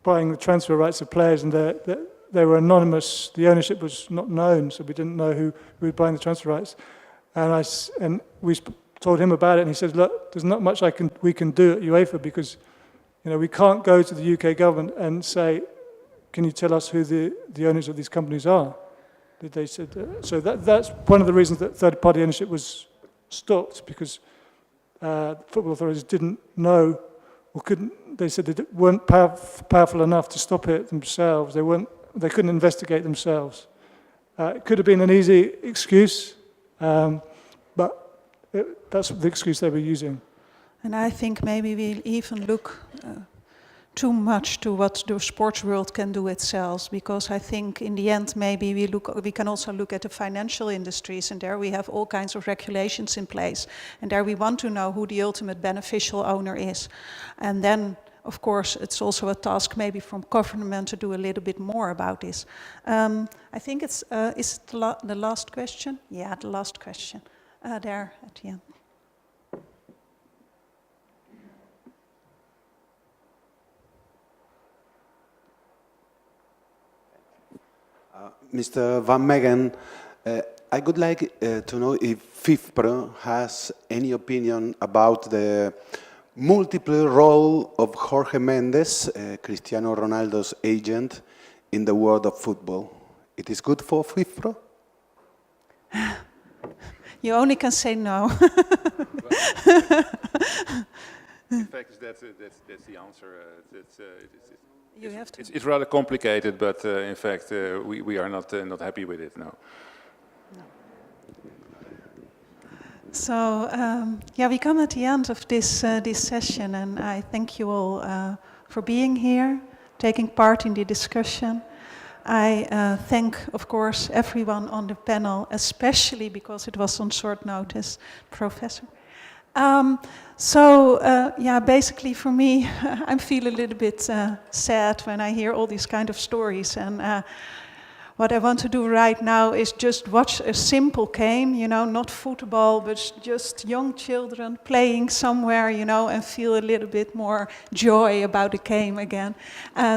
buying the transfer rights of players, and they were anonymous. The ownership was not known, so we didn't know who was buying the transfer rights. And we told him about it, and he said, "Look, there's not much we can do at UEFA because, we can't go to the UK government and say, can you tell us who the owners of these companies are?" They said, so that's one of the reasons that third-party ownership was stopped, because football authorities didn't know or couldn't. They said they weren't powerful enough to stop it themselves. They couldn't investigate themselves. It could have been an easy excuse, but that's the excuse they were using. And I think maybe we'll even look too much to what the sports world can do itself, because I think in the end maybe we can also look at the financial industries, and there we have all kinds of regulations in place, and there we want to know who the ultimate beneficial owner is. And then of course it's also a task maybe from government to do a little bit more about this. I think it's is it the last question? Yeah, the last question there at the end. Mr. Van Megen, I would like to know if FIFPro has any opinion about the multiple role of Jorge Mendes, Cristiano Ronaldo's agent, in the world of football. It is good for FIFPro? You only can say no. In fact, that's the answer. It's rather complicated, but in fact, we are not happy with it, no. So, yeah, we come at the end of this session, and I thank you all for being here, taking part in the discussion. I thank, of course, everyone on the panel, especially because it was on short notice, Professor. Yeah, basically for me, I feel a little bit sad when I hear all these kind of stories, and what I want to do right now is just watch a simple game, you know, not football, but just young children playing somewhere, you know, and feel a little bit more joy about the game again.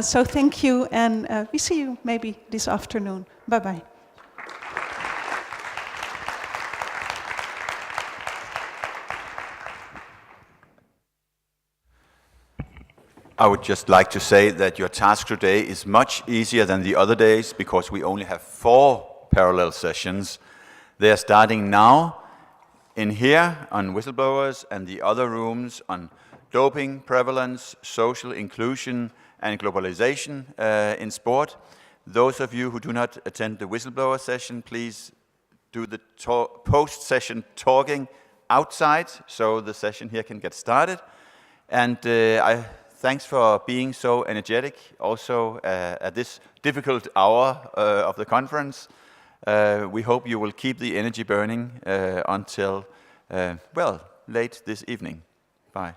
So thank you, and we see you maybe this afternoon. Bye-bye. I would just like to say that your task today is much easier than the other days because we only have 4 parallel sessions. They are starting now in here on whistleblowers and the other rooms on doping, prevalence, social inclusion and globalization in sport. Those of you who do not attend the whistleblower session, please do the post-session talking outside so the session here can get started. And thanks for being so energetic also at this difficult hour of the conference. We hope you will keep the energy burning until, well, late this evening. Bye.